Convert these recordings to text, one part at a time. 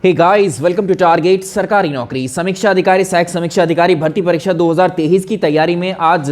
Hey guys, welcome to Target सरकारी नौकरी समीक्षा अधिकारी सहायक समीक्षा अधिकारी भर्ती परीक्षा 2023 की तैयारी में आज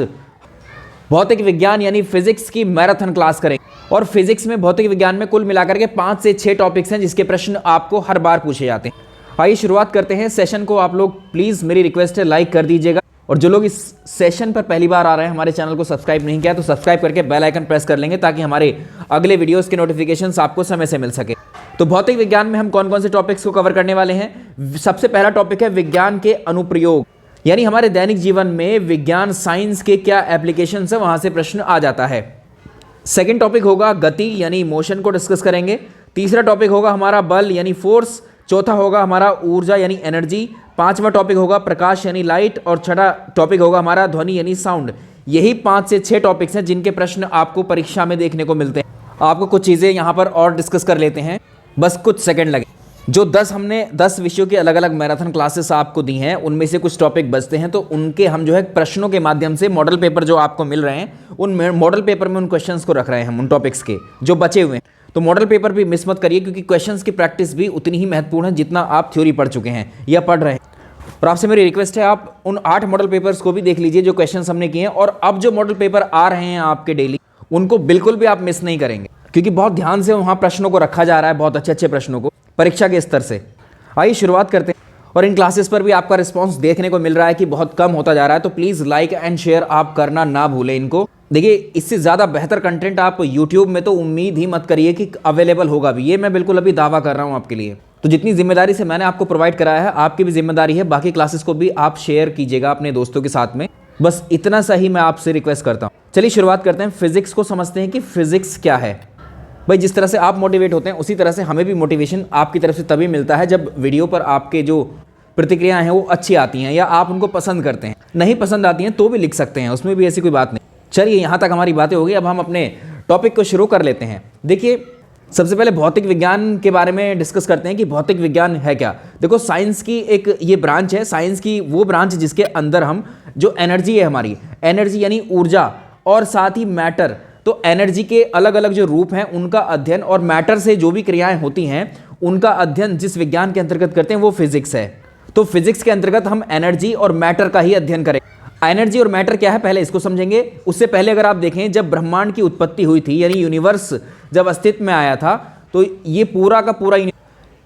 भौतिक विज्ञान यानी फिजिक्स की मैराथन क्लास करेंगे। और फिजिक्स में भौतिक विज्ञान में कुल मिलाकर के 5 से 6 टॉपिक्स हैं जिसके प्रश्न आपको हर बार पूछे जाते हैं। आइए शुरुआत करते हैं सेशन को। आप लोग प्लीज़ मेरी रिक्वेस्ट है लाइक कर दीजिएगा, और जो लोग इस सेशन पर पहली बार आ रहे हैं हमारे चैनल को सब्सक्राइब नहीं किया तो सब्सक्राइब करके बेल आइकन प्रेस कर लेंगे ताकि हमारे अगले वीडियोस के नोटिफिकेशंस आपको समय से मिल सके। तो भौतिक विज्ञान में हम कौन कौन से टॉपिक्स को कवर करने वाले हैं। सबसे पहला टॉपिक है विज्ञान के अनुप्रयोग, यानी हमारे दैनिक जीवन में विज्ञान साइंस के क्या एप्लीकेशंस है, वहां से प्रश्न आ जाता है। सेकेंड टॉपिक होगा गति यानी मोशन को डिस्कस करेंगे। तीसरा टॉपिक होगा हमारा बल यानी फोर्स। चौथा होगा हमारा ऊर्जा यानी एनर्जी। पांचवा टॉपिक होगा प्रकाश यानी लाइट, और छठा टॉपिक होगा हमारा ध्वनि यानी साउंड। यही 5 से 6 टॉपिक्स हैं जिनके प्रश्न आपको परीक्षा में देखने को मिलते हैं। आपको कुछ चीज़ें यहाँ पर और डिस्कस कर लेते हैं, बस कुछ सेकंड लगे। जो 10 विषयों की अलग अलग मैराथन क्लासेस आपको दी हैं, उनमें से कुछ टॉपिक बचते हैं, तो उनके हम जो है प्रश्नों के माध्यम से मॉडल पेपर जो आपको मिल रहे हैं उन मॉडल पेपर में उन क्वेश्चंस को रख रहे हैं हम, उन टॉपिक्स के जो बचे हुए हैं। तो मॉडल पेपर भी मिस मत करिए, क्योंकि क्वेश्चंस की प्रैक्टिस भी उतनी ही महत्वपूर्ण है जितना आप थ्योरी पढ़ चुके हैं या पढ़ रहे हैं। और आपसे मेरी रिक्वेस्ट है आप उन 8 मॉडल पेपर्स को भी देख लीजिए जो क्वेश्चंस हमने किए हैं, और अब जो मॉडल पेपर आ रहे हैं आपके डेली, उनको बिल्कुल भी आप मिस नहीं करेंगे, क्योंकि बहुत ध्यान से वहाँ प्रश्नों को रखा जा रहा है, बहुत अच्छे अच्छे प्रश्नों को परीक्षा के स्तर से। आइए शुरुआत करते हैं। और इन क्लासेस पर भी आपका रिस्पांस देखने को मिल रहा है कि बहुत कम होता जा रहा है, तो प्लीज़ लाइक एंड शेयर आप करना ना भूलें इनको। देखिए, इससे ज़्यादा बेहतर कंटेंट आप यूट्यूब में तो उम्मीद ही मत करिए कि अवेलेबल होगा भी, ये मैं बिल्कुल अभी दावा कर रहा हूँ आपके लिए। तो जितनी जिम्मेदारी से मैंने आपको प्रोवाइड कराया है, आपकी भी जिम्मेदारी है बाकी क्लासेस को भी आप शेयर कीजिएगा अपने दोस्तों के साथ में। बस इतना सा ही मैं आपसे रिक्वेस्ट करता हूँ। चलिए शुरुआत करते हैं। फिजिक्स को समझते हैं कि फिजिक्स क्या है। भाई, जिस तरह से आप मोटिवेट होते हैं उसी तरह से हमें भी मोटिवेशन आपकी तरफ से तभी मिलता है जब वीडियो पर आपके जो प्रतिक्रियाएं हैं वो अच्छी आती हैं या आप उनको पसंद करते हैं। नहीं पसंद आती हैं तो भी लिख सकते हैं, उसमें भी ऐसी कोई बात नहीं। चलिए, यहाँ तक हमारी बातें हो गई, अब हम अपने टॉपिक को शुरू कर लेते हैं। देखिए, सबसे पहले भौतिक विज्ञान के बारे में डिस्कस करते हैं कि भौतिक विज्ञान है क्या। देखो, साइंस की एक ये ब्रांच है, साइंस की वो ब्रांच जिसके अंदर हम जो एनर्जी है, हमारी एनर्जी यानी ऊर्जा, और साथ ही मैटर, तो एनर्जी के अलग अलग जो रूप हैं उनका अध्ययन, और मैटर से जो भी क्रियाएं होती हैं उनका अध्ययन जिस विज्ञान के अंतर्गत करते हैं वो फिजिक्स है। तो फिजिक्स के अंतर्गत हम एनर्जी और मैटर का ही अध्ययन करें। एनर्जी और मैटर क्या है पहले इसको समझेंगे। उससे पहले अगर आप देखें, जब ब्रह्मांड की उत्पत्ति हुई थी यानी यूनिवर्स जब अस्तित्व में आया था, तो ये पूरा का पूरा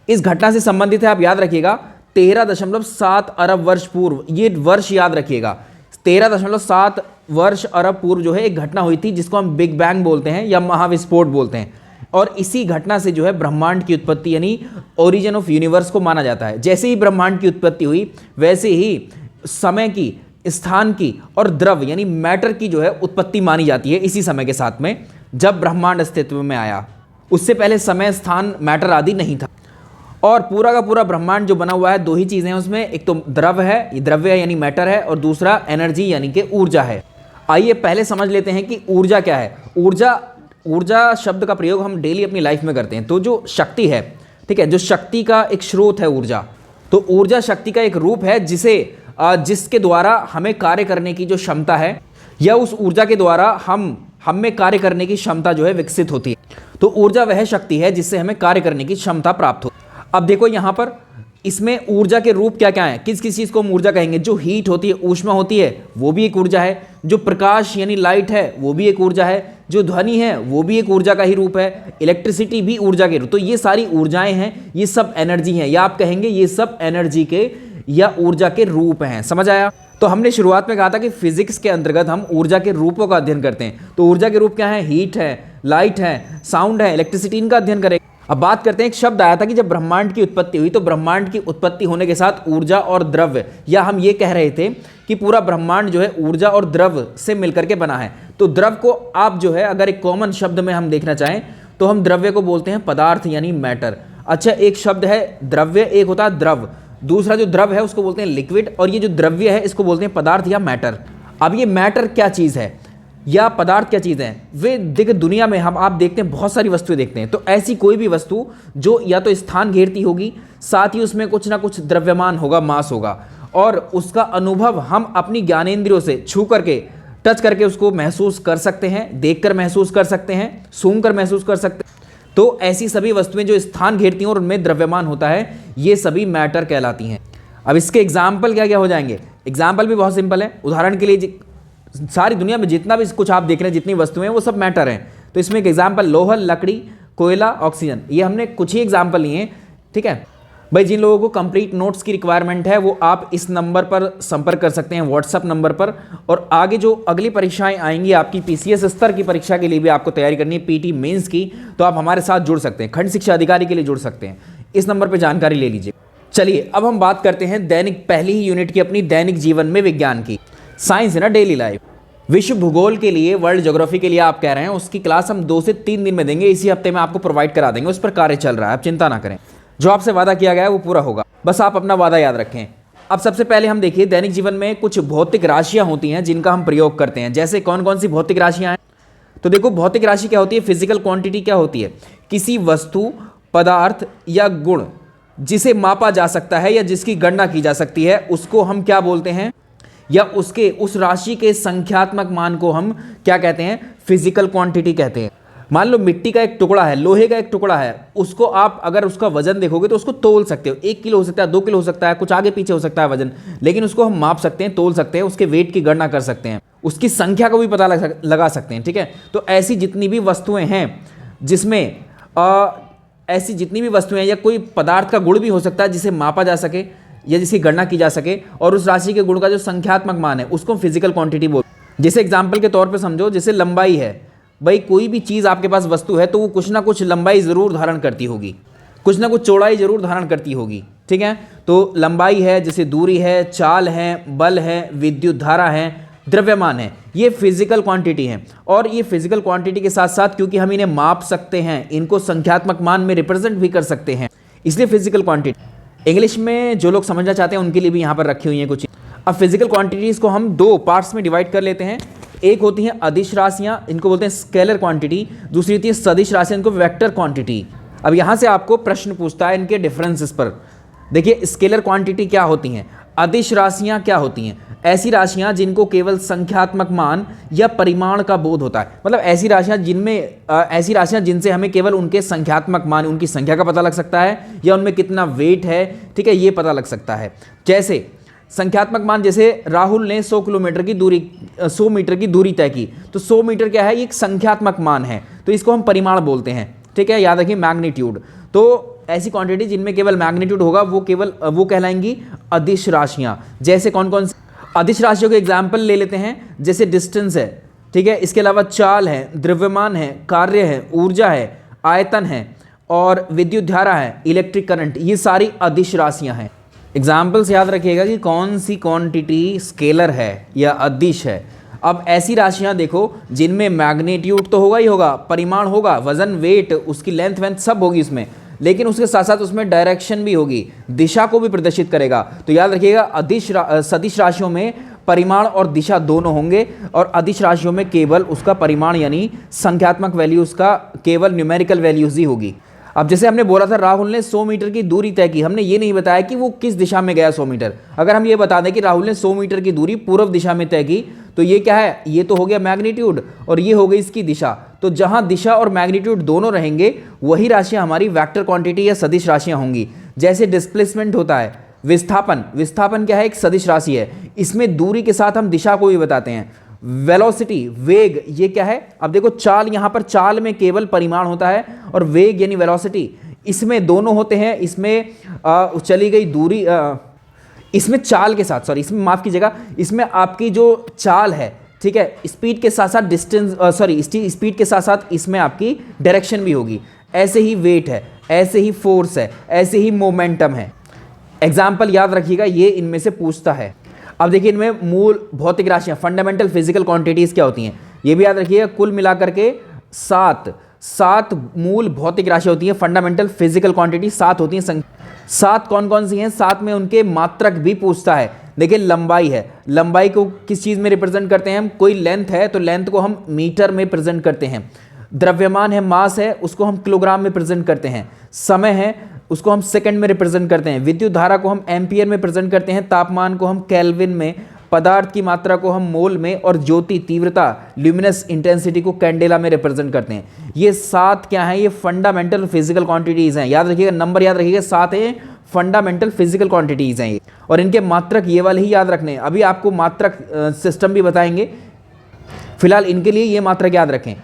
इस घटना से संबंधित है। आप याद रखिएगा 13.7 अरब वर्ष पूर्व, ये वर्ष याद रखिएगा, 13.7 वर्ष अरब पूर्व जो है एक घटना हुई थी जिसको हम बिग बैंग बोलते हैं या महाविस्फोट बोलते हैं। और इसी घटना से जो है ब्रह्मांड की उत्पत्ति यानी ओरिजिन ऑफ यूनिवर्स को माना जाता है। जैसे ही ब्रह्मांड की उत्पत्ति हुई वैसे ही समय की, स्थान की और द्रव यानी मैटर की जो है उत्पत्ति मानी जाती है इसी समय के साथ में, जब ब्रह्मांड अस्तित्व में आया। उससे पहले समय, स्थान, मैटर आदि नहीं था। और पूरा का पूरा ब्रह्मांड जो बना हुआ है, 2 ही चीज़ें हैं उसमें, एक तो द्रव है, ये द्रव्य है यानी मैटर है, और दूसरा एनर्जी यानी कि ऊर्जा है। आइए पहले समझ लेते हैं कि ऊर्जा क्या है। ऊर्जा शब्द का प्रयोग हम डेली अपनी लाइफ में करते हैं। तो जो शक्ति है, ठीक है, जो शक्ति का एक स्रोत है ऊर्जा, तो ऊर्जा शक्ति का एक रूप है जिसके द्वारा हमें कार्य करने की जो क्षमता है, या उस ऊर्जा के द्वारा हम में कार्य करने की क्षमता जो है विकसित होती है। तो ऊर्जा वह शक्ति है जिससे हमें कार्य करने की क्षमता प्राप्त हो। अब देखो यहाँ पर इसमें ऊर्जा के रूप क्या क्या है, किस किस चीज़ को हम ऊर्जा कहेंगे। जो हीट होती है, ऊष्मा होती है, वो भी एक ऊर्जा है। जो प्रकाश यानी लाइट है वो भी एक ऊर्जा है। जो ध्वनि है वो भी एक ऊर्जा का ही रूप है। इलेक्ट्रिसिटी भी ऊर्जा के रूप। तो ये सारी ऊर्जाएं हैं, ये सब एनर्जी हैं, या आप कहेंगे ये सब एनर्जी के या ऊर्जा के रूप हैं। समझ आया। तो हमने शुरुआत में कहा था कि फिजिक्स के अंतर्गत हम ऊर्जा के रूपों का अध्ययन करते हैं। तो ऊर्जा के रूप क्या है, हीट है, लाइट है, साउंड है, इलेक्ट्रिसिटी, इनका अध्ययन करेंगे। अब बात करते हैं, एक शब्द आया था कि जब ब्रह्मांड की उत्पत्ति हुई, तो ब्रह्मांड की उत्पत्ति होने के साथ ऊर्जा और द्रव्य, या हम ये कह रहे थे कि पूरा ब्रह्मांड जो है ऊर्जा और द्रव्य से मिलकर के बना है। तो द्रव्य को आप जो है अगर एक कॉमन शब्द में हम देखना चाहें तो हम द्रव्य को बोलते हैं पदार्थ यानी मैटर। अच्छा, एक शब्द है द्रव्य, एक होता है द्रव, दूसरा जो द्रव है उसको बोलते हैं लिक्विड, और ये जो द्रव्य है इसको बोलते हैं पदार्थ या मैटर। अब ये मैटर क्या चीज़ है या पदार्थ क्या चीज़ है, वे देखिए दुनिया में आप देखते हैं बहुत सारी वस्तुएं देखते हैं। तो ऐसी कोई भी वस्तु जो या तो स्थान घेरती होगी, साथ ही उसमें कुछ ना कुछ द्रव्यमान होगा, मास होगा, और उसका अनुभव हम अपनी ज्ञानेंद्रियों से छू करके, टच करके उसको महसूस कर सकते हैं, देखकर महसूस कर सकते हैं, सूंघकर महसूस कर सकते हैं। तो ऐसी सभी वस्तुएं जो स्थान घेरती हैं और उनमें द्रव्यमान होता है, ये सभी मैटर कहलाती हैं। अब इसके एग्जाम्पल क्या क्या हो जाएंगे? एग्जाम्पल भी बहुत सिंपल है। उदाहरण के लिए सारी दुनिया में जितना भी कुछ आप देख रहे हैं, जितनी वस्तुएं हैं, वो सब मैटर हैं। तो इसमें एक एग्जाम्पल लोहा, लकड़ी, कोयला, ऑक्सीजन, ये हमने कुछ ही एग्जाम्पल लिए हैं। ठीक है भाई, जिन लोगों को कंप्लीट नोट्स की रिक्वायरमेंट है वो आप इस नंबर पर संपर्क कर सकते हैं, व्हाट्सएप नंबर पर। और आगे जो अगली परीक्षाएं आएंगी, आपकी पीसीएस स्तर की परीक्षा के लिए भी आपको तैयारी करनी है, पीटी मेंस की, तो आप हमारे साथ जुड़ सकते हैं, खंड शिक्षा अधिकारी के लिए जुड़ सकते हैं। इस नंबर पर जानकारी ले लीजिए। चलिए अब हम बात करते हैं दैनिक पहली ही यूनिट की अपनी दैनिक जीवन में विज्ञान की। साइंस है ना, डेली लाइफ। विश्व भूगोल के लिए, वर्ल्ड ज्योग्राफी के लिए आप कह रहे हैं, उसकी क्लास हम 2 से 3 दिन में देंगे। इसी हफ्ते में आपको प्रोवाइड करा देंगे, उस पर कार्य चल रहा है, आप चिंता ना करें। जो आपसे वादा किया गया है वो पूरा होगा, बस आप अपना वादा याद रखें। अब सबसे पहले हम देखिए, दैनिक जीवन में कुछ भौतिक राशियां होती हैं जिनका हम प्रयोग करते हैं। जैसे कौन कौन सी भौतिक राशियां हैं? तो देखो, भौतिक राशि क्या होती है? फिजिकल क्वांटिटी क्या होती है? किसी वस्तु, पदार्थ या गुण जिसे मापा जा सकता है या जिसकी गणना की जा सकती है, उसको हम क्या बोलते हैं? या उसके उस राशि के संख्यात्मक मान को हम क्या कहते हैं? फिजिकल क्वांटिटी कहते हैं। मान लो मिट्टी का एक टुकड़ा है, लोहे का एक टुकड़ा है, उसको आप अगर उसका वजन देखोगे तो उसको तोल सकते हो। 1 किलो हो सकता है, 2 किलो हो सकता है, कुछ आगे पीछे हो सकता है वजन, लेकिन उसको हम माप सकते हैं, तोल सकते हैं, उसके वेट की गणना कर सकते हैं, उसकी संख्या को भी पता लगा सकते हैं। ठीक है, तो ऐसी जितनी भी वस्तुएं हैं जिसमें ऐसी जितनी भी वस्तुएं या कोई पदार्थ का गुण भी हो सकता है जिसे मापा जा सके या जिसकी गणना की जा सके, और उस राशि के गुण का जो संख्यात्मक मान है उसको फिजिकल क्वांटिटी बोलते हैं। जैसे एग्जाम्पल के तौर पे समझो, जैसे लंबाई है भाई, कोई भी चीज़ आपके पास वस्तु है तो वो कुछ ना कुछ लंबाई ज़रूर धारण करती होगी, कुछ ना कुछ चौड़ाई ज़रूर धारण करती होगी। ठीक है, तो लंबाई है, जैसे दूरी है, चाल है, बल है, विद्युत धारा है, द्रव्यमान है, ये फिजिकल क्वांटिटी है। और ये फिजिकल क्वांटिटी के साथ साथ क्योंकि हम इन्हें माप सकते हैं, इनको संख्यात्मक मान में रिप्रेजेंट भी कर सकते हैं, इसलिए फिजिकल क्वांटिटी। इंग्लिश में जो लोग समझना चाहते हैं उनके लिए भी यहाँ पर रखी हुई हैं कुछ। अब फिजिकल क्वांटिटीज़ को हम 2 पार्ट्स में डिवाइड कर लेते हैं। एक होती हैं अदिश राशियाँ, इनको बोलते हैं स्केलर क्वांटिटी। दूसरी होती है सदिश राशियाँ, इनको वेक्टर क्वांटिटी। अब यहाँ से आपको प्रश्न पूछता है इनके डिफरेंसेस पर। देखिए, स्केलर क्वांटिटी क्या होती हैं, अदिश राशियाँ क्या होती हैं? ऐसी राशियाँ जिनको केवल संख्यात्मक मान या परिमाण का बोध होता है। मतलब ऐसी राशियाँ जिनसे हमें केवल उनके संख्यात्मक मान, उनकी संख्या का पता लग सकता है या उनमें कितना वेट है, ठीक है, ये पता लग सकता है। जैसे संख्यात्मक मान, जैसे राहुल ने 100 मीटर की दूरी तय की, तो 100 मीटर क्या है? ये एक संख्यात्मक मान है, तो इसको हम परिमाण बोलते हैं। ठीक है, याद रखिए, मैग्नीट्यूड। तो ऐसी क्वांटिटी जिनमें केवल मैग्नीट्यूड होगा वो कहलाएंगी अदिश राशियाँ। जैसे कौन कौन सी अदिश राशियों के एग्जाम्पल ले लेते हैं, जैसे डिस्टेंस है, ठीक है, इसके अलावा चाल है, द्रव्यमान है, कार्य है, ऊर्जा है, आयतन है, और विद्युत धारा है, इलेक्ट्रिक करंट, ये सारी अदिश राशियाँ हैं। एग्जाम्पल्स याद रखिएगा कि कौन सी क्वांटिटी स्केलर है या अदिश है। अब ऐसी राशियां देखो जिनमें मैग्नीट्यूड तो होगा ही होगा, परिमाण होगा, वजन, वेट, उसकी लेंथ वेंथ सब होगी इसमें, लेकिन उसके साथ साथ उसमें डायरेक्शन भी होगी, दिशा को भी प्रदर्शित करेगा। तो याद रखिएगा, सदिश राशियों में परिमाण और दिशा दोनों होंगे, और अदिश राशियों में केवल उसका परिमाण यानी संख्यात्मक वैल्यू, उसका केवल न्यूमेरिकल वैल्यूज ही होगी। अब जैसे हमने बोला था राहुल ने 100 मीटर की दूरी तय की, हमने ये नहीं बताया कि वो किस दिशा में गया 100 मीटर। अगर हम ये बता दें कि राहुल ने 100 मीटर की दूरी पूर्व दिशा में तय की, तो ये क्या है? ये तो हो गया मैग्नीट्यूड, और ये हो गई इसकी दिशा। तो जहां दिशा और मैग्नीट्यूड दोनों रहेंगे, वही राशियां हमारी वेक्टर क्वांटिटी या सदिश राशियां होंगी। जैसे डिस्प्लेसमेंट होता है, विस्थापन क्या है? एक सदिश राशि है, इसमें दूरी के साथ हम दिशा को भी बताते हैं। वेलोसिटी, वेग, ये क्या है? अब देखो, चाल, यहां पर चाल में केवल परिमाण होता है, और वेग यानी वेलोसिटी, इसमें दोनों होते हैं। इसमें चली गई दूरी, इसमें चाल के साथ, इसमें माफ कीजिएगा, इसमें आपकी जो चाल है, ठीक है, स्पीड के साथ साथ स्पीड के साथ साथ इसमें आपकी डायरेक्शन भी होगी। ऐसे ही वेट है, ऐसे ही फोर्स है, ऐसे ही मोमेंटम है। एग्जाम्पल याद रखिएगा, ये इनमें से पूछता है। अब देखिए, इनमें मूल भौतिक राशियां, फंडामेंटल फिजिकल क्वांटिटीज क्या होती हैं, ये भी याद रखिएगा। कुल मिलाकर के 7 मूल भौतिक राशियां होती हैं, फंडामेंटल फिजिकल क्वांटिटी 7 होती हैं। 7 कौन कौन सी हैं? 7 में उनके मात्रक भी पूछता है। देखिए, लंबाई है, लंबाई को किस चीज़ में रिप्रेजेंट करते हैं हम? कोई लेंथ है तो लेंथ को हम मीटर में प्रेजेंट करते हैं। द्रव्यमान है, मास है, उसको हम किलोग्राम में प्रेजेंट करते हैं। समय है, उसको हम सेकंड में रिप्रेजेंट करते हैं। विद्युत धारा को हम एम्पियर में प्रेजेंट करते हैं। तापमान को हम केल्विन में पदार्थ की मात्रा को हम मोल में और ज्योति तीव्रता ल्यूमिनस इंटेंसिटी को कैंडेला में रिप्रेजेंट करते हैं। ये 7 क्या है, ये फंडामेंटल फिजिकल क्वांटिटीज हैं। याद रखिएगा, नंबर याद रखिएगा, 7 है फंडामेंटल फिजिकल क्वांटिटीज हैं ये, और इनके मात्रक ये वाले ही याद रखने हैं। अभी आपको मात्रक सिस्टम भी बताएंगे, फिलहाल इनके लिए ये मात्रक याद रखें।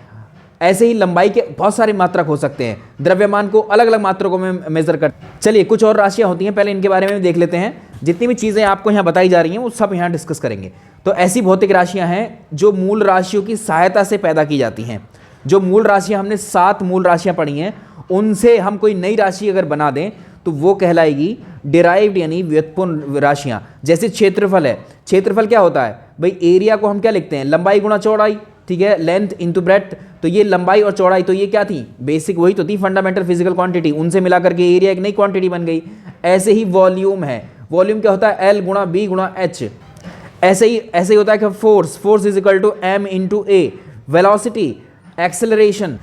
ऐसे ही लंबाई के बहुत सारे मात्रक हो सकते हैं, द्रव्यमान को अलग अलग मात्रकों में मेजर कर। चलिए कुछ और राशियां होती हैं, पहले इनके बारे में देख लेते हैं। जितनी भी चीज़ें आपको यहाँ बताई जा रही हैं वो सब यहाँ डिस्कस करेंगे। तो ऐसी भौतिक राशियां हैं जो मूल राशियों की सहायता से पैदा की जाती हैं। जो मूल राशियां, हमने 7 मूल राशियां पढ़ी हैं, उनसे हम कोई नई राशि अगर बना दें तो वो कहलाएगी डिराइव्ड यानी व्युत्पन्न राशियां। जैसे क्षेत्रफल है, क्षेत्रफल क्या होता है भाई, एरिया को हम क्या लिखते हैं, लंबाई गुणा चौड़ाई, ठीक है, लेंथ इनटू ब्रेड्थ। तो ये लंबाई और चौड़ाई, तो ये क्या थी, बेसिक वही तो थी फंडामेंटल फिजिकल क्वांटिटी, उनसे मिला करके एरिया एक नई क्वांटिटी बन गई। ऐसे ही वॉल्यूम है, वॉल्यूम क्या होता है, एल गुणा बी गुणा एच। ऐसे ही होता है कि force is equal to m into a. Velocity, acceleration,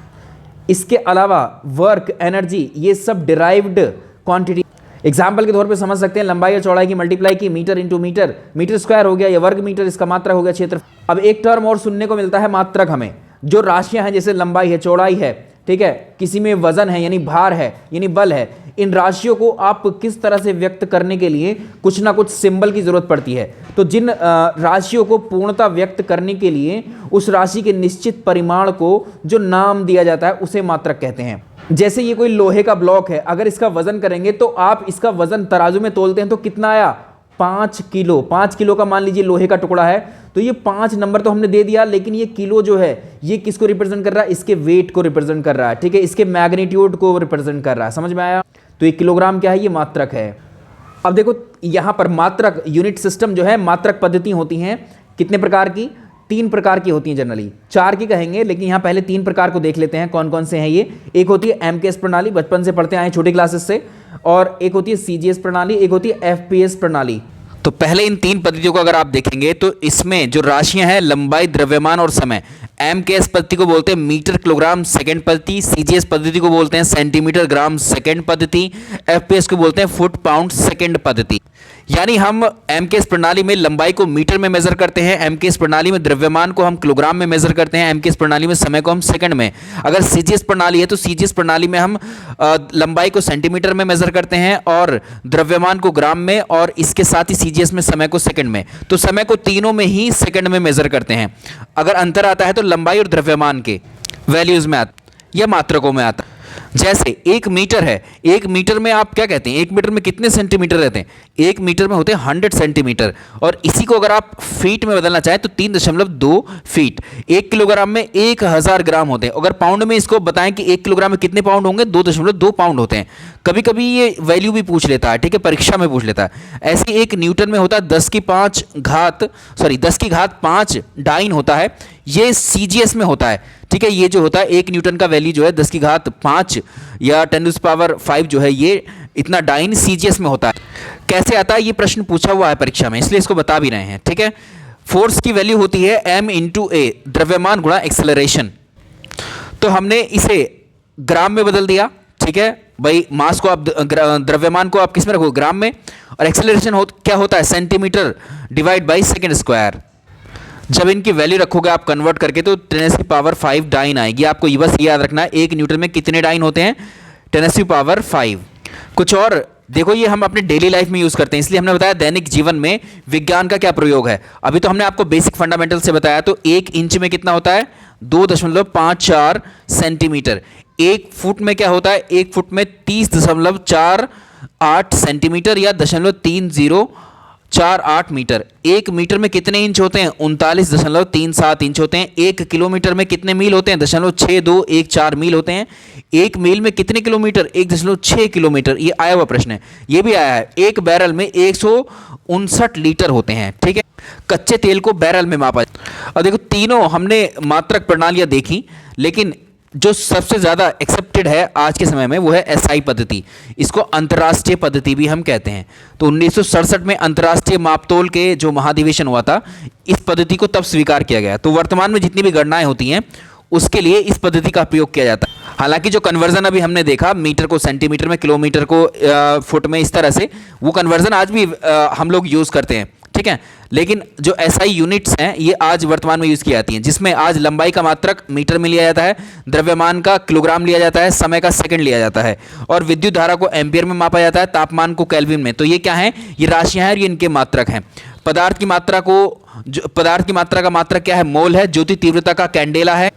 इसके अलावा वर्क, एनर्जी, ये सब डिराइव्ड क्वांटिटी। एग्जाम्पल के तौर पे समझ सकते हैं, लंबाई और चौड़ाई की मल्टीप्लाई की, metre into metre, metre square हो गया, या वर्ग मीटर, इसका मात्रक हो गया क्षेत्र। अब एक टर्म और सुनने को मिलता है मात्रक हमें, जो राशियां हैं जैसे लंबाई है, चौड़ाई है, ठीक है, किसी में वजन है यानी भार है यानी बल है, इन राशियों को आप किस तरह से व्यक्त करने के लिए कुछ ना कुछ सिंबल की जरूरत पड़ती है। तो जिन राशियों को पूर्णता व्यक्त करने के लिए उस राशि के निश्चित परिमाण को जो नाम दिया जाता है उसे मात्रक कहते हैं। जैसे ये कोई लोहे का ब्लॉक है, अगर इसका वजन करेंगे तो आप इसका वजन तराजू में तोलते हैं तो कितना आया, 5 किलो। 5 किलो का मान लीजिए लोहे का टुकड़ा है, तो ये 5 नंबर तो हमने दे दिया, लेकिन ये किलो जो है ये किसको रिप्रेजेंट कर रहा है, इसके वेट को रिप्रेजेंट कर रहा है, ठीक है, इसके मैग्नीट्यूड को रिप्रेजेंट कर रहा है। समझ में आया? तो ये किलोग्राम क्या है, ये मात्रक है। अब देखो यहां पर मात्रक यूनिट सिस्टम जो है, मात्रक पद्धति होती हैं कितने प्रकार की, 3 प्रकार की होती हैं जनरली, 4 की कहेंगे, लेकिन यहां पहले 3 प्रकार को देख लेते हैं कौन कौन से हैं ये। एक होती है एमकेएस प्रणाली, बचपन से पढ़ते आए छोटी क्लासेस से, और एक होती है सीजीएस प्रणाली, एक होती है एफपीएस प्रणाली। तो पहले इन 3 पद्धतियों को अगर आप देखेंगे तो इसमें जो राशियां हैं, लंबाई, द्रव्यमान और समय, एमकेएस पद्धति को बोलते हैं मीटर किलोग्राम सेकंड पद्धति, सीजीएस पद्धति को बोलते हैं सेंटीमीटर ग्राम सेकंड पद्धति, एफपीएस को बोलते हैं फुट पाउंड सेकंड पद्धति। यानी हम एमकेएस प्रणाली में लंबाई को मीटर में मेजर करते हैं, एमकेएस प्रणाली में द्रव्यमान को हम किलोग्राम में मेजर करते हैं, एमकेएस प्रणाली में समय को हम सेकंड में। अगर सीजीएस प्रणाली है तो सीजीएस प्रणाली में हम लंबाई को सेंटीमीटर में मेजर करते हैं और द्रव्यमान को ग्राम में, और इसके साथ ही सीजीएस में समय को सेकंड में। तो समय को तीनों में ही सेकंड में मेजर करते हैं। अगर अंतर आता है तो लंबाई और द्रव्यमान के वैल्यूज में आता या मात्रकों में आता। जैसे 1 मीटर है, 1 मीटर में आप क्या कहते हैं, 1 मीटर में कितने सेंटीमीटर रहते हैं, 1 मीटर में होते हैं 100 सेंटीमीटर, और इसी को अगर आप फीट में बदलना चाहें तो 3.2 फीट। 1 किलोग्राम में 1000 ग्राम होते हैं। अगर पाउंड में इसको बताएं कि 1 किलोग्राम में कितने पाउंड होंगे, 2.2 पाउंड होते हैं। कभी कभी ये वैल्यू भी पूछ लेता है, ठीक है, परीक्षा में पूछ लेता है। ऐसे 1 न्यूटन में होता है 10 की घात 5 डाइन होता है, ये सीजीएस में होता है, ठीक है। ये जो होता है 1 न्यूटन का वैल्यू जो है 10 की घात 5 या 10⁵ जो है, ये इतना डाइन सीजीएस में होता है। कैसे आता है, ये प्रश्न पूछा हुआ है परीक्षा में, इसलिए इसको बता भी रहे हैं, ठीक है। फोर्स की वैल्यू होती है m इंटू ए, द्रव्यमान गुणा एक्सेलरेशन। तो हमने इसे ग्राम में बदल दिया, ठीक है भाई। मास को आप, द्रव्यमान को आप किस में रखो, ग्राम में, और एक्सेलरेशन क्या होता है, centimetre divide by second square. जब इनकी वैल्यू रखोगे आप कन्वर्ट करके तो 10⁵ डाइन आएगी। आपको ये बस याद रखना है 1 न्यूटन में कितने डाइन होते हैं, 10⁵ कुछ और देखो, ये हम अपने डेली लाइफ में यूज करते हैं, इसलिए हमने बताया दैनिक जीवन में विज्ञान का क्या प्रयोग है। अभी तो हमने आपको बेसिक फंडामेंटल से बताया, तो 1 इंच में कितना होता है, 2.54 सेंटीमीटर। 1 फुट में क्या होता है, 1 फुट में 30.48 सेंटीमीटर या 0.3048 मीटर। 1 मीटर में कितने इंच होते हैं, 39.37 इंच होते हैं। 1 किलोमीटर में कितने मील होते हैं, 0.6214 मील होते हैं। 1 मील में कितने किलोमीटर, 1.6 किलोमीटर। ये आया हुआ प्रश्न है, ये भी आया है। 1 बैरल में 159 लीटर होते हैं, ठीक है। कच्चे तेल को बैरल में मापा। और देखो तीनों हमने मात्रक प्रणालियां देखी, लेकिन जो सबसे ज़्यादा एक्सेप्टेड है आज के समय में वो है एसआई पद्धति। इसको अंतर्राष्ट्रीय पद्धति भी हम कहते हैं। तो 1967 में अंतर्राष्ट्रीय मापतोल के जो महाधिवेशन हुआ था, इस पद्धति को तब स्वीकार किया गया। तो वर्तमान में जितनी भी गणनाएं होती हैं उसके लिए इस पद्धति का प्रयोग किया जाता है। हालांकि जो कन्वर्जन अभी हमने देखा, मीटर को सेंटीमीटर में, किलोमीटर को फुट में, इस तरह से वो कन्वर्जन आज भी हम लोग यूज़ करते हैं, ठीक ठीक है। लेकिन जो एसआई यूनिट्स हैं ये आज वर्तमान में यूज़ की जाती हैं, जिसमें आज लंबाई का मात्रक मीटर में लिया जाता है, द्रव्यमान का किलोग्राम लिया जाता है, समय का सेकंड लिया जाता है, और विद्युत धारा को एम्पियर में मापा जाता है, तापमान को केल्विन में। तो ये क्या है, ये राशियाँ हैं और ये इनके मात्रक हैं। पदार्थ की मात्रा का मात्रक क्या है, मोल है। ज्योति तीव्रता का कैंडेला है।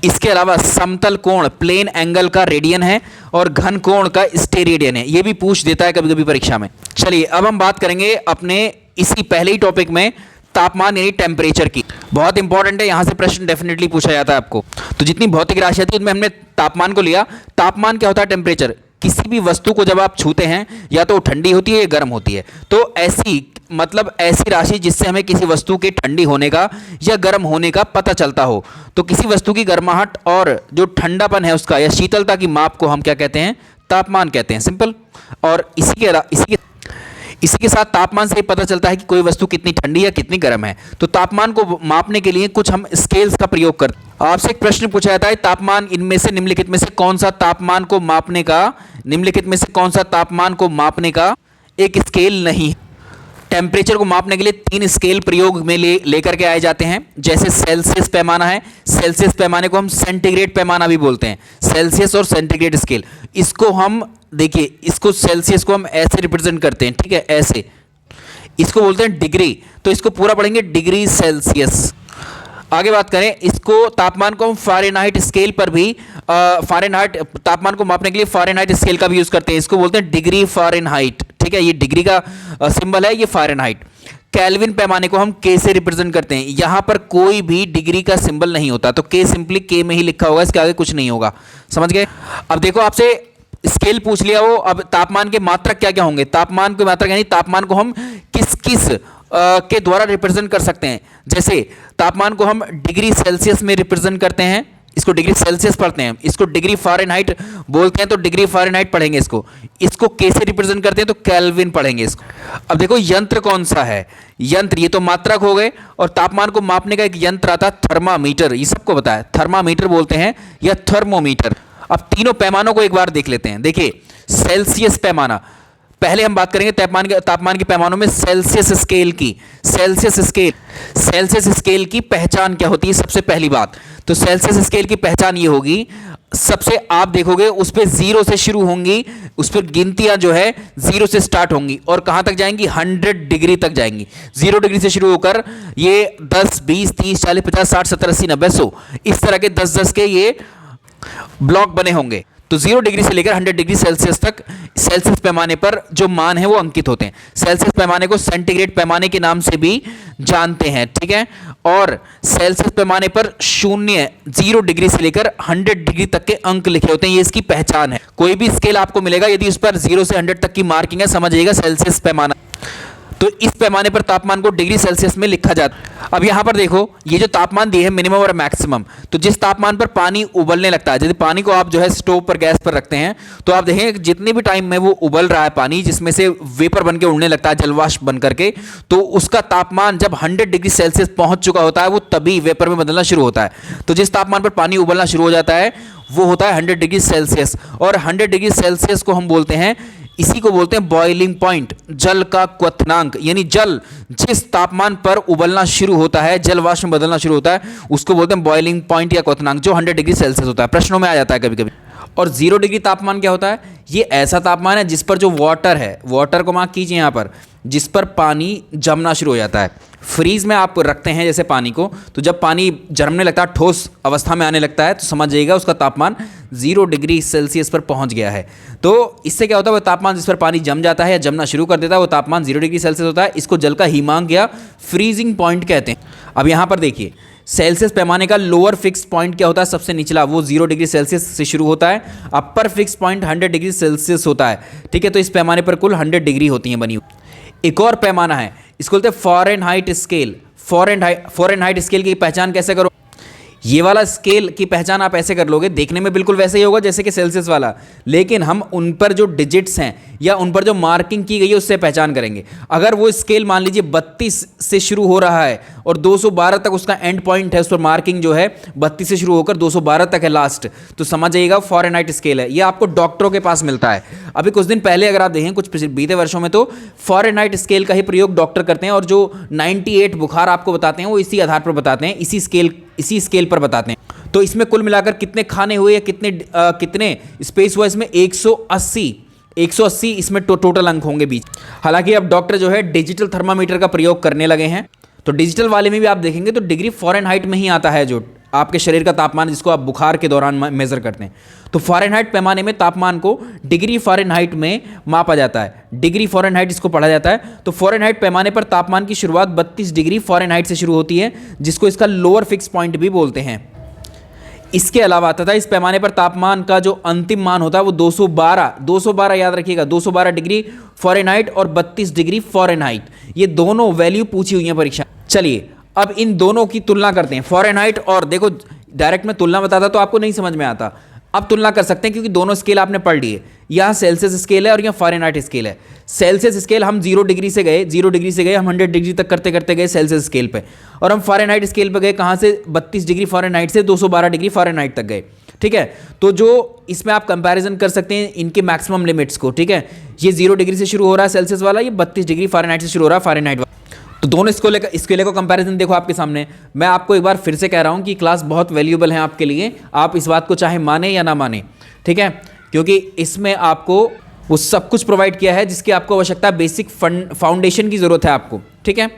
इसके अलावा समतल कोण प्लेन एंगल का रेडियन है और घन कोण का स्टेरेडियन है। ये भी पूछ देता है कभी कभी परीक्षा में। चलिए अब हम बात करेंगे अपने इसी पहले ही टॉपिक में तापमान यानी टेम्परेचर की। बहुत इंपॉर्टेंट है, यहां से प्रश्न डेफिनेटली पूछा जाता है आपको। तो जितनी भौतिक राशियां थी उनमें हमने तापमान को लिया। तापमान क्या होता है, टेम्परेचर। किसी भी वस्तु को जब आप छूते हैं या तो ठंडी होती है या गर्म होती है। तो ऐसी राशि जिससे हमें किसी वस्तु के ठंडी होने का या गर्म होने का पता चलता हो। तो किसी वस्तु की गर्माहट और जो ठंडापन है उसका या शीतलता की माप को हम क्या कहते हैं, तापमान कहते हैं। सिंपल। और इसी के साथ तापमान से ही पता चलता है कि कोई वस्तु कितनी ठंडी या कितनी गर्म है। तो तापमान को मापने के लिए कुछ हम स्केल्स का प्रयोग करते हैं। आपसे एक प्रश्न पूछा जाता है, तापमान इनमें से निम्नलिखित में से कौन सा तापमान को मापने का एक स्केल नहीं है। टेम्परेचर को मापने के लिए 3 स्केल प्रयोग में लेकर के आए जाते हैं। जैसे सेल्सियस पैमाना है, सेल्सियस पैमाने को हम सेंटीग्रेड पैमाना भी बोलते हैं, सेल्सियस और सेंटीग्रेड स्केल। इसको हम देखिए, इसको सेल्सियस को हम ऐसे रिप्रेजेंट करते हैं, ठीक है, ऐसे। इसको बोलते हैं डिग्री, तो इसको पूरा पढ़ेंगे डिग्री सेल्सियस। आगे बात करें, इसको तापमान को हम फ़ारेनहाइट स्केल पर भी फ़ारेनहाइट तापमान को मापने के लिए फ़ारेनहाइट स्केल का भी यूज़ करते हैं। इसको बोलते हैं डिग्री फ़ारेनहाइट, ठीक है। ये डिग्री का सिंबल है, ये फ़ारेनहाइट। केल्विन पैमाने को हम के से रिप्रेजेंट करते हैं। यहां पर कोई भी डिग्री का सिंबल नहीं होता, तो के सिंपली के में ही लिखा होगा, इसके आगे कुछ नहीं होगा। समझ गए। अब देखो, आपसे स्केल पूछ लिया हो, अब तापमान के मात्रक क्या क्या होंगे। तापमान के मात्रक यानी तापमान को हम किस किस के द्वारा रिप्रेजेंट कर सकते हैं। जैसे तापमान को हम डिग्री सेल्सियस में रिप्रेजेंट करते हैं, इसको डिग्री सेल्सियस पढ़ते हैं। इसको डिग्री फ़ारेनहाइट बोलते हैं तो डिग्री फ़ारेनहाइट पढ़ेंगे। इसको कैसे रिप्रेजेंट करते हैं तो केल्विन पढ़ेंगे इसको। अब देखो यंत्र कौन सा है, यंत्र ये तो मात्रक हो गए, और तापमान को मापने का एक यंत्र आता है थर्मामीटर। ये सबको पता है, थर्मामीटर बोलते हैं या थर्मोमीटर। अब तीनों पैमानों को एक बार देख लेते हैं। देखिए, सेल्सियस पैमाना, पहले हम बात करेंगे तापमान के पैमानों में सेल्सियस स्केल की। सेल्सियस स्केल की पहचान क्या होती है, सबसे पहली बात तो सेल्सियस स्केल की पहचान ये होगी, सबसे आप देखोगे उस पर 0 से शुरू होंगी, उस पर गिनतियां जो है 0 से स्टार्ट होंगी और कहां तक जाएंगी, 100 डिग्री तक जाएंगी। 0 डिग्री से शुरू होकर ये 10, 20, 30, 40, 50, 60, 70, 80, 90, 100 इस तरह के 10-10 के ये ब्लॉक बने होंगे। तो 0 डिग्री से लेकर 100 डिग्री सेल्सियस तक सेल्सियस पैमाने पर जो मान है वो अंकित होते हैं। सेल्सियस पैमाने को सेंटीग्रेड पैमाने के नाम से भी जानते हैं, ठीक है। और सेल्सियस पैमाने पर 0 डिग्री से लेकर 100 डिग्री तक के अंक लिखे होते हैं, ये इसकी पहचान है। कोई भी स्केल आपको मिलेगा, यदि उस पर 0 से 100 तक की मार्किंग है, समझिएगा सेल्सियस पैमाना। तो इस पैमाने पर तापमान को डिग्री सेल्सियस में लिखा जाता है। अब यहां पर देखो, ये जो तापमान दिए है मिनिमम और मैक्सिमम, तो जिस तापमान पर पानी उबलने लगता है, यदि पानी को आप जो है स्टोव पर गैस पर रखते हैं तो आप देखेंगे कि जितने भी टाइम में वो उबल रहा है पानी, जिसमें से वेपर बन के उड़ने लगता है, जलवाष्प बन करके, तो उसका तापमान जब 100 डिग्री सेल्सियस पहुंच चुका होता है वो तभी वेपर में बदलना शुरू होता है। तो जिस तापमान पर पानी उबलना शुरू हो जाता है वो होता है 100 डिग्री सेल्सियस। और 100 डिग्री सेल्सियस को हम बोलते हैं, इसी को बोलते हैं बॉइलिंग पॉइंट, जल का क्वथनांक। यानी जल जिस तापमान पर उबलना शुरू होता है, जल वाष्प में बदलना शुरू होता है, उसको बोलते हैं बॉइलिंग पॉइंट या क्वथनांक, जो 100 डिग्री सेल्सियस होता है। प्रश्नों में आ जाता है कभी कभी। और 0 डिग्री तापमान क्या होता है, ये ऐसा तापमान है जिस पर जो वाटर है, वाटर को मार्क कीजिए यहाँ पर, जिस पर पानी जमना शुरू हो जाता है। फ्रीज में आप रखते हैं जैसे पानी को, तो जब पानी जमने लगता है, ठोस अवस्था में आने लगता है, तो समझ जाइएगा उसका तापमान 0 डिग्री सेल्सियस पर पहुंच गया है। तो इससे क्या होता है, वो तापमान जिस पर पानी जम जाता है या जमना शुरू कर देता है, वो तापमान 0 डिग्री सेल्सियस होता है। इसको जल का हिमांक या फ्रीजिंग पॉइंट कहते हैं। अब यहाँ पर देखिए, सेल्सियस पैमाने का लोअर फिक्स पॉइंट क्या होता है, सबसे निचला, वो 0 डिग्री सेल्सियस से शुरू होता है। Upper fix point 100 degree Celsius होता है, ठीक है। तो इस पैमाने पर कुल 100 डिग्री होती हैं बनी हुई। एक और पैमाना है, इसको बोलते हैं फ़ारेनहाइट स्केल। फ़ारेनहाइट स्केल की पहचान कैसे करो, ये वाला स्केल की पहचान आप ऐसे कर लोगे, देखने में बिल्कुल वैसे ही होगा जैसे कि सेल्सियस वाला, लेकिन हम उन पर जो डिजिट्स हैं या उन पर जो मार्किंग की गई है उससे पहचान करेंगे। अगर वो स्केल मान लीजिए 32 से शुरू हो रहा है और 212 तक उसका एंड पॉइंट है, उस पर मार्किंग जो है 32 से शुरू होकर 212 तक है लास्ट, तो समझ जाइएगा फ़ारेनहाइट स्केल है। ये आपको डॉक्टरों के पास मिलता है। अभी कुछ दिन पहले अगर आप देखें, कुछ बीते वर्षों में तो फ़ारेनहाइट स्केल का ही प्रयोग डॉक्टर करते हैं, और जो 98 बुखार आपको बताते हैं वो इसी आधार पर बताते हैं, इसी स्केल पर बताते हैं। तो इसमें कुल मिलाकर कितने खाने हुए या कितने स्पेस हुआ, इसमें 180 इसमें टोटल अंक होंगे बीच। हालांकि अब डॉक्टर जो है डिजिटल थर्मामीटर का प्रयोग करने लगे हैं, तो डिजिटल वाले में भी आप देखेंगे तो डिग्री फ़ारेनहाइट में ही आता है, जो आपके शरीर का तापमान जिसको आप बुखार के दौरान मेजर करते हैं। तो फ़ारेनहाइट पैमाने में तापमान को डिग्री फ़ारेनहाइट में मापा जाता है, डिग्री फ़ारेनहाइट इसको पढ़ा जाता है। तो फ़ारेनहाइट पैमाने पर तापमान की शुरुआत 32 डिग्री फ़ारेनहाइट से शुरू होती है, जिसको इसका लोअर फिक्स पॉइंट भी बोलते हैं। इसके अलावा तथा इस पैमाने पर तापमान का जो अंतिम मान होता है वो 212 याद रखिएगा, 212 डिग्री फ़ारेनहाइट और 32 डिग्री फ़ारेनहाइट, ये दोनों वैल्यू पूछी हुई है परीक्षा। चलिए अब इन दोनों की तुलना करते हैं, फ़ारेनहाइट और, देखो डायरेक्ट में तुलना बताता तो आपको नहीं समझ में आता, अब तुलना कर सकते हैं क्योंकि दोनों स्केल आपने पढ़ लिए। यहाँ सेल्सियस स्केल है और यहाँ फ़ारेनहाइट स्केल है। सेल्सियस स्केल हम 0 डिग्री से गए हम 100 डिग्री तक करते करते गए सेल्सियस स्केल पे, और हम फ़ारेनहाइट स्केल पे गए कहाँ से, 32 डिग्री फ़ारेनहाइट से 212 डिग्री फ़ारेनहाइट तक गए। ठीक है, तो जो इसमें आप कंपैरिजन कर सकते हैं इनके मैक्सिमम लिमिट्स को। ठीक है, ये 0 डिग्री से शुरू हो रहा है सेल्सियस वाला, ये 32 डिग्री फ़ारेनहाइट से शुरू हो रहा है फ़ारेनहाइट वाला। तो दोनों स्केल को कंपैरिजन देखो आपके सामने। मैं आपको एक बार फिर से कह रहा हूँ कि क्लास बहुत वैल्यूएबल है आपके लिए, आप इस बात को चाहे माने या ना माने, ठीक है, क्योंकि इसमें आपको वो सब कुछ प्रोवाइड किया है जिसकी आपको आवश्यकता, बेसिक फाउंडेशन की ज़रूरत है आपको। ठीक है,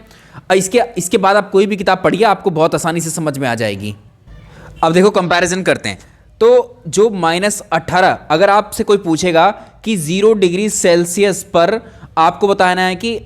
इसके बाद आप कोई भी किताब पढ़िए, आपको बहुत आसानी से समझ में आ जाएगी। अब देखो कंपैरिजन करते हैं, तो जो -18, अगर आपसे कोई पूछेगा कि 0 डिग्री सेल्सियस पर आपको बताना है कि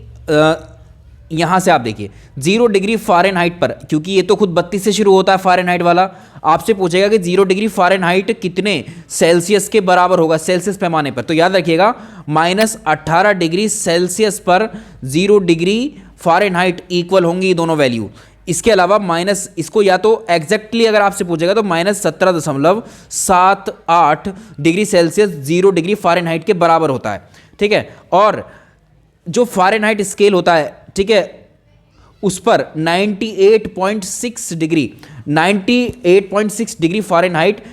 यहाँ से आप देखिए 0 डिग्री फ़ारेनहाइट पर, क्योंकि ये तो खुद 32 से शुरू होता है फ़ारेनहाइट वाला, आपसे पूछेगा कि 0 डिग्री फ़ारेनहाइट कितने सेल्सियस के बराबर होगा सेल्सियस पैमाने पर, तो याद रखिएगा -18 डिग्री सेल्सियस पर 0 डिग्री फ़ारेनहाइट इक्वल होंगी ये दोनों वैल्यू। इसके अलावा इसको या तो एग्जैक्टली अगर आपसे पूछेगा तो -17.78 डिग्री सेल्सियस 0 डिग्री फ़ारेनहाइट के बराबर होता है। ठीक है, और जो फ़ारेनहाइट स्केल होता है, ठीक है, उस पर 98.6 डिग्री फ़ारेनहाइट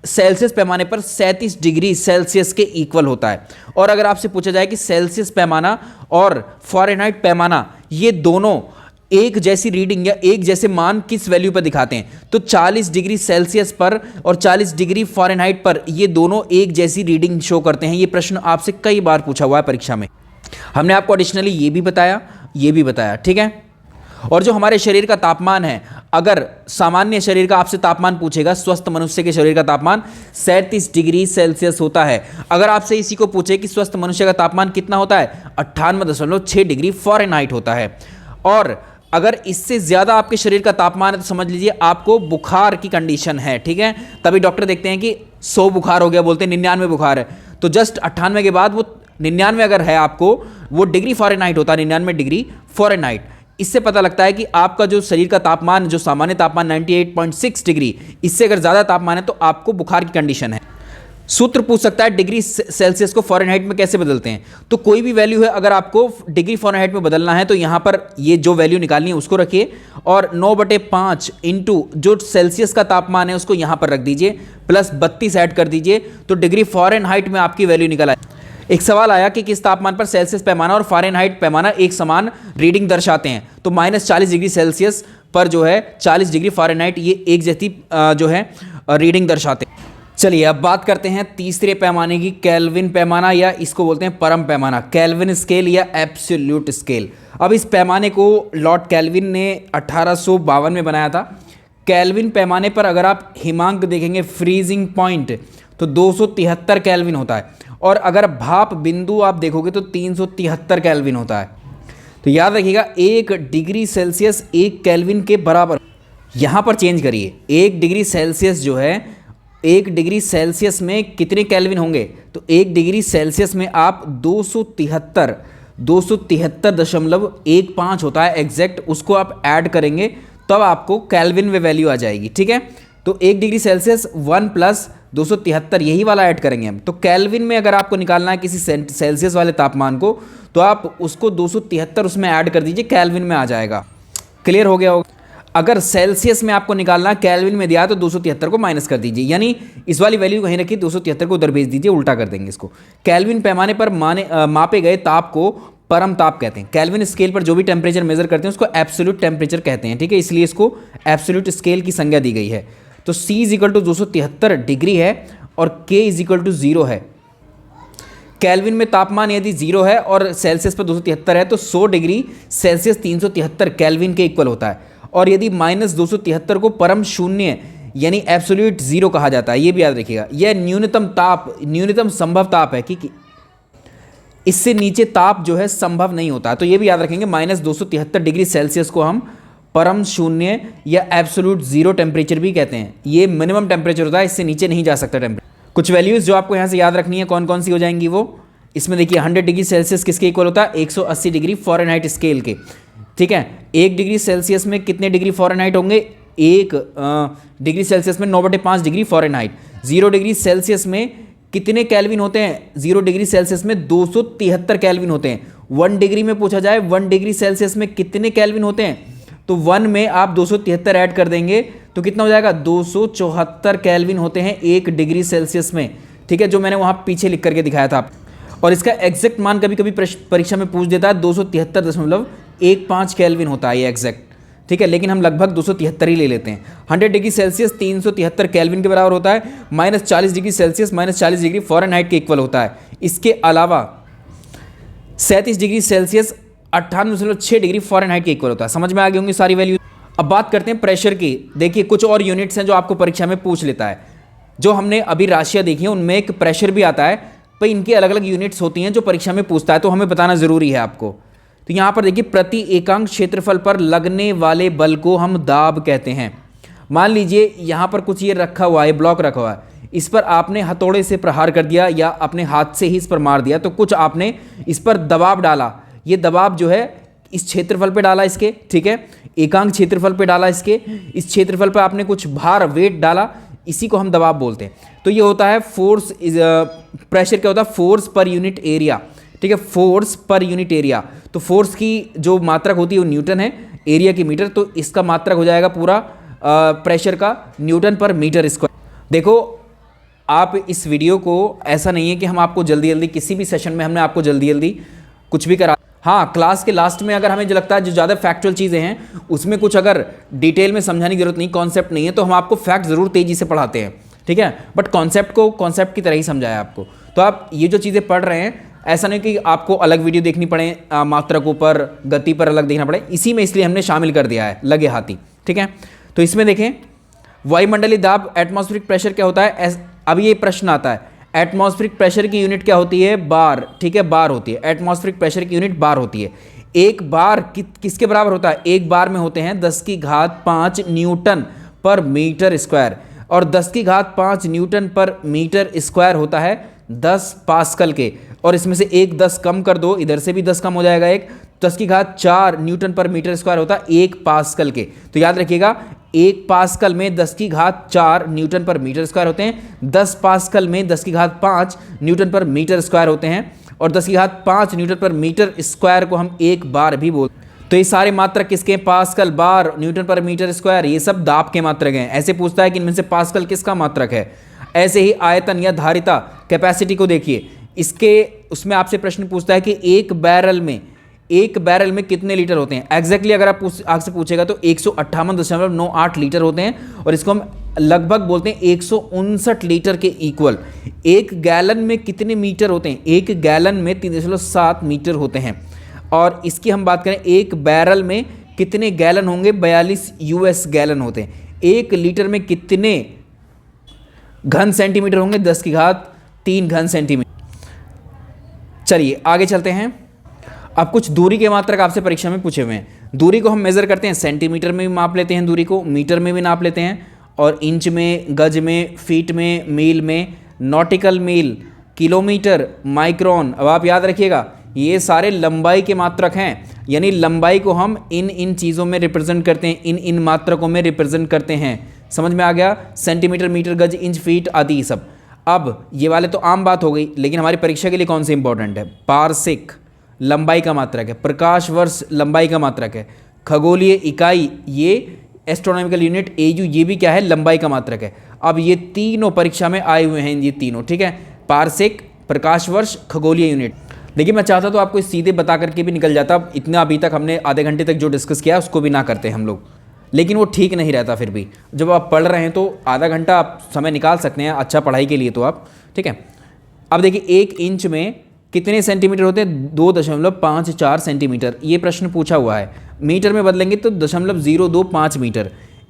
सेल्सियस पैमाने पर 37 डिग्री सेल्सियस के इक्वल होता है। और अगर आपसे पूछा जाए कि सेल्सियस पैमाना और फ़ारेनहाइट पैमाना ये दोनों एक जैसी रीडिंग या एक जैसे मान किस वैल्यू पर दिखाते हैं, तो 40 डिग्री सेल्सियस पर और 40 डिग्री फ़ारेनहाइट पर ये दोनों एक जैसी रीडिंग शो करते हैं। ये प्रश्न आपसे कई बार पूछा हुआ है परीक्षा में, हमने आपको एडिशनली ये भी बताया। ठीक है, और जो हमारे शरीर का तापमान है, अगर सामान्य शरीर का आपसे तापमान पूछेगा, स्वस्थ मनुष्य के शरीर का तापमान 37 डिग्री सेल्सियस होता है। अगर आपसे इसी को पूछे कि स्वस्थ मनुष्य का तापमान कितना होता है, 98.6 डिग्री फ़ारेनहाइट होता है। और अगर इससे ज़्यादा आपके शरीर का तापमान है तो समझ लीजिए आपको बुखार की कंडीशन है। ठीक है, तभी डॉक्टर देखते हैं कि 100 बुखार हो गया, बोलते हैं 99 बुखार है, तो जस्ट 98 के बाद वो 99 अगर है आपको, वो डिग्री फ़ारेनहाइट होता है, 99 डिग्री फ़ारेनहाइट। इससे पता लगता है कि आपका जो शरीर का तापमान, जो सामान्य तापमान 98.6 डिग्री, इससे अगर ज़्यादा तापमान है तो आपको बुखार की कंडीशन है। सूत्र पूछ सकता है डिग्री सेल्सियस को फ़ारेनहाइट में कैसे बदलते हैं, तो कोई भी वैल्यू है अगर आपको डिग्री फ़ारेनहाइट में बदलना है तो यहाँ पर ये जो वैल्यू निकालनी है उसको रखिए, और 9/5 इंटू जो सेल्सियस का तापमान है उसको यहाँ पर रख दीजिए, प्लस 32 ऐड कर दीजिए, तो डिग्री फ़ारेनहाइट में आपकी वैल्यू निकल आए। एक सवाल आया कि किस तापमान पर सेल्सियस पैमाना और फ़ारेनहाइट पैमाना एक समान रीडिंग दर्शाते हैं, तो -40 डिग्री सेल्सियस पर जो है 40 डिग्री फ़ारेनहाइट ये एक जैसी जो है रीडिंग दर्शाते हैं। चलिए अब बात करते हैं तीसरे पैमाने की, केल्विन पैमाना, या इसको बोलते हैं परम पैमाना, केल्विन स्केल या एब्सोल्यूट स्केल। अब इस पैमाने को लॉर्ड केल्विन ने 1852 में बनाया था। केल्विन पैमाने पर अगर आप हिमांक देखेंगे, फ्रीजिंग पॉइंट, तो 273 केल्विन होता है, और अगर भाप बिंदु आप देखोगे तो 373 केल्विन होता है। तो याद रखिएगा 1 डिग्री सेल्सियस 1 केल्विन के बराबर। यहाँ पर चेंज करिए, 1 डिग्री सेल्सियस जो है, 1 डिग्री सेल्सियस में कितने केल्विन होंगे, तो 1 डिग्री सेल्सियस में आप 273.15 होता है एग्जैक्ट, उसको आप ऐड करेंगे तब आपको केल्विन में वैल्यू आ जाएगी। ठीक है, तो 1 डिग्री सेल्सियस 1 प्लस 273 यही वाला ऐड करेंगे हम। तो केल्विन में अगर आपको निकालना है किसी सेल्सियस वाले तापमान को, तो आप उसको 273 उसमें ऐड कर दीजिए, केल्विन में आ जाएगा। क्लियर हो गया होगा। अगर सेल्सियस में आपको निकालना है, केल्विन में दिया तो 273 को माइनस कर दीजिए, यानी इस वाली वैल्यू कहीं रखिए, 273 को उधर भेज दीजिए, उल्टा कर देंगे इसको। केल्विन पैमाने पर मापे गए ताप को परम ताप कहते हैं। केल्विन स्केल पर जो भी टेम्परेचर मेजर करते हैं उसको एब्सोल्यूट टेम्परेचर कहते हैं, ठीक है, इसलिए इसको एब्सोल्यूट स्केल की संज्ञा दी गई है। तो C इजिकल टू 273 डिग्री है और K इजिकल टू 0 है। केल्विन में तापमान यदि 0 है और सेल्सियस पर 273 है तो 100 डिग्री सेल्सियस 373 केल्विन के इक्वल होता है। और यदि -273 को परम शून्य यानी एब्सोल्यूट 0 कहा जाता है, ये भी याद रखिएगा। यह न्यूनतम ताप, न्यूनतम संभव ताप है कि इससे नीचे ताप जो है संभव नहीं होता है। तो ये भी याद रखेंगे, -273 डिग्री सेल्सियस को हम परम शून्य या एब्सोल्यूट 0 टेम्परेचर भी कहते हैं। ये मिनिमम टेम्परेचर होता है, इससे नीचे नहीं जा सकता टेम्परेचर। कुछ वैल्यूज़ जो आपको यहाँ से याद रखनी है, कौन कौन सी हो जाएंगी वो, इसमें देखिए 100 डिग्री सेल्सियस किसके इक्वल होता है, 180 डिग्री फ़ारेनहाइट स्केल के, ठीक है। 1 डिग्री सेल्सियस में कितने डिग्री फ़ारेनहाइट होंगे, 1 डिग्री सेल्सियस में 9/5 डिग्री फ़ारेनहाइट। 0 डिग्री सेल्सियस में कितने केल्विन होते हैं, 0 डिग्री सेल्सियस में 273 केल्विन होते हैं। 1 डिग्री में पूछा जाए 1 डिग्री सेल्सियस में कितने केल्विन होते हैं, तो 1 में आप 273 ऐड कर देंगे तो कितना हो जाएगा, 274 केल्विन होते हैं 1 डिग्री सेल्सियस में, ठीक है, जो मैंने वहाँ पीछे लिख करके दिखाया था। और इसका एग्जैक्ट मान कभी कभी परीक्षा में पूछ देता है, 273.15 केल्विन होता है ये एग्जैक्ट, ठीक है, लेकिन हम लगभग 273 ही ले लेते हैं। 100 डिग्री सेल्सियस 373 केल्विन के बराबर होता है, -40 डिग्री सेल्सियस -40 डिग्री फ़ारेनहाइट के इक्वल होता है। इसके अलावा 37 डिग्री सेल्सियस 98.6 डिग्री फ़ारेनहाइट के इक्वल होता है। समझ में आ गई होंगी सारी वैल्यू। अब बात करते हैं प्रेशर की। देखिए कुछ और यूनिट्स हैं जो आपको परीक्षा में पूछ लेता है। जो हमने अभी राशियाँ देखी हैं उनमें एक प्रेशर भी आता है, पर इनकी अलग अलग यूनिट्स होती हैं जो परीक्षा में पूछता है, तो हमें बताना ज़रूरी है आपको। तो यहाँ पर देखिए, प्रति एकांक क्षेत्रफल पर लगने वाले बल को हम दाब कहते हैं। मान लीजिए यहाँ पर कुछ ये रखा हुआ है, ब्लॉक रखा हुआ है, इस पर आपने हथौड़े से प्रहार कर दिया या अपने हाथ से ही इस पर मार दिया, तो कुछ आपने इस पर दबाव डाला। ये दबाव जो है इस क्षेत्रफल पे डाला इसके, ठीक है, एकांक क्षेत्रफल पे डाला इसके, इस क्षेत्रफल पे आपने कुछ भार वेट डाला, इसी को हम दबाव बोलते हैं। तो ये होता है फोर्स, प्रेशर क्या होता है, फोर्स पर यूनिट एरिया, ठीक है, फोर्स पर यूनिट एरिया। तो फोर्स की जो मात्रक होती है वो न्यूटन है, एरिया की मीटर, तो इसका मात्रक हो जाएगा पूरा प्रेशर का न्यूटन पर मीटर स्क्वायर। देखो आप इस वीडियो को, ऐसा नहीं है कि हम आपको जल्दी जल्दी किसी भी सेशन में हमने आपको जल्दी जल्दी कुछ भी करा। हाँ, क्लास के लास्ट में अगर हमें जो लगता है जो ज़्यादा फैक्चुअल चीज़ें हैं उसमें कुछ अगर डिटेल में समझाने की जरूरत नहीं, कॉन्सेप्ट नहीं है, तो हम आपको फैक्ट ज़रूर तेज़ी से पढ़ाते हैं, ठीक है, बट कॉन्सेप्ट को कॉन्सेप्ट की तरह ही समझाया आपको। तो आप ये जो चीज़ें पढ़ रहे हैं, ऐसा नहीं कि आपको अलग वीडियो देखनी पड़े, मात्रकों पर, गति पर अलग देखना पड़े, इसी में इसलिए हमने शामिल कर दिया है लगे हाथी, ठीक है। तो इसमें देखें, वायुमंडलीय दाब, एटमॉस्फेरिक प्रेशर क्या होता है। अब ये प्रश्न आता है, एटमॉस्फेरिक प्रेशर की यूनिट क्या होती है, बार, ठीक है, बार होती है। एटमॉस्फेरिक प्रेशर की यूनिट बार होती है। एक बार किसके बराबर होता है, एक बार में होते हैं 10⁵ न्यूटन पर मीटर स्क्वायर, और 10⁵ न्यूटन पर मीटर स्क्वायर होता है 10 पास्कल के। और इसमें से एक 10 कम कर दो, इधर से भी 10 कम हो जाएगा, एक 10⁴ न्यूटन पर मीटर स्क्वायर होता है 1 पास्कल के। तो याद रखिएगा, 1 पास्कल में 10⁴ न्यूटन पर मीटर स्क्वायर होते हैं, 10 पास्कल में 10⁵ न्यूटन पर मीटर स्क्वायर होते हैं, और 10⁵ न्यूटन पर मीटर स्क्वायर को हम एक बार भी बोलते हैं। तो ये सारे मात्रक किसके हैं, पास्कल, बार, न्यूटन पर मीटर स्क्वायर, ये सब दाब के मात्रक हैं। ऐसे पूछता है कि इनमें से पास्कल किसका मात्रक है। ऐसे ही आयतन या धारिता, कैपेसिटी को देखिए, इसके उसमें आपसे प्रश्न पूछता है कि एक बैरल में कितने लीटर होते हैं। एग्जैक्टली अगर आपसे पूछेगा तो 158.98 लीटर होते हैं, और इसको हम लगभग बोलते हैं 159 लीटर के इक्वल। एक गैलन में कितने मीटर होते हैं, एक गैलन में 3.7 मीटर होते हैं। और इसकी हम बात करें, एक बैरल में कितने गैलन होंगे, 42 US गैलन होते हैं। 1 लीटर में कितने घन सेंटीमीटर होंगे, 10⁻³ घन सेंटीमीटर। चलिए आगे चलते हैं। अब कुछ दूरी के मात्रक आपसे परीक्षा में पूछे हुए हैं। दूरी को हम मेज़र करते हैं, सेंटीमीटर में भी माप लेते हैं दूरी को, मीटर में भी नाप लेते हैं, और इंच में, गज में, फीट में, मील में, नॉटिकल मील, किलोमीटर, माइक्रोन। अब आप याद रखिएगा, ये सारे लंबाई के मात्रक हैं, यानी लंबाई को हम इन चीज़ों में रिप्रेजेंट करते हैं, इन मात्रकों में रिप्रेजेंट करते हैं। समझ में आ गया, सेंटीमीटर, मीटर, गज, इंच, फीट आदि सब। अब ये वाले तो आम बात हो गई, लेकिन हमारी परीक्षा के लिए कौन से इंपॉर्टेंट है? पारसेक लंबाई का मात्रक है, प्रकाश वर्ष लंबाई का मात्रक है, खगोलीय इकाई ये एस्ट्रोनॉमिकल यूनिट AU ये भी क्या है? लंबाई का मात्रक है। अब ये तीनों परीक्षा में आए हुए हैं, ये तीनों, ठीक है, पारसेक, प्रकाश वर्ष, खगोलीय यूनिट। देखिए मैं चाहता तो आपको सीधे बता करके भी निकल जाता, इतना अभी तक हमने आधे घंटे तक जो डिस्कस किया उसको भी ना करते हम लोग, लेकिन वो ठीक नहीं रहता। फिर भी जब आप पढ़ रहे हैं तो आधा घंटा आप समय निकाल सकते हैं अच्छा पढ़ाई के लिए, तो आप ठीक है। अब देखिए 1 इंच में कितने सेंटीमीटर होते हैं? 2.54 सेंटीमीटर, ये प्रश्न पूछा हुआ है। मीटर में बदलेंगे तो 0.025 मीटर।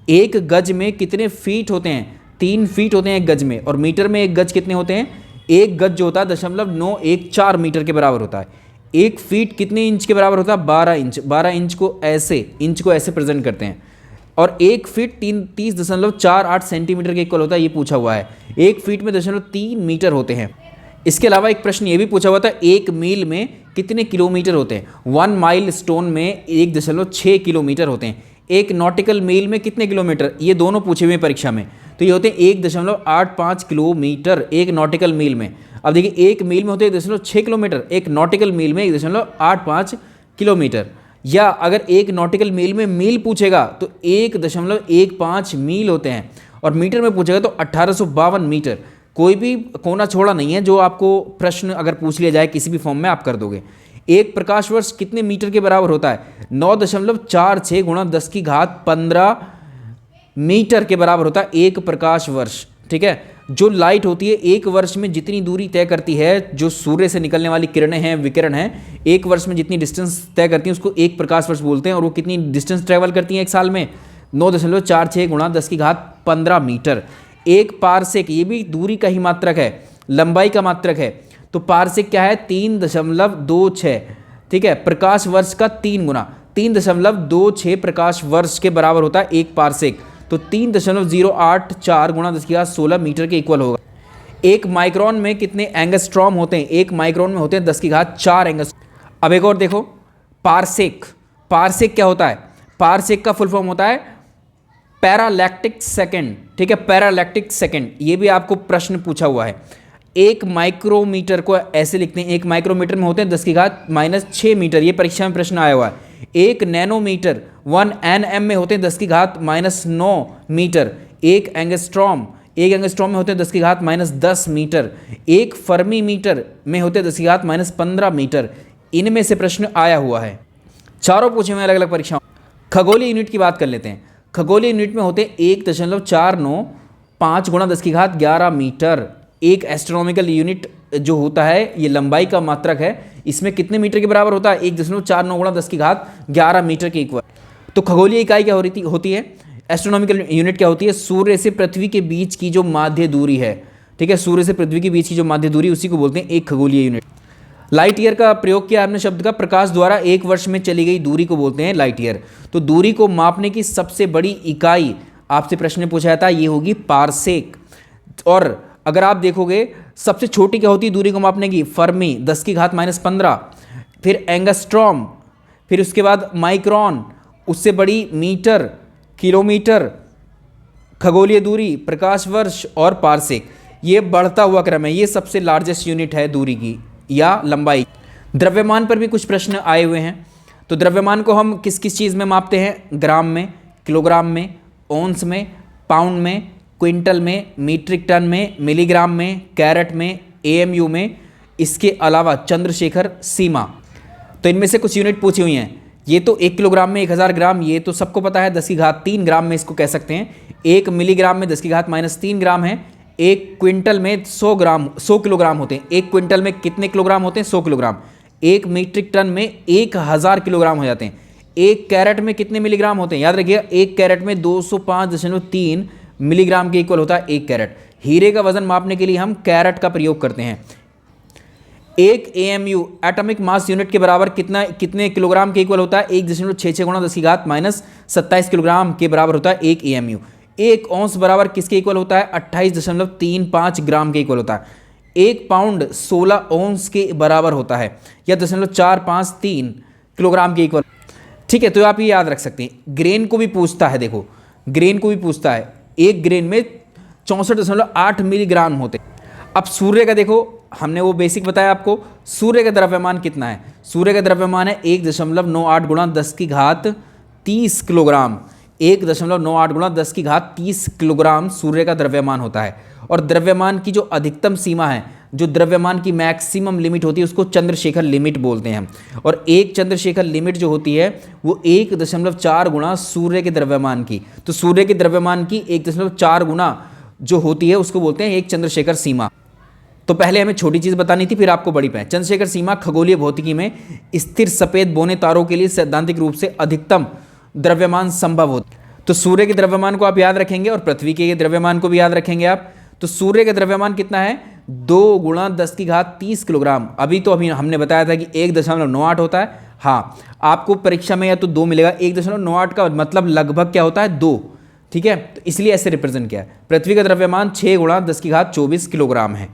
1 गज में कितने फीट होते हैं? 3 फीट होते हैं 1 गज में। और मीटर में 1 गज कितने होते हैं? 1 गज जो होता है 0.914 मीटर के बराबर होता है। 1 फीट कितने इंच के बराबर होता है? 12 इंच। 12 इंच को ऐसे प्रेजेंट करते हैं। और 1 फीट 30.48 सेंटीमीटर के इक्वल होता है, ये पूछा हुआ है। 1 फीट में 0.3 मीटर होते हैं। इसके अलावा एक प्रश्न ये भी पूछा हुआ था, 1 मील में कितने किलोमीटर होते हैं? 1 माइल स्टोन में 1.6 किलोमीटर होते हैं। 1 नॉटिकल मील में कितने किलोमीटर? ये दोनों पूछे हुए हैं परीक्षा में, तो ये होते हैं 1.85 किलोमीटर 1 नॉटिकल मील में। अब देखिए 1 मील में होते हैं 1.6 किलोमीटर, 1 नॉटिकल मील में 1.85 किलोमीटर। या अगर 1 नॉटिकल मील में मील पूछेगा तो 1.15 मील होते हैं, और मीटर में पूछेगा तो 1852 मीटर। कोई भी कोना छोड़ा नहीं है, जो आपको प्रश्न अगर पूछ लिया जाए किसी भी फॉर्म में आप कर दोगे। 1 प्रकाश वर्ष कितने मीटर के बराबर होता है? 9.46 गुणा 10⁻15 मीटर के बराबर होता है 1 प्रकाश वर्ष, ठीक है। जो लाइट होती है 1 वर्ष में जितनी दूरी तय करती है, जो सूर्य से निकलने वाली किरणें हैं, विकिरण हैं, 1 वर्ष में जितनी डिस्टेंस तय करती हैं उसको 1 प्रकाश वर्ष बोलते हैं। और वो कितनी डिस्टेंस ट्रैवल करती हैं 1 साल में? 9.46 गुणा 10⁻15 मीटर। 1 पारसेक ये भी दूरी का ही मात्रक है, लंबाई का मात्रक है। तो पारसेक क्या है? 3.26, ठीक है, प्रकाश वर्ष का 3 गुना। 3.26 प्रकाश वर्ष के बराबर होता है 1 पारसेक। तो 3.084 गुणा 10⁻16 मीटर के इक्वल होगा। 1 माइक्रोन में कितने एंगस्ट्रॉम होते हैं? 1 माइक्रोन में होते हैं 10⁻4 एंगस्ट्रॉम। अब एक और देखो, पारसेक। पारसेक क्या होता है? पारसेक का फुल फॉर्म होता है पैरालैक्टिक सेकंड, ठीक है, पैरालैक्टिक सेकंड। ये भी आपको प्रश्न पूछा हुआ है। 1 माइक्रोमीटर को ऐसे लिखते हैं, 1 माइक्रोमीटर में होते हैं 10⁻6 मीटर, ये परीक्षा में प्रश्न आया हुआ है। 1 नैनोमीटर 1 nm में होते हैं 10⁻9 मीटर। 1 एंगस्ट्रॉम में होते हैं 10⁻10 मीटर। 1 फर्मी मीटर में होते हैं 10⁻15 मीटर। इनमें से प्रश्न आया हुआ है, चारों पूछे हुए अलग अलग परीक्षाओं। खगोलीय यूनिट की बात कर लेते हैं। खगोलीय यूनिट में होते हैं 1.495 गुणा 10⁻11 मीटर। 1 एस्ट्रोनॉमिकल यूनिट जो होता है ये लंबाई का मात्रक है, इसमें कितने मीटर के बराबर होता है? 1.49 गुणा 10⁻11 मीटर के इक्वल। तो खगोलीय इकाई क्या होती है? एस्ट्रोनॉमिकल यूनिट क्या होती है? सूर्य से पृथ्वी के बीच की जो माध्य दूरी है, ठीक है, सूर्य से पृथ्वी के बीच की जो माध्य दूरी, उसी को बोलते हैं एक खगोलीय यूनिट। लाइट ईयर का प्रयोग किया आपने शब्द का, प्रकाश द्वारा 1 वर्ष में चली गई दूरी को बोलते हैं लाइट ईयर। तो दूरी को मापने की सबसे बड़ी इकाई आपसे प्रश्न पूछा जाता है, ये होगी पारसेक। और अगर आप देखोगे सबसे छोटी क्या होती है दूरी को मापने की? फर्मी 10⁻15, फिर एंगस्ट्रॉम, फिर उसके बाद माइक्रोन, उससे बड़ी मीटर, किलोमीटर, खगोलीय दूरी, प्रकाश वर्ष और पारसेक। ये बढ़ता हुआ क्रम है, ये सबसे लार्जेस्ट यूनिट है दूरी की या लंबाई। द्रव्यमान पर भी कुछ प्रश्न आए हुए हैं। तो द्रव्यमान को हम किस किस चीज़ में मापते हैं? ग्राम में, किलोग्राम में, ओंस में, पाउंड में, क्विंटल में, मीट्रिक टन में, मिलीग्राम में, कैरेट में, AMU में। इसके अलावा चंद्रशेखर सीमा। तो इनमें से कुछ यूनिट पूछी हुई हैं। ये तो 1 किलोग्राम में 1000 ग्राम, ये तो सबको पता है, 10⁻3 ग्राम में इसको कह सकते हैं। 1 मिलीग्राम में 10⁻−3 ग्राम है। 1 क्विंटल में 100 किलोग्राम होते हैं। 1 क्विंटल में कितने किलोग्राम होते हैं? 100 किलोग्राम। 1 मीट्रिक टन में 1000 किलोग्राम हो जाते हैं। 1 कैरेट में कितने मिलीग्राम होते हैं? याद रखिएगा, 1 कैरेट में 205.3 मिलीग्राम के इक्वल होता है 1 कैरेट। हीरे का वजन मापने के लिए हम कैरेट का प्रयोग करते हैं। 1 AMU एटॉमिक मास यूनिट के बराबर कितने किलोग्राम के इक्वल होता है? 1.66 गुणा 10⁻27 किलोग्राम के बराबर होता है 1 AMU। 1 औंस बराबर किसके इक्वल होता है? 28.35 ग्राम के इक्वल होता है। 1 पाउंड 16 औंस के बराबर होता है, या 0.453 किलोग्राम के इक्वल, ठीक है। तो आप ये याद रख सकते हैं। ग्रेन को भी पूछता है, देखो ग्रेन को भी पूछता है। एक ग्रेन में 64.8 मिलीग्राम होते हैं। अब सूर्य का देखो, हमने वो बेसिक बताया आपको, सूर्य का द्रव्यमान कितना है? सूर्य का द्रव्यमान है 1.98 गुणा 10 की घात 30 किलोग्राम। 1.98 गुणा 10 की घात 30 किलोग्राम सूर्य का द्रव्यमान होता है। और द्रव्यमान की जो अधिकतम सीमा है, जो द्रव्यमान की मैक्सिमम लिमिट होती है, उसको चंद्रशेखर लिमिट बोलते हैं। और एक चंद्रशेखर लिमिट जो होती है वो 1.4 गुणा सूर्य के द्रव्यमान की, तो सूर्य के द्रव्यमान की 1.4 गुणा जो होती है उसको बोलते हैं एक चंद्रशेखर सीमा। तो पहले हमें छोटी चीज़ बतानी थी, फिर आपको बड़ी पे। चंद्रशेखर सीमा खगोलीय भौतिकी में स्थिर सफेद बौने तारों के लिए सैद्धांतिक रूप से अधिकतम द्रव्यमान संभव होता है। तो सूर्य के द्रव्यमान को आप याद रखेंगे और पृथ्वी के द्रव्यमान को भी याद रखेंगे आप। तो सूर्य का द्रव्यमान कितना है? 2 गुणा 10 की घात 30 किलोग्राम। अभी हमने बताया था कि 1.98 होता है। हाँ, आपको परीक्षा में या तो 2 मिलेगा। 1.98 का मतलब लगभग क्या होता है? 2। ठीक है, तो इसलिए ऐसे रिप्रेजेंट किया है। पृथ्वी का द्रव्यमान 6 गुणा 10 की घात 24 किलोग्राम है।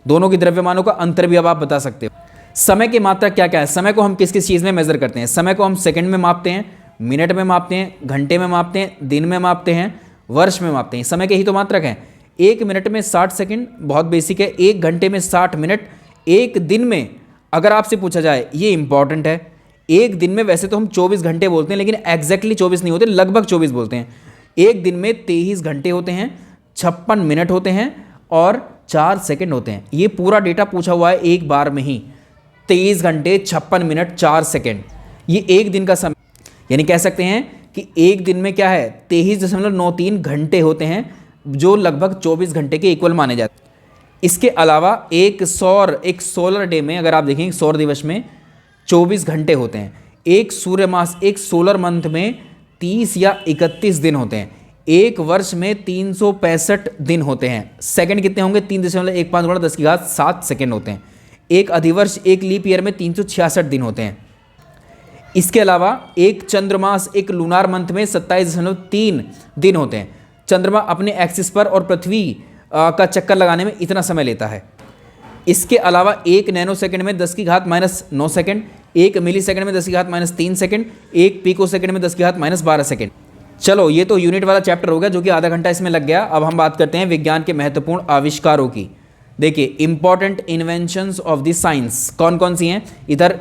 दोनों की द्रव्यमानों का अंतर भी अब आप बता सकते हो। समय की मात्रा क्या क्या है? समय को हम किस किस चीज़ में मेजर करते हैं? समय को हम सेकंड में मापते हैं, मिनट में मापते हैं, घंटे में मापते हैं, दिन में मापते हैं, वर्ष में मापते हैं। समय के ही तो मात्रक हैं। 1 मिनट में 60 सेकंड, बहुत बेसिक है। 1 घंटे में 60 मिनट। एक दिन में अगर आपसे पूछा जाए, ये इंपॉर्टेंट है, एक दिन में वैसे तो हम 24 घंटे बोलते हैं, लेकिन एग्जैक्टली 24 नहीं होते, लगभग 24 बोलते हैं। एक दिन में 23 घंटे होते हैं, 56 मिनट होते हैं और 4 सेकंड होते हैं। ये पूरा डेटा पूछा हुआ है एक बार में ही। 23 घंटे 56 मिनट 4 सेकंड, ये एक दिन का समय। यानी कह सकते हैं कि एक दिन में क्या है? 23.93 घंटे होते हैं, जो लगभग 24 घंटे के इक्वल माने जाते हैं। इसके अलावा एक सोलर डे में अगर आप देखेंगे, सौर दिवस में 24 घंटे होते हैं। एक सूर्य मास, एक सोलर मंथ में 30 या 31 दिन होते हैं। एक वर्ष में 365 दिन होते हैं। सेकंड कितने होंगे? 3.15 गुणा 10 की घात 7 सेकंड होते हैं। एक अधिवर्ष, एक लीप ईयर में 366 दिन होते हैं। इसके अलावा एक चंद्रमास, एक लूनार मंथ में 27.3 दिन होते हैं। चंद्रमा अपने एक्सिस पर और पृथ्वी का चक्कर लगाने में इतना समय लेता है। इसके अलावा एक नैनो सेकंड में 10 की घात -9 सेकंड, एक मिली सेकंड में 10 की घात -3 सेकंड, एक पिको सेकंड में 10 की घात -12 सेकंड। चलो, ये तो यूनिट वाला चैप्टर हो गया, जो कि आधा घंटा इसमें लग गया। अब हम बात करते हैं विज्ञान के महत्वपूर्ण आविष्कारों की। देखिए, important inventions of the science कौन कौन सी हैं? इधर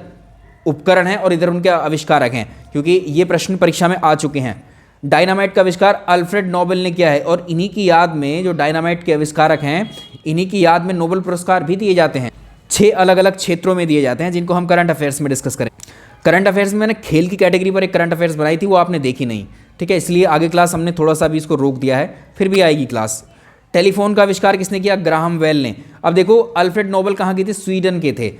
उपकरण हैं और इधर उनके आविष्कारक हैं, क्योंकि ये प्रश्न परीक्षा में आ चुके हैं। डायनामाइट का आविष्कार अल्फ्रेड नोबेल ने किया है, और इन्हीं की याद में, जो डायनामाइट के आविष्कारक हैं, इन्हीं की याद में नोबेल पुरस्कार भी दिए जाते हैं। 6 अलग अलग क्षेत्रों में दिए जाते हैं, जिनको हम करंट अफेयर्स में डिस्कस करें। करंट अफेयर्स में मैंने खेल की कैटेगरी पर एक करंट अफेयर्स बनाई थी, वो आपने देखी नहीं। ठीक है, इसलिए आगे क्लास हमने थोड़ा सा भी इसको रोक दिया है, फिर भी आएगी क्लास। टेलीफोन का आविष्कार किसने किया? ग्राहम बेल ने। अब देखो, अल्फ्रेड नोबेल कहाँ के थे? स्वीडन के थे।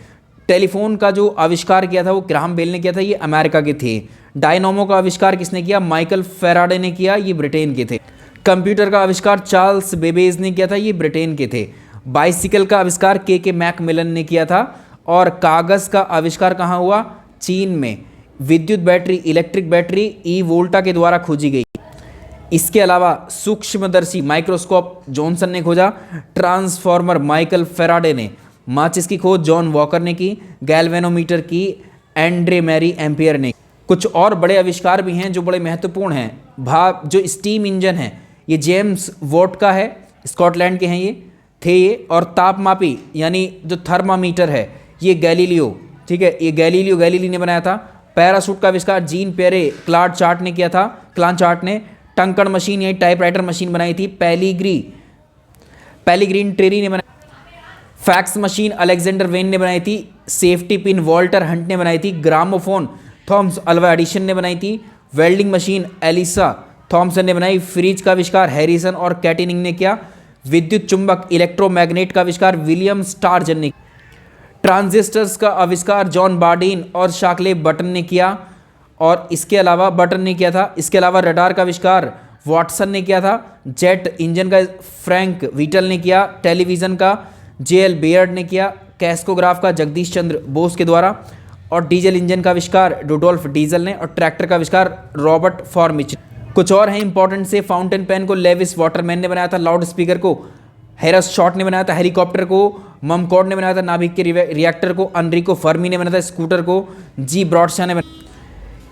टेलीफोन का जो आविष्कार किया था वो ग्राहम बेल ने किया था, ये अमेरिका के थे। डायनामो का आविष्कार किसने किया? माइकल फैराडे ने किया, ये ब्रिटेन के थे। कंप्यूटर का आविष्कार चार्ल्स बेबेज ने किया था, ये ब्रिटेन के थे। बाइसिकल का आविष्कार के मैकमिलन ने किया था। और कागज़ का आविष्कार कहाँ हुआ? चीन में। विद्युत बैटरी, इलेक्ट्रिक बैटरी ई वोल्टा के द्वारा खोजी गई। इसके अलावा सूक्ष्मदर्शी माइक्रोस्कोप जॉनसन ने खोजा। ट्रांसफॉर्मर माइकल फैराडे ने। माचिस की खोज जॉन वॉकर ने की। गैल्वेनोमीटर की एंड्रे मैरी एम्पियर ने। कुछ और बड़े आविष्कार भी हैं जो बड़े महत्वपूर्ण हैं। जो स्टीम इंजन है, ये जेम्स वॉट का है, स्कॉटलैंड के हैं ये। और तापमापी यानी जो थर्मामीटर है, ये गैलीलियो, ठीक है, ये गैलीली ने बनाया था। पैराशूट का आविष्कार जीन पेरे क्लाड चार्ट ने किया था, क्लान चार्ट ने। टंकण मशीन यानी टाइपराइटर मशीन बनाई थी पेलीग्रीन ट्रेरी ने बनाई। फैक्स मशीन अलेक्जेंडर वेन ने बनाई थी। सेफ्टी पिन वॉल्टर हंट ने बनाई थी। ग्रामोफोन थॉमस अल्वा एडिशन ने बनाई थी। वेल्डिंग मशीन एलिसा थॉमसन ने बनाई। फ्रिज का आविष्कार हैरिसन और कैटिनिंग ने किया। विद्युत चुंबक इलेक्ट्रोमैग्नेट का आविष्कार विलियम स्टारजन ने। ट्रांजिस्टर्स का आविष्कार जॉन बार्डीन और शाकले बटन ने किया, और इसके अलावा बटन ने किया था। इसके अलावा रडार का आविष्कार वाटसन ने किया था। जेट इंजन का फ्रैंक व्हीटल ने किया। टेलीविज़न का जेएल बेयर्ड ने किया। कैस्कोग्राफ का जगदीश चंद्र बोस के द्वारा। और डीजल इंजन का आविष्कार रुडोल्फ डीजल ने। और ट्रैक्टर का आविष्कार रॉबर्ट फॉर्मिच। कुछ और हैं इंपॉर्टेंट से। फाउंटेन पेन को लेविस वाटरमैन ने बनाया था। लाउड स्पीकर को हैरस शॉट ने बनाया था। हेलीकॉप्टर को ममकॉड ने बनाया था। नाभिक के रिएक्टर को अनरिको फर्मी ने बनाया था। स्कूटर को जी ब्रॉडशा ने बनाया।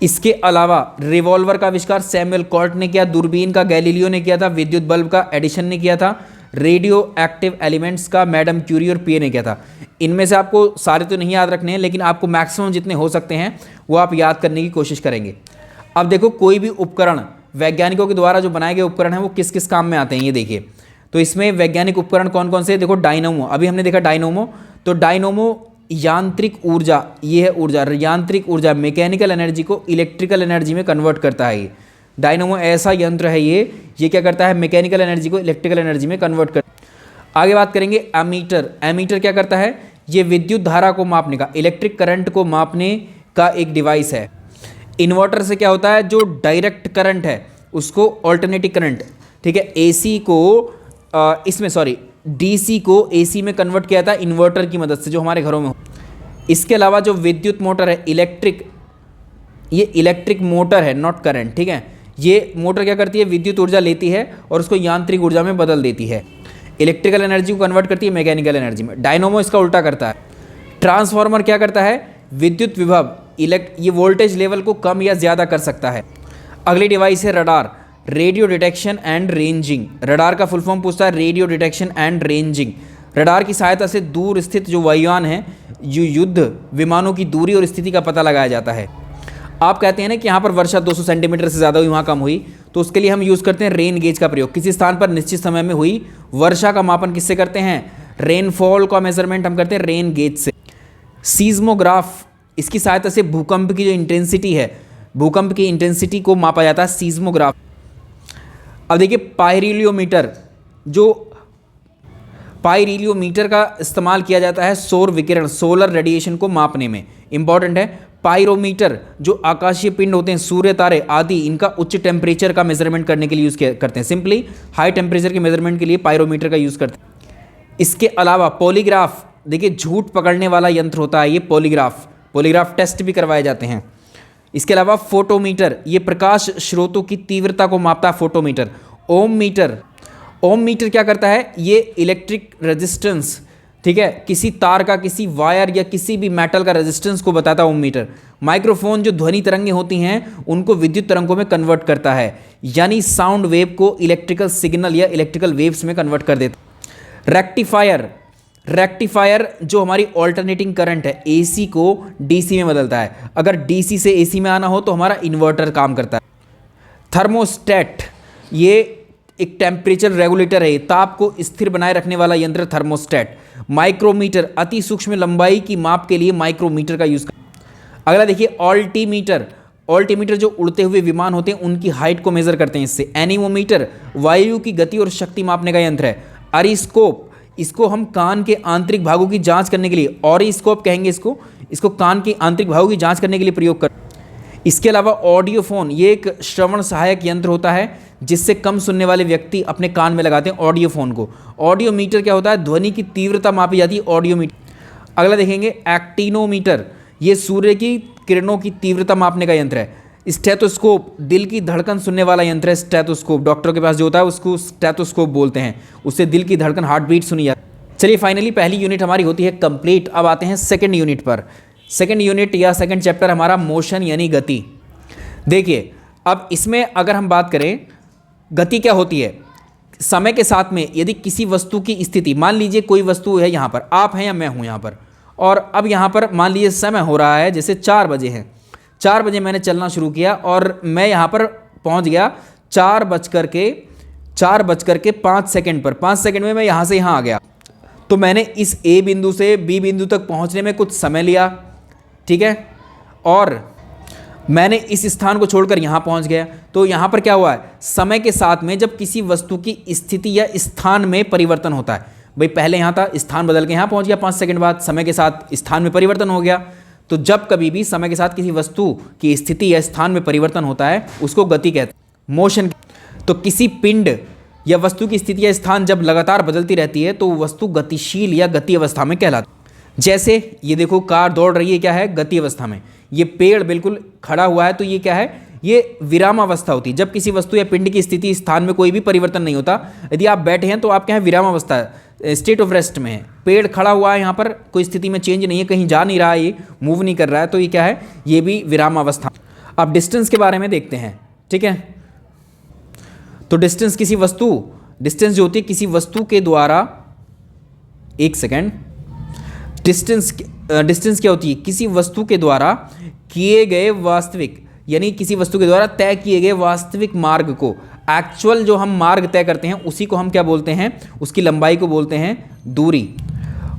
इसके अलावा रिवॉल्वर का आविष्कार सैमुअल कॉर्ट ने किया, दूरबीन का गैलीलियो ने किया था, विद्युत बल्ब का एडिशन ने किया था, रेडियो एक्टिव एलिमेंट्स का मैडम क्यूरी और पिए ने किया था। इनमें से आपको सारे तो नहीं याद रखने हैं, लेकिन आपको मैक्सिमम जितने हो सकते हैं वो आप याद करने की कोशिश करेंगे। अब देखो, कोई भी उपकरण वैज्ञानिकों के द्वारा जो बनाए गए उपकरण हैं वो किस किस काम में आते हैं, ये देखिए। तो इसमें वैज्ञानिक उपकरण कौन कौन से, देखो डायनोमो, अभी हमने देखा डायनोमो, तो डायनोमो यांत्रिक ऊर्जा, ये है ऊर्जा, यांत्रिक ऊर्जा मैकेनिकल एनर्जी को इलेक्ट्रिकल एनर्जी में कन्वर्ट करता है। ये डायनोमो ऐसा यंत्र है, ये क्या करता है, मैकेनिकल एनर्जी को इलेक्ट्रिकल एनर्जी में कन्वर्ट कर। आगे बात करेंगे एमीटर। एमीटर क्या करता है, ये विद्युत धारा को मापने का, इलेक्ट्रिक करंट को मापने का एक डिवाइस है। इन्वर्टर से क्या होता है, जो डायरेक्ट करंट है उसको ऑल्टरनेटिंग करंट, ठीक है, एसी को डीसी को एसी में कन्वर्ट किया था इन्वर्टर की मदद से, जो हमारे घरों में हो। इसके अलावा जो विद्युत मोटर है इलेक्ट्रिक, ये इलेक्ट्रिक मोटर है, नॉट करंट, ठीक है। ये मोटर क्या करती है, विद्युत ऊर्जा लेती है और उसको यांत्रिक ऊर्जा में बदल देती है, इलेक्ट्रिकल एनर्जी को कन्वर्ट करती है मैकेनिकल एनर्जी में। डायनोमो इसका उल्टा करता है। ट्रांसफार्मर क्या करता है, विद्युत विभव ये वोल्टेज लेवल को कम या ज़्यादा कर सकता है। अगली डिवाइस है radar, radio detection and ranging. Radar का फुल फॉर्म पूछता है radio detection and ranging. Radar की सहायता से दूर स्थित जो वायुयान हैं, जो युद्ध विमानों की दूरी और स्थिति का पता लगाया जाता है। आप कहते हैं ना कि यहाँ पर वर्षा 200 सेंटीमीटर से ज़्यादा हुई, वहाँ कम हुई, तो उसके लिए हम यूज़ करते हैं रेन गेज का प्रयोग। किसी स्थान पर निश्चित समय में हुई वर्षा का मापन किससे करते हैं, रेनफॉल का मेजरमेंट हम करते हैं रेन गेज से। सीज्मोग्राफ, इसकी सहायता से भूकंप की जो इंटेंसिटी है, भूकंप की इंटेंसिटी को मापा जाता है सीज्मोग्राफ। अब देखिए पायरिलियोमीटर, जो पायरिलियोमीटर का इस्तेमाल किया जाता है सौर विकिरण, सोलर रेडिएशन को मापने में, इंपॉर्टेंट है। पायरोमीटर, जो आकाशीय पिंड होते हैं, सूर्य, तारे आदि, इनका उच्च टेम्परेचर का मेजरमेंट करने के लिए यूज़ करते हैं। सिंपली हाई टेम्परेचर के मेजरमेंट के लिए पायरोमीटर का यूज़ करते हैं। इसके अलावा पॉलीग्राफ, देखिए झूठ पकड़ने वाला यंत्र होता है ये पॉलीग्राफ टेस्ट भी करवाए जाते हैं। इसके अलावा फोटोमीटर, ये प्रकाश स्रोतों की तीव्रता को मापता है फोटोमीटर। ओम मीटर क्या करता है, ये इलेक्ट्रिक रेजिस्टेंस, ठीक है, किसी तार का, किसी वायर या किसी भी मेटल का रेजिस्टेंस को बताता है ओम मीटर। माइक्रोफोन, जो ध्वनि तरंगें होती हैं उनको विद्युत तरंगों में कन्वर्ट करता है, यानी साउंड वेव को इलेक्ट्रिकल सिग्नल या इलेक्ट्रिकल वेव्स में कन्वर्ट कर देता। रेक्टिफायर जो हमारी ऑल्टरनेटिंग करंट है, एसी को डीसी में बदलता है। अगर डीसी से एसी में आना हो तो हमारा इन्वर्टर काम करता है। थर्मोस्टेट, ये एक टेम्परेचर रेगुलेटर है, ताप को स्थिर बनाए रखने वाला यंत्र थर्मोस्टेट। माइक्रोमीटर, अति सूक्ष्म लंबाई की माप के लिए माइक्रोमीटर का यूज कर। अगला देखिए ऑल्टीमीटर जो उड़ते हुए विमान होते हैं उनकी हाइट को मेजर करते हैं इससे। एनीमोमीटर, वायु की गति और शक्ति मापने का यंत्र है। अरिस्कोप, इसको हम कान के आंतरिक भागों की जांच करने के लिए, ऑरिस्कोप कहेंगे इसको कान के आंतरिक भागों की जांच करने के लिए प्रयोग कर। इसके अलावा ऑडियोफोन, ये एक श्रवण सहायक यंत्र होता है जिससे कम सुनने वाले व्यक्ति अपने कान में लगाते हैं ऑडियोफोन को। ऑडियोमीटर क्या होता है, ध्वनि की तीव्रता मापी जाती है ऑडियोमीटर। अगला देखेंगे एक्टिनोमीटर, ये सूर्य की किरणों की तीव्रता मापने का यंत्र है। स्टेथोस्कोप, दिल की धड़कन सुनने वाला यंत्र है स्टेथोस्कोप। डॉक्टर के पास जो होता है उसको स्टेथोस्कोप बोलते हैं, उससे दिल की धड़कन, हार्ट बीट सुनी जाती है। चलिए फाइनली पहली यूनिट हमारी होती है कंप्लीट। अब आते हैं सेकंड यूनिट पर। सेकंड यूनिट या सेकंड चैप्टर हमारा मोशन यानी गति। देखिए अब इसमें अगर हम बात करें, गति क्या होती है, समय के साथ में यदि किसी वस्तु की स्थिति, मान लीजिए कोई वस्तु है यहाँ पर, आप हैं या मैं हूँ यहाँ पर, और अब यहाँ पर मान लीजिए समय हो रहा है जैसे 4 बजे हैं, 4 बजे मैंने चलना शुरू किया और मैं यहाँ पर पहुँच गया 4:05 पर। 5 सेकंड में मैं यहाँ से यहाँ आ गया, तो मैंने इस ए बिंदु से बी बिंदु तक पहुँचने में कुछ समय लिया, ठीक है, और मैंने इस स्थान को छोड़कर यहाँ पहुँच गया। तो यहाँ पर क्या हुआ है, समय के साथ में जब किसी वस्तु की स्थिति या स्थान में परिवर्तन होता है, भाई पहले यहाँ था, स्थान बदल के यहाँ पहुँच गया, 5 सेकंड बाद समय के साथ स्थान में परिवर्तन हो गया। तो जब कभी भी समय के साथ किसी वस्तु की स्थिति या स्थान में परिवर्तन होता है उसको गति कहते हैं, मोशन। तो किसी पिंड या वस्तु की स्थिति या स्थान जब लगातार बदलती रहती है तो वस्तु गतिशील या गति अवस्था में कहलाती है। जैसे ये देखो कार दौड़ रही है, क्या है, गति अवस्था में। ये पेड़ बिल्कुल खड़ा हुआ है, तो ये क्या है, ये विराम अवस्था होती है। जब किसी वस्तु या पिंड की स्थिति, स्थान में कोई भी परिवर्तन नहीं होता, यदि आप बैठे हैं तो आप क्या है, विराम अवस्था, स्टेट ऑफ रेस्ट में है। पेड़ खड़ा हुआ है, यहाँ पर कोई स्थिति में चेंज नहीं है, कहीं जा नहीं रहा है, ये मूव नहीं कर रहा है, तो ये क्या है, ये भी विराम अवस्था। अब डिस्टेंस के बारे में देखते हैं, ठीक है। तो डिस्टेंस डिस्टेंस जो होती है किसी वस्तु के द्वारा, एक सेकेंड, डिस्टेंस क्या होती है? किसी वस्तु के द्वारा किए गए वास्तविक, यानी किसी वस्तु के द्वारा तय किए गए वास्तविक मार्ग को, एक्चुअल जो हम मार्ग तय करते हैं उसी को हम क्या बोलते हैं? उसकी लंबाई को बोलते हैं दूरी।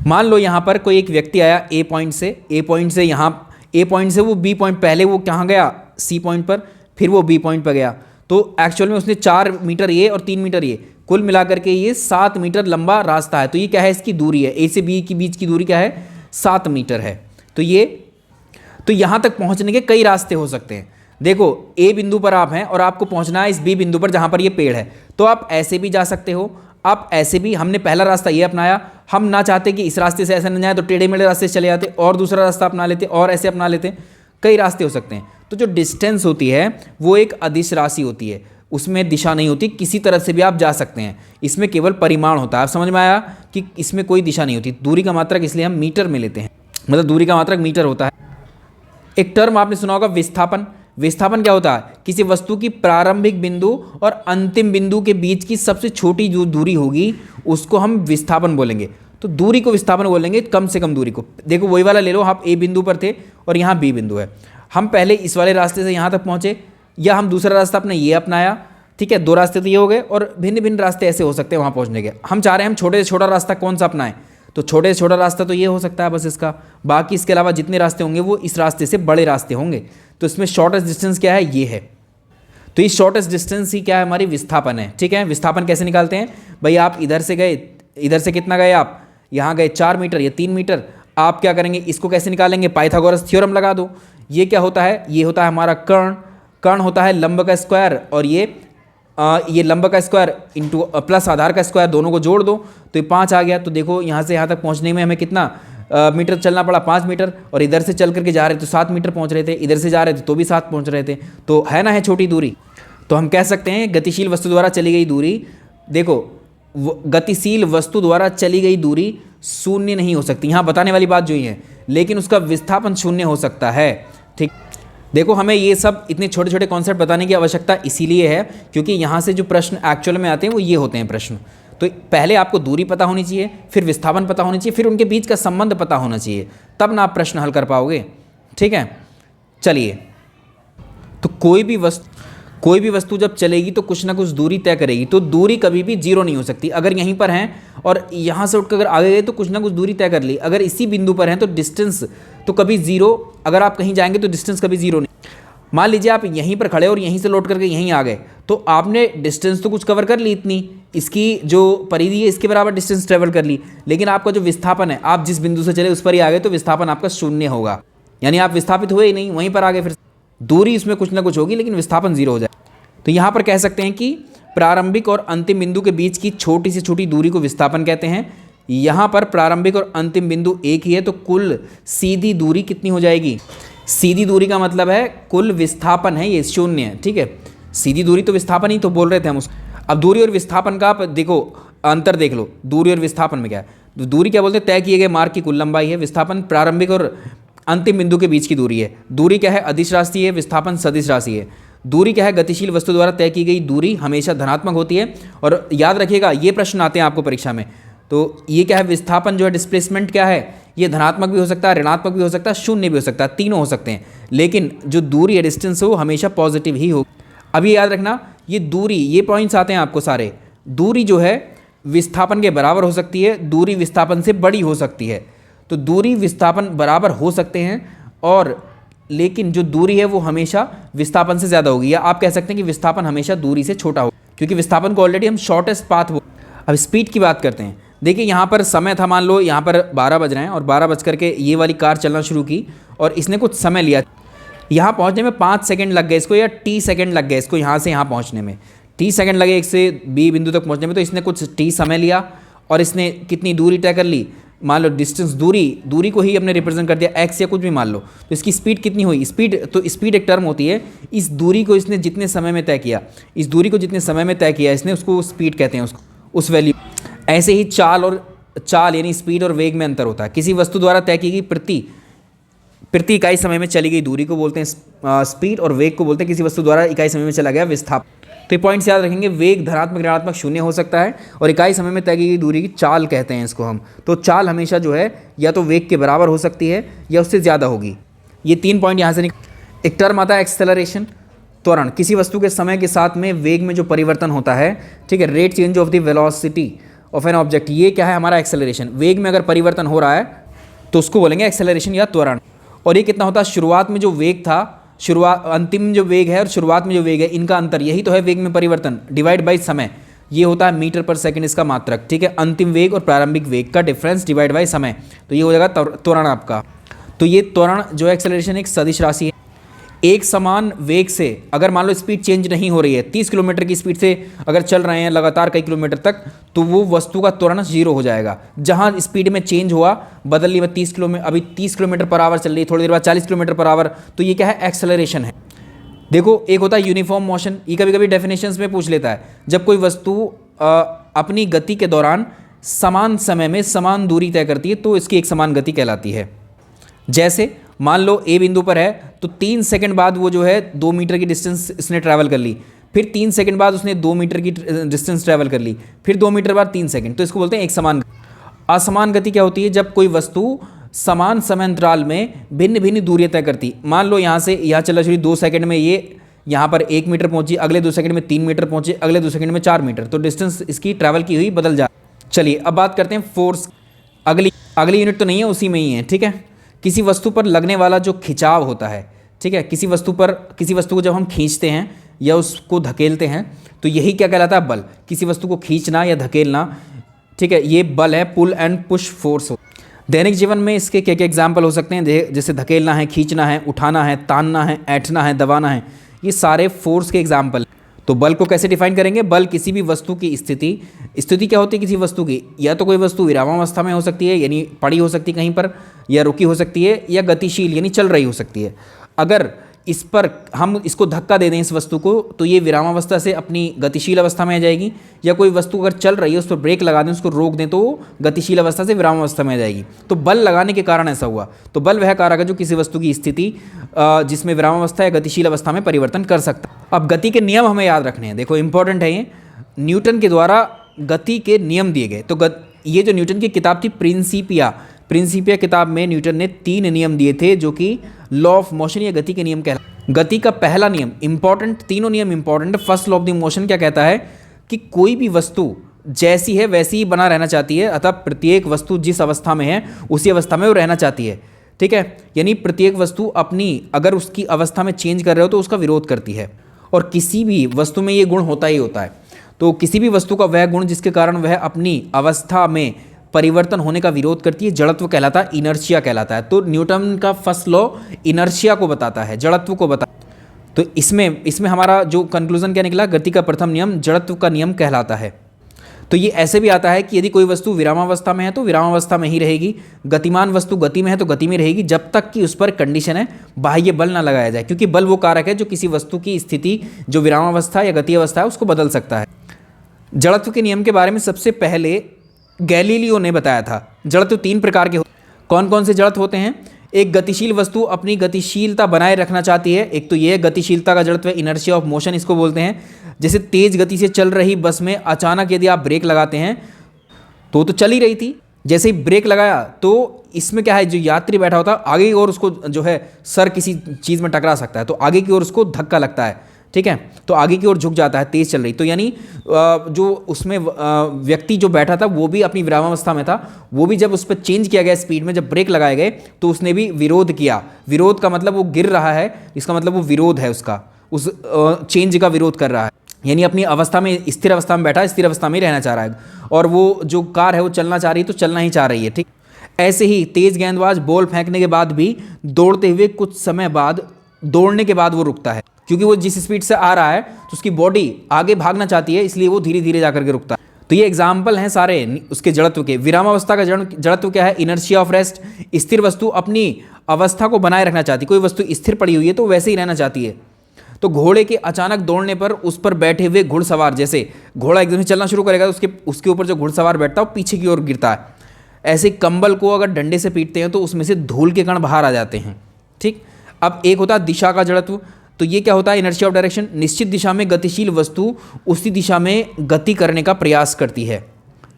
मान लो यहाँ पर कोई एक व्यक्ति आया ए पॉइंट से यहाँ ए पॉइंट से वो बी पॉइंट, पहले वो कहाँ गया? सी पॉइंट पर, फिर वो बी पॉइंट पर गया। तो एक्चुअल में उसने 4 मीटर ये और 3 मीटर ये, कुल मिलाकर के ये 7 मीटर लंबा रास्ता है। तो ये क्या है? इसकी दूरी है। ए से बी के बीच की दूरी क्या है? 7 मीटर है। तो यहाँ तक पहुँचने के कई रास्ते हो सकते हैं। देखो, ए बिंदु पर आप हैं और आपको पहुँचना है इस बी बिंदु पर जहाँ पर ये पेड़ है, तो आप ऐसे भी जा सकते हो, आप ऐसे भी। हमने पहला रास्ता ये अपनाया, हम ना चाहते कि इस रास्ते से ऐसा न जाए तो टेढ़े मेढ़े रास्ते से चले जाते और दूसरा रास्ता अपना लेते और ऐसे अपना लेते। कई रास्ते हो सकते हैं। तो जो डिस्टेंस होती है वो एक अदिश राशि होती है, उसमें दिशा नहीं होती, किसी तरह से भी आप जा सकते हैं। इसमें केवल परिमाण होता है। आप समझ में आया कि इसमें कोई दिशा नहीं होती। दूरी का मात्रक इसलिए हम मीटर में लेते हैं, मतलब दूरी का मात्रक मीटर होता है। एक टर्म आपने सुना होगा, विस्थापन। विस्थापन क्या होता है? किसी वस्तु की प्रारंभिक बिंदु और अंतिम बिंदु के बीच की सबसे छोटी जो दूरी होगी उसको हम विस्थापन बोलेंगे। तो दूरी को विस्थापन बोलेंगे, कम से कम दूरी को। देखो वही वाला ले लो, आप ए बिंदु पर थे और यहाँ बी बिंदु है। हम पहले इस वाले रास्ते से यहाँ तक पहुँचे, या हम दूसरा रास्ता अपने ये अपनाया, ठीक है। 2 रास्ते तो ये हो गए और भिन्न भिन्न रास्ते ऐसे हो सकते हैं वहाँ पहुँचने के। हम चाह रहे हैं हम छोटे से छोटा रास्ता कौन सा अपनाएं, तो छोटे से छोटा रास्ता तो ये हो सकता है बस इसका। बाकी इसके अलावा जितने रास्ते होंगे वो इस रास्ते से बड़े रास्ते होंगे। तो इसमें शॉर्टेस्ट डिस्टेंस क्या है? ये है। तो इस शॉर्टेस्ट डिस्टेंस ही क्या है? हमारी विस्थापन है, ठीक है। विस्थापन कैसे निकालते हैं भाई? आप इधर से गए, इधर से कितना गए आप? यहाँ गए 4 मीटर या 3 मीटर। आप क्या करेंगे? इसको कैसे निकालेंगे? पाइथागोरस थ्योरम लगा दो। ये क्या होता है? ये होता है हमारा कर्ण। कर्ण होता है लंब का स्क्वायर, और ये लंब का स्क्वायर इंटू प्लस आधार का स्क्वायर, दोनों को जोड़ दो तो ये 5 आ गया। तो देखो यहाँ से यहाँ तक पहुँचने में हमें कितना मीटर चलना पड़ा? 5 मीटर। और इधर से चल करके जा रहे थे तो 7 मीटर पहुँच रहे थे, इधर से जा रहे थे तो भी 7 पहुँच रहे थे। तो है ना, है छोटी दूरी। तो हम कह सकते हैं गतिशील वस्तु द्वारा चली गई दूरी, देखो गतिशील वस्तु द्वारा चली गई दूरी शून्य नहीं हो सकती। यहाँ बताने वाली बात जो ही है, लेकिन उसका विस्थापन शून्य हो सकता है, ठीक। देखो हमें ये सब इतने छोटे छोटे कॉन्सेप्ट बताने की आवश्यकता इसीलिए है क्योंकि यहाँ से जो प्रश्न एक्चुअल में आते हैं वो ये होते हैं प्रश्न। तो पहले आपको दूरी पता होनी चाहिए, फिर विस्थापन पता होनी चाहिए, फिर उनके बीच का संबंध पता होना चाहिए, तब ना आप प्रश्न हल कर पाओगे, ठीक है। चलिए, तो कोई भी वस्तु जब चलेगी तो कुछ ना कुछ दूरी तय करेगी। तो दूरी कभी भी जीरो नहीं हो सकती। अगर यहीं पर हैं और यहाँ से उठकर अगर आगे गए तो कुछ ना कुछ दूरी तय कर ली। अगर इसी बिंदु पर हैं तो डिस्टेंस तो कभी जीरो, अगर आप कहीं जाएंगे तो डिस्टेंस कभी जीरो नहीं। मान लीजिए आप यहीं पर खड़े और यहीं से लौट करके यहीं आ गए तो आपने डिस्टेंस तो कुछ कवर कर ली, इतनी इसकी जो परिधि है इसके बराबर डिस्टेंस ट्रेवल कर ली, लेकिन आपका जो विस्थापन है, आप जिस बिंदु से चले उस पर ही आ गए तो विस्थापन आपका शून्य होगा, यानी आप विस्थापित हुए ही नहीं, वहीं पर आ गए। फिर दूरी इसमें कुछ ना कुछ होगी लेकिन विस्थापन जीरो हो जाए। तो यहाँ पर कह सकते हैं कि प्रारंभिक और अंतिम बिंदु के बीच की छोटी से छोटी दूरी को विस्थापन कहते हैं। यहाँ पर प्रारंभिक और अंतिम बिंदु एक ही है तो कुल सीधी दूरी कितनी हो जाएगी? सीधी दूरी का मतलब है कुल विस्थापन है ये शून्य है, ठीक है। सीधी दूरी तो विस्थापन ही तो बोल रहे थे हम उसको। अब दूरी और विस्थापन का आप देखो अंतर देख लो, दूरी और विस्थापन में क्या है। दूरी क्या बोलते हैं? तय किए गए मार्ग की कुल लंबाई है। विस्थापन प्रारंभिक और अंतिम बिंदु के बीच की दूरी है। दूरी क्या है? अदिश राशि है, विस्थापन सदिश राशि है। दूरी क्या है? गतिशील वस्तु द्वारा तय की गई दूरी हमेशा धनात्मक होती है। और याद रखिएगा ये प्रश्न आते हैं आपको परीक्षा में, तो ये क्या है? विस्थापन जो है डिस्प्लेसमेंट क्या है? ये धनात्मक भी हो सकता है, ऋणात्मक भी हो सकता है, शून्य भी हो सकता है, तीनों हो सकते हैं, लेकिन जो दूरी है डिस्टेंस है वो हमेशा पॉजिटिव ही हो। अब ये याद रखना, ये दूरी, ये पॉइंट्स आते हैं आपको सारे। दूरी जो है विस्थापन के बराबर हो सकती है, दूरी विस्थापन से बड़ी हो सकती है। तो दूरी विस्थापन बराबर हो सकते हैं और लेकिन जो दूरी है वो हमेशा विस्थापन से ज़्यादा होगी, या आप कह सकते हैं कि विस्थापन हमेशा दूरी से छोटा होगा, क्योंकि विस्थापन को ऑलरेडी हम शॉर्टेस्ट पाथ। अब स्पीड की बात करते हैं। देखिए यहाँ पर समय था, मान लो यहाँ पर 12 बज रहे हैं और 12 बज करके ये वाली कार चलना शुरू की और इसने कुछ समय लिया। यहाँ पहुँचने में 5 सेकंड लग गए इसको, या टी सेकंड लग गए इसको यहाँ से यहाँ पहुँचने में। टी सेकंड लगे एक से बी बिंदु तक पहुँचने में, तो इसने कुछ टी समय लिया और इसने कितनी दूरी तय कर ली? मान लो डिस्टेंस, दूरी को ही हमने रिप्रेजेंट कर दिया एक्स या कुछ भी मान लो। तो इसकी स्पीड कितनी हुई? स्पीड एक टर्म होती है। इस दूरी को इसने जितने समय में तय किया, इस दूरी को जितने समय में तय किया इसने, उसको स्पीड कहते हैं, उसको उस वैल्यू। ऐसे ही चाल यानी स्पीड और वेग में अंतर होता है। किसी वस्तु द्वारा तय की गई प्रति इकाई समय में चली गई दूरी को बोलते हैं स्पीड, और वेग को बोलते हैं किसी वस्तु द्वारा इकाई समय में चला गया विस्थापन। तो ये पॉइंट्स याद रखेंगे। वेग धनात्मक ऋणात्मक शून्य हो सकता है, और इकाई समय में तय की गई दूरी की चाल कहते हैं इसको हम। तो चाल हमेशा जो है या तो वेग के बराबर हो सकती है या उससे ज़्यादा होगी। ये 3 पॉइंट यहाँ से एक टर्म आता है एक्सेलरेशन, त्वरण। किसी वस्तु के समय के साथ में वेग में जो परिवर्तन होता है, ठीक है, rate change of the velocity of an object, ये क्या है हमारा एक्सेलरेशन। वेग में अगर परिवर्तन हो रहा है तो उसको बोलेंगे एक्सेलरेशन या त्वरण। और ये कितना होता है, शुरुआत में जो वेग था, अंतिम जो वेग है और शुरुआत में जो वेग है, इनका अंतर, यही तो है वेग में परिवर्तन, डिवाइड बाई समय। ये होता है मीटर पर सेकंड इसका मात्रक, ठीक है। अंतिम वेग और प्रारंभिक वेग का डिफरेंस डिवाइड बाई समय, तो ये हो जाएगा त्वरण आपका। तो ये त्वरण जो है एक्सेलरेशन एक सदिश राशि है। एक समान वेग से अगर मान लो स्पीड चेंज नहीं हो रही है, 30 किलोमीटर की स्पीड से अगर चल रहे हैं लगातार कई किलोमीटर तक, तो वो वस्तु का त्वरण 0 हो जाएगा। जहां स्पीड में चेंज हुआ, बदल ली, 30 किलोमीटर, अभी 30 किलोमीटर पर आवर चल रही है, थोड़ी देर बाद 40 किलोमीटर पर आवर, तो ये क्या है, एक्सेलरेशन है। देखो, एक होता है यूनिफॉर्म मोशन, ये कभी कभी डेफिनेशंस में पूछ लेता है। जब कोई वस्तु अपनी गति के दौरान समान समय में समान दूरी तय करती है तो इसकी एक समान गति कहलाती है। जैसे मान लो ए बिंदु पर है तो 3 सेकंड बाद वो जो है 2 मीटर की डिस्टेंस इसने ट्रैवल कर ली, फिर 3 सेकंड बाद उसने 2 मीटर की डिस्टेंस ट्रैवल कर ली, फिर 2 मीटर बाद 3 सेकंड, तो इसको बोलते हैं एक समान। असमान गति क्या होती है, जब कोई वस्तु समान समय अंतराल में भिन्न भिन्न दूरियां तय करती। मान लो यहाँ से यहाँ चला चली 2 सेकंड में ये यहाँ पर 1 मीटर पहुंची, अगले 2 सेकंड में 3 मीटर पहुंचे, अगले 2 सेकंड में 4 मीटर, तो डिस्टेंस इसकी ट्रैवल की हुई बदल जा। चलिए अब बात करते हैं फोर्स। अगली यूनिट तो नहीं है, उसी में ही है, ठीक है। किसी वस्तु पर लगने वाला जो खिंचाव होता है, ठीक है, किसी वस्तु को जब हम खींचते हैं या उसको धकेलते हैं तो यही क्या कहलाता है, बल। किसी वस्तु को खींचना या धकेलना, ठीक है, ये बल है, पुल एंड पुश फोर्स। दैनिक जीवन में इसके क्या क्या एग्जाम्पल हो सकते हैं, जैसे धकेलना है, खींचना है, उठाना है, तानना है, ऐंठना है, दबाना है, ये सारे फोर्स के एग्जाम्पल। तो बल को कैसे डिफाइन करेंगे, बल किसी भी वस्तु की स्थिति क्या होती है किसी वस्तु की, या तो कोई वस्तु विरामावस्था में हो सकती है, यानी पड़ी हो सकती है कहीं पर, या रुकी हो सकती है, या गतिशील यानी चल रही हो सकती है। अगर इस पर हम इसको धक्का दे दें इस वस्तु को, तो ये विरामावस्था से अपनी गतिशील अवस्था में आ जाएगी, या कोई वस्तु अगर चल रही है उस पर ब्रेक लगा दें, उसको रोक दें, तो वो गतिशील अवस्था से विरामावस्था में आ जाएगी। तो बल लगाने के कारण ऐसा हुआ। तो बल वह कारक है जो किसी वस्तु की स्थिति जिसमें विरामावस्था या गतिशील अवस्था में परिवर्तन कर सकता है। अब गति के नियम हमें याद रखने हैं, देखो इंपॉर्टेंट है ये। न्यूटन के द्वारा गति के नियम दिए गए। तो ये जो न्यूटन की किताब थी प्रिंसिपिया किताब में न्यूटन ने 3 नियम दिए थे जो कि लॉ ऑफ मोशन या गति के नियम कहलाते। गति का पहला नियम इंपॉर्टेंट, तीनों नियम important. First law of the motion क्या कहता है कि कोई भी वस्तु जैसी है वैसी ही बना रहना चाहती है, अतः प्रत्येक वस्तु जिस अवस्था में है उसी अवस्था में वो रहना चाहती है, ठीक है। यानी प्रत्येक वस्तु अपनी अगर उसकी अवस्था में चेंज कर रहे हो तो उसका विरोध करती है, और किसी भी वस्तु में ये गुण होता ही होता है। तो किसी भी वस्तु का वह गुण जिसके कारण वह अपनी अवस्था में परिवर्तन होने का विरोध करती है, जड़त्व कहलाता है, इनर्शिया कहलाता है। तो न्यूटन का फर्स्ट लॉ इनर्शिया को बताता है, जड़त्व को बताता है। तो इसमें हमारा जो कंक्लूजन क्या निकला, गति का प्रथम नियम जड़त्व का नियम कहलाता है। तो ये ऐसे भी आता है कि यदि कोई वस्तु विरामावस्था में है तो विरामावस्था में ही रहेगी, गतिमान वस्तु गति में है तो गति में रहेगी, जब तक कि उस पर कंडीशन है बाह्य बल ना लगाया जाए, क्योंकि बल वो कारक है जो किसी वस्तु की स्थिति जो विरामावस्था या गति अवस्था है उसको बदल सकता है। जड़त्व के नियम के बारे में सबसे पहले गैलीलियो ने बताया था। जड़त्व 3 प्रकार के कौन कौन से जड़त्व होते हैं। एक गतिशील वस्तु अपनी गतिशीलता बनाए रखना चाहती है, एक तो ये गतिशीलता का जड़त्व इनर्शिया ऑफ मोशन इसको बोलते हैं। जैसे तेज गति से चल रही बस में अचानक यदि आप ब्रेक लगाते हैं तो चल ही रही थी, जैसे ही ब्रेक लगाया तो इसमें क्या है, जो यात्री बैठा होता है आगे की ओर उसको जो है सर किसी चीज़ में टकरा सकता है, तो आगे की ओर उसको धक्का लगता है, ठीक है, तो आगे की ओर झुक जाता है तेज चल रही। तो यानी जो उसमें व्यक्ति जो बैठा था वो भी अपनी विरामावस्था में था, वो भी जब उस पर चेंज किया गया स्पीड में, जब ब्रेक लगाए गए तो उसने भी विरोध किया। विरोध का मतलब वो गिर रहा है, इसका मतलब वो विरोध है उसका, उस चेंज का विरोध कर रहा है, यानी अपनी अवस्था में स्थिर अवस्था में बैठा है, स्थिर अवस्था में ही रहना चाह रहा है, और वो जो कार है वो चलना चाह रही है तो चलना ही चाह रही है, ठीक। ऐसे ही तेज गेंदबाज बॉल फेंकने के बाद भी दौड़ते हुए कुछ समय बाद दौड़ने के बाद वो रुकता है, क्योंकि वो जिस स्पीड से आ रहा है तो उसकी बॉडी आगे भागना चाहती है, इसलिए वो धीरे धीरे जाकर के रुकता है। तो ये एग्जाम्पल हैं सारे उसके जड़त्व के। विरामावस्था का जड़त्व क्या है, इनर्शिया ऑफ रेस्ट। स्थिर वस्तु अपनी अवस्था को बनाए रखना चाहती है, कोई वस्तु स्थिर पड़ी हुई है तो वैसे ही रहना चाहती है। तो घोड़े के अचानक दौड़ने पर उस पर बैठे हुए घुड़सवार, जैसे घोड़ा एकदम से चलना शुरू करेगा तो उसके ऊपर जो घुड़सवार बैठता है वो पीछे की ओर गिरता है। ऐसे कंबल को अगर डंडे से पीटते हैं तो उसमें से धूल के कण बाहर आ जाते हैं, ठीक। अब एक होता है दिशा का जड़त्व, तो ये क्या होता है, इनर्शिया ऑफ डायरेक्शन। निश्चित दिशा में गतिशील वस्तु उसी दिशा में गति करने का प्रयास करती है।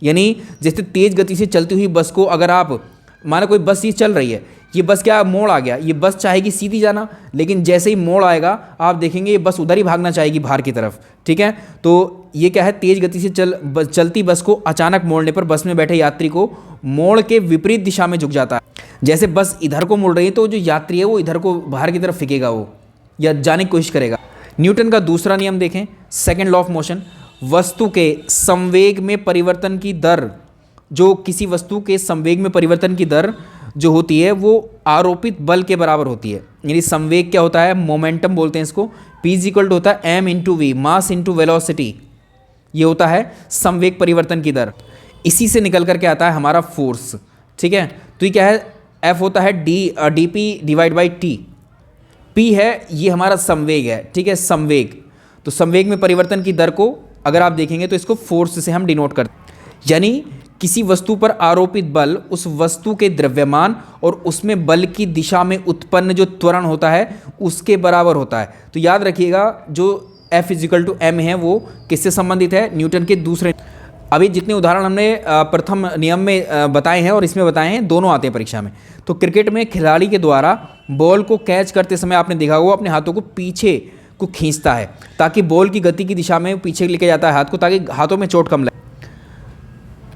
यानी जैसे तेज गति से चलती हुई बस को अगर आप मानो कोई बस ये चल रही है, ये बस क्या मोड़ आ गया, ये बस चाहेगी सीधी जाना, लेकिन जैसे ही मोड़ आएगा आप देखेंगे ये बस उधर ही भागना चाहेगी बाहर की तरफ, ठीक है। तो ये क्या है, तेज गति से चलती बस को अचानक मोड़ने पर बस में बैठे यात्री को मोड़ के विपरीत दिशा में झुक जाता है। जैसे बस इधर को मुड़ रही है तो जो यात्री है वो इधर को बाहर की तरफ फेंकेगा वो, या जाने की कोशिश करेगा। न्यूटन का दूसरा नियम देखें, सेकेंड लॉ ऑफ मोशन। वस्तु के संवेग में परिवर्तन की दर, जो किसी वस्तु के संवेग में परिवर्तन की दर जो होती है वो आरोपित बल के बराबर होती है। यानी संवेग क्या होता है, मोमेंटम बोलते हैं इसको। P इक्वल टू होता है m into v, mass into velocity, ये होता है संवेग परिवर्तन की दर। इसी से निकल करके आता है हमारा फोर्स, ठीक है। तो ये क्या है, F होता है D P divide by T. P है ये हमारा संवेग है, ठीक है, संवेग। तो संवेग में परिवर्तन की दर को अगर आप देखेंगे तो इसको फोर्स से हम डिनोट करते हैं। यानी किसी वस्तु पर आरोपित बल उस वस्तु के द्रव्यमान और उसमें बल की दिशा में उत्पन्न जो त्वरण होता है उसके बराबर होता है। तो याद रखिएगा जो F इजिकल टू m है वो किससे संबंधित है, न्यूटन के दूसरे। अभी जितने उदाहरण हमने प्रथम नियम में बताए हैं और इसमें बताए हैं, दोनों आते हैं परीक्षा में। तो क्रिकेट में खिलाड़ी के द्वारा बॉल को कैच करते समय आपने देखा होगा अपने हाथों को पीछे को खींचता है ताकि बॉल की गति की दिशा में पीछे लेके जाता है हाथ को, ताकि हाथों में चोट कम लगे।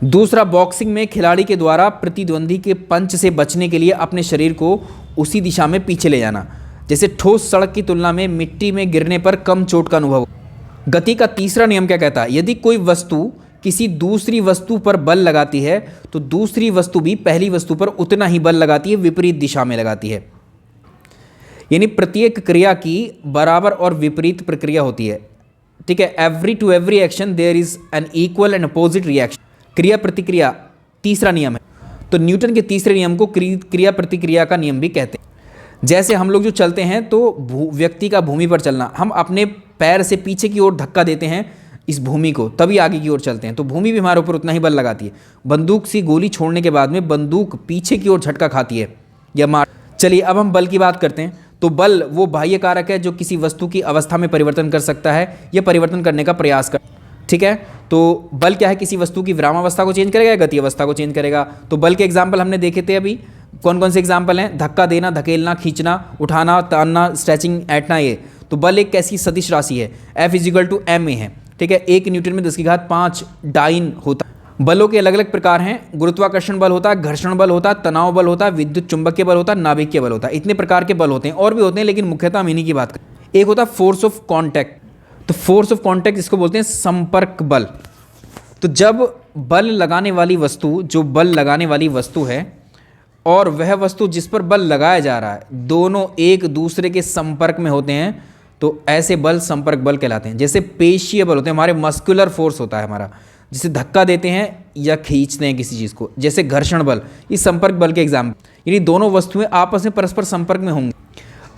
दूसरा, बॉक्सिंग में खिलाड़ी के द्वारा प्रतिद्वंदी के पंच से बचने के लिए अपने शरीर को उसी दिशा में पीछे ले जाना। जैसे ठोस सड़क की तुलना में मिट्टी में गिरने पर कम चोट का अनुभव। गति का तीसरा नियम क्या कहता है, यदि कोई वस्तु किसी दूसरी वस्तु पर बल लगाती है तो दूसरी वस्तु भी पहली वस्तु पर उतना ही बल लगाती है, विपरीत दिशा में लगाती है। यानी प्रत्येक क्रिया की बराबर और विपरीत प्रक्रिया होती है, ठीक है। Every to every action there is an equal and opposite reaction. क्रिया प्रतिक्रिया तीसरा नियम है। तो न्यूटन के तीसरे नियम को क्रिया प्रतिक्रिया का नियम भी कहते हैं। जैसे हम लोग जो चलते हैं तो व्यक्ति का भूमि पर चलना, हम अपने पैर से पीछे की ओर धक्का देते हैं इस भूमि को, तभी आगे की ओर चलते हैं, तो भूमि भी हमारे ऊपर उतना ही बल लगाती है। बंदूक सी गोली छोड़ने के बाद में बंदूक पीछे की ओर झटका खाती है या मार। चलिए अब हम बल की बात करते हैं। तो बल वो बाह्य कारक है जो किसी वस्तु की अवस्था में परिवर्तन कर सकता है या परिवर्तन करने का प्रयास कर, ठीक है। तो बल क्या है, किसी वस्तु की विरामावस्था को चेंज करेगा या गति अवस्था को चेंज करेगा। तो बल के एग्जाम्पल हमने देखे थे अभी, कौन कौन से एग्जाम्पल हैं, धक्का देना, धकेलना, खींचना, उठाना, तानना, स्ट्रेचिंग, ऐंठना। ये तो बल एक कैसी सदिश राशि है, F इजिकल टू m है, ठीक है। 1 न्यूटन में 10⁵ डाइन होता है। बलों के अलग अलग प्रकार हैं, गुरुत्वाकर्षण बल होता है, घर्षण बल होता है, तनाव बल होता है, विद्युत चुंबकीय बल होता है, नाभिकीय बल होता है। इतने प्रकार के बल होते हैं, और भी होते हैं लेकिन मुख्यतः हम इन्हीं की बात करें। एक होता है फोर्स ऑफ कॉन्टैक्ट। तो फोर्स ऑफ कॉन्टैक्ट इसको बोलते हैं संपर्क बल। तो जब बल लगाने वाली वस्तु, जो बल लगाने वाली वस्तु है और वह वस्तु जिस पर बल लगाया जा रहा है, दोनों एक दूसरे के संपर्क में होते हैं तो ऐसे बल संपर्क बल कहलाते हैं। जैसे पेशीय बल होते हैं, हमारे मस्कुलर फोर्स होता है हमारा, जिसे धक्का देते हैं या खींचते हैं किसी चीज़ को। जैसे घर्षण बल, ये संपर्क बल के एग्जाम्पल। यानी दोनों वस्तुएं आपस में परस्पर संपर्क में होंगी।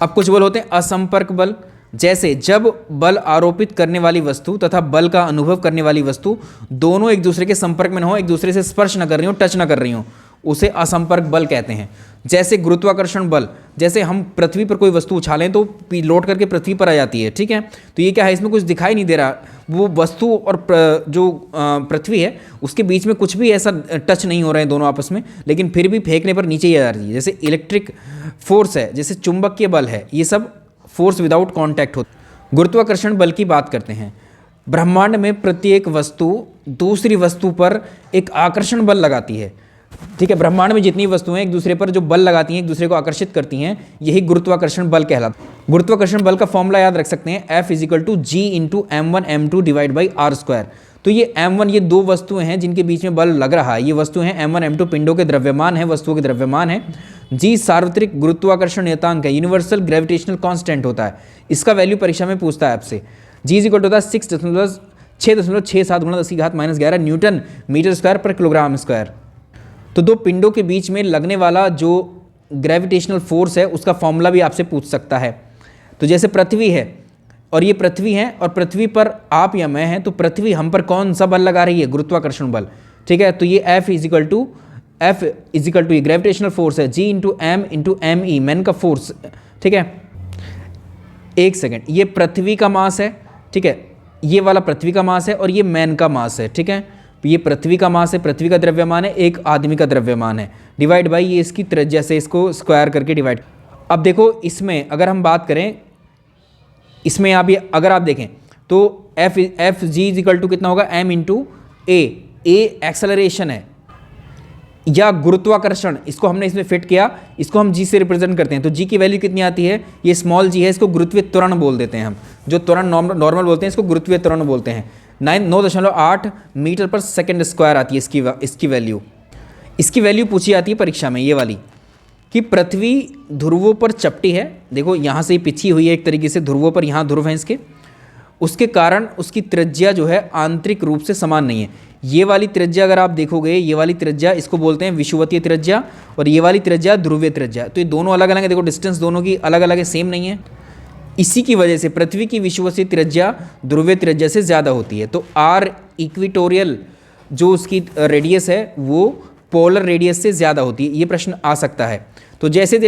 अब कुछ बल होते हैं असंपर्क बल, जैसे जब बल आरोपित करने वाली वस्तु तथा बल का अनुभव करने वाली वस्तु दोनों एक दूसरे के संपर्क में न हो, एक दूसरे से स्पर्श न कर रही हो, टच न कर रही हो, उसे असंपर्क बल कहते हैं। जैसे गुरुत्वाकर्षण बल, जैसे हम पृथ्वी पर कोई वस्तु उछालें तो लौट करके पृथ्वी पर आ जाती है, ठीक है। तो ये क्या है, इसमें कुछ दिखाई नहीं दे रहा, वो वस्तु और जो पृथ्वी है उसके बीच में कुछ भी ऐसा टच नहीं हो रहे हैं दोनों आपस में, लेकिन फिर भी फेंकने पर नीचे ही आ रही है। जैसे इलेक्ट्रिक फोर्स है, जैसे चुंबकीय बल है, ये सब फोर्स विदाउट कॉन्टैक्ट होता। गुरुत्वाकर्षण बल की बात करते हैं। ब्रह्मांड में प्रत्येक वस्तु दूसरी वस्तु पर एक आकर्षण बल लगाती है, ठीक है। ब्रह्मांड में जितनी वस्तुएं एक दूसरे पर जो बल लगाती हैं, एक दूसरे को आकर्षित करती हैं, यही गुरुत्वाकर्षण बल कहलाता है। गुरुत्वाकर्षण बल का फॉर्मूला याद रख सकते हैं, F equal to G into m1 m2 divide by r²। तो ये m1, ये दो वस्तुएं हैं जिनके बीच में बल लग रहा है, ये वस्तु हैं m1 m2 पिंडों के द्रव्यमान है, वस्तुओं के द्रव्यमान है। G सार्वत्रिक गुरुत्वाकर्षण नियतांक है, यूनिवर्सल ग्रेविटेशनल कांस्टेंट होता है। इसका वैल्यू परीक्षा में पूछता है आपसे। G इजिकल टू होता है 6.67 गुणा 10⁻⁻11 न्यूटन मीटर स्क्वायर पर किलोग्राम स्क्वायर। तो दो पिंडों के बीच में लगने वाला जो ग्रेविटेशनल फोर्स है उसका फॉर्मूला भी आपसे पूछ सकता है। तो जैसे पृथ्वी है और ये पृथ्वी है और पृथ्वी पर आप या मैं हैं, तो पृथ्वी हम पर कौन सा बल लगा रही है, गुरुत्वाकर्षण बल, ठीक है। तो ये F equal to F equal to, ये ग्रेविटेशनल फोर्स है, G into m e, man का फोर्स, ठीक है। एक सेकेंड, ये पृथ्वी का मास है, ठीक है, ये वाला पृथ्वी का मास है और ये मैन का मास है, ठीक है। ये पृथ्वी का मास है, पृथ्वी का द्रव्यमान है, एक आदमी का द्रव्यमान है, डिवाइड बाई ये इसकी त्रिज्या से इसको स्क्वायर करके डिवाइड। अब देखो इसमें अगर हम बात करें, इसमें आप ये अगर आप देखें तो एफ जी इजिकल टू कितना होगा, एम इंटू ए एक्सेलरेशन है या गुरुत्वाकर्षण, इसको हमने इसमें फिट किया, इसको हम जी से रिप्रेजेंट करते हैं। तो जी की वैल्यू कितनी आती है, ये स्मॉल जी है, इसको गुरुत्वीय त्वरण बोल देते हैं हम, जो त्वरण नॉर्मल बोलते हैं इसको गुरुत्वीय त्वरण बोलते हैं। 9.8 मीटर पर सेकेंड स्क्वायर आती है इसकी वैल्यू। इसकी वैल्यू पूछी जाती है परीक्षा में, ये वाली, कि पृथ्वी ध्रुवों पर चपटी है, देखो यहाँ से पिछी हुई है एक तरीके से ध्रुवों पर, यहाँ ध्रुव हैं इसके, उसके कारण उसकी त्रिज्या जो है आंतरिक रूप से समान नहीं है। ये वाली त्रिज्या अगर आप देखोगे, ये वाली त्रिज्या इसको बोलते हैं विषुवतीय त्रिज्या और ये वाली त्रिज्या ध्रुवीय त्रिज्या। तो ये दोनों अलग अलग है, देखो डिस्टेंस दोनों की अलग अलग है, सेम नहीं है। इसी की वजह से पृथ्वी की विषुवतीय त्रिज्या ध्रुवीय त्रिज्या से ज़्यादा होती है। तो आर इक्विटोरियल जो उसकी रेडियस है वो पोलर रेडियस से ज़्यादा होती है, ये प्रश्न आ सकता है। तो जैसे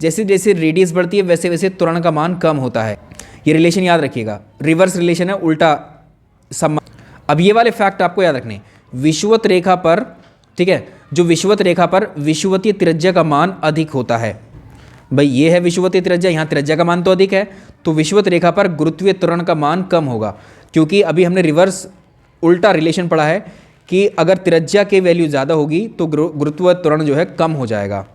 जैसे रेडियस बढ़ती है वैसे वैसे त्वरण का मान कम होता है, ये रिलेशन याद रखिएगा, रिवर्स रिलेशन है, उल्टा सम्मान। अब ये वाले फैक्ट आपको याद रखने, विषुवत रेखा पर, ठीक है, जो विषुवत रेखा पर विषुवतीय त्रिज्या का मान अधिक होता है, भाई ये है विषुवतीय त्रिज्या, यहाँ त्रिज्या का मान तो अधिक है, तो विषुवत रेखा पर गुरुत्वीय त्वरण का मान कम होगा, क्योंकि अभी हमने रिवर्स उल्टा रिलेशन पढ़ा है कि अगर त्रिज्या की वैल्यू ज़्यादा होगी तो गुरुत्वीय त्वरण जो है कम हो जाएगा।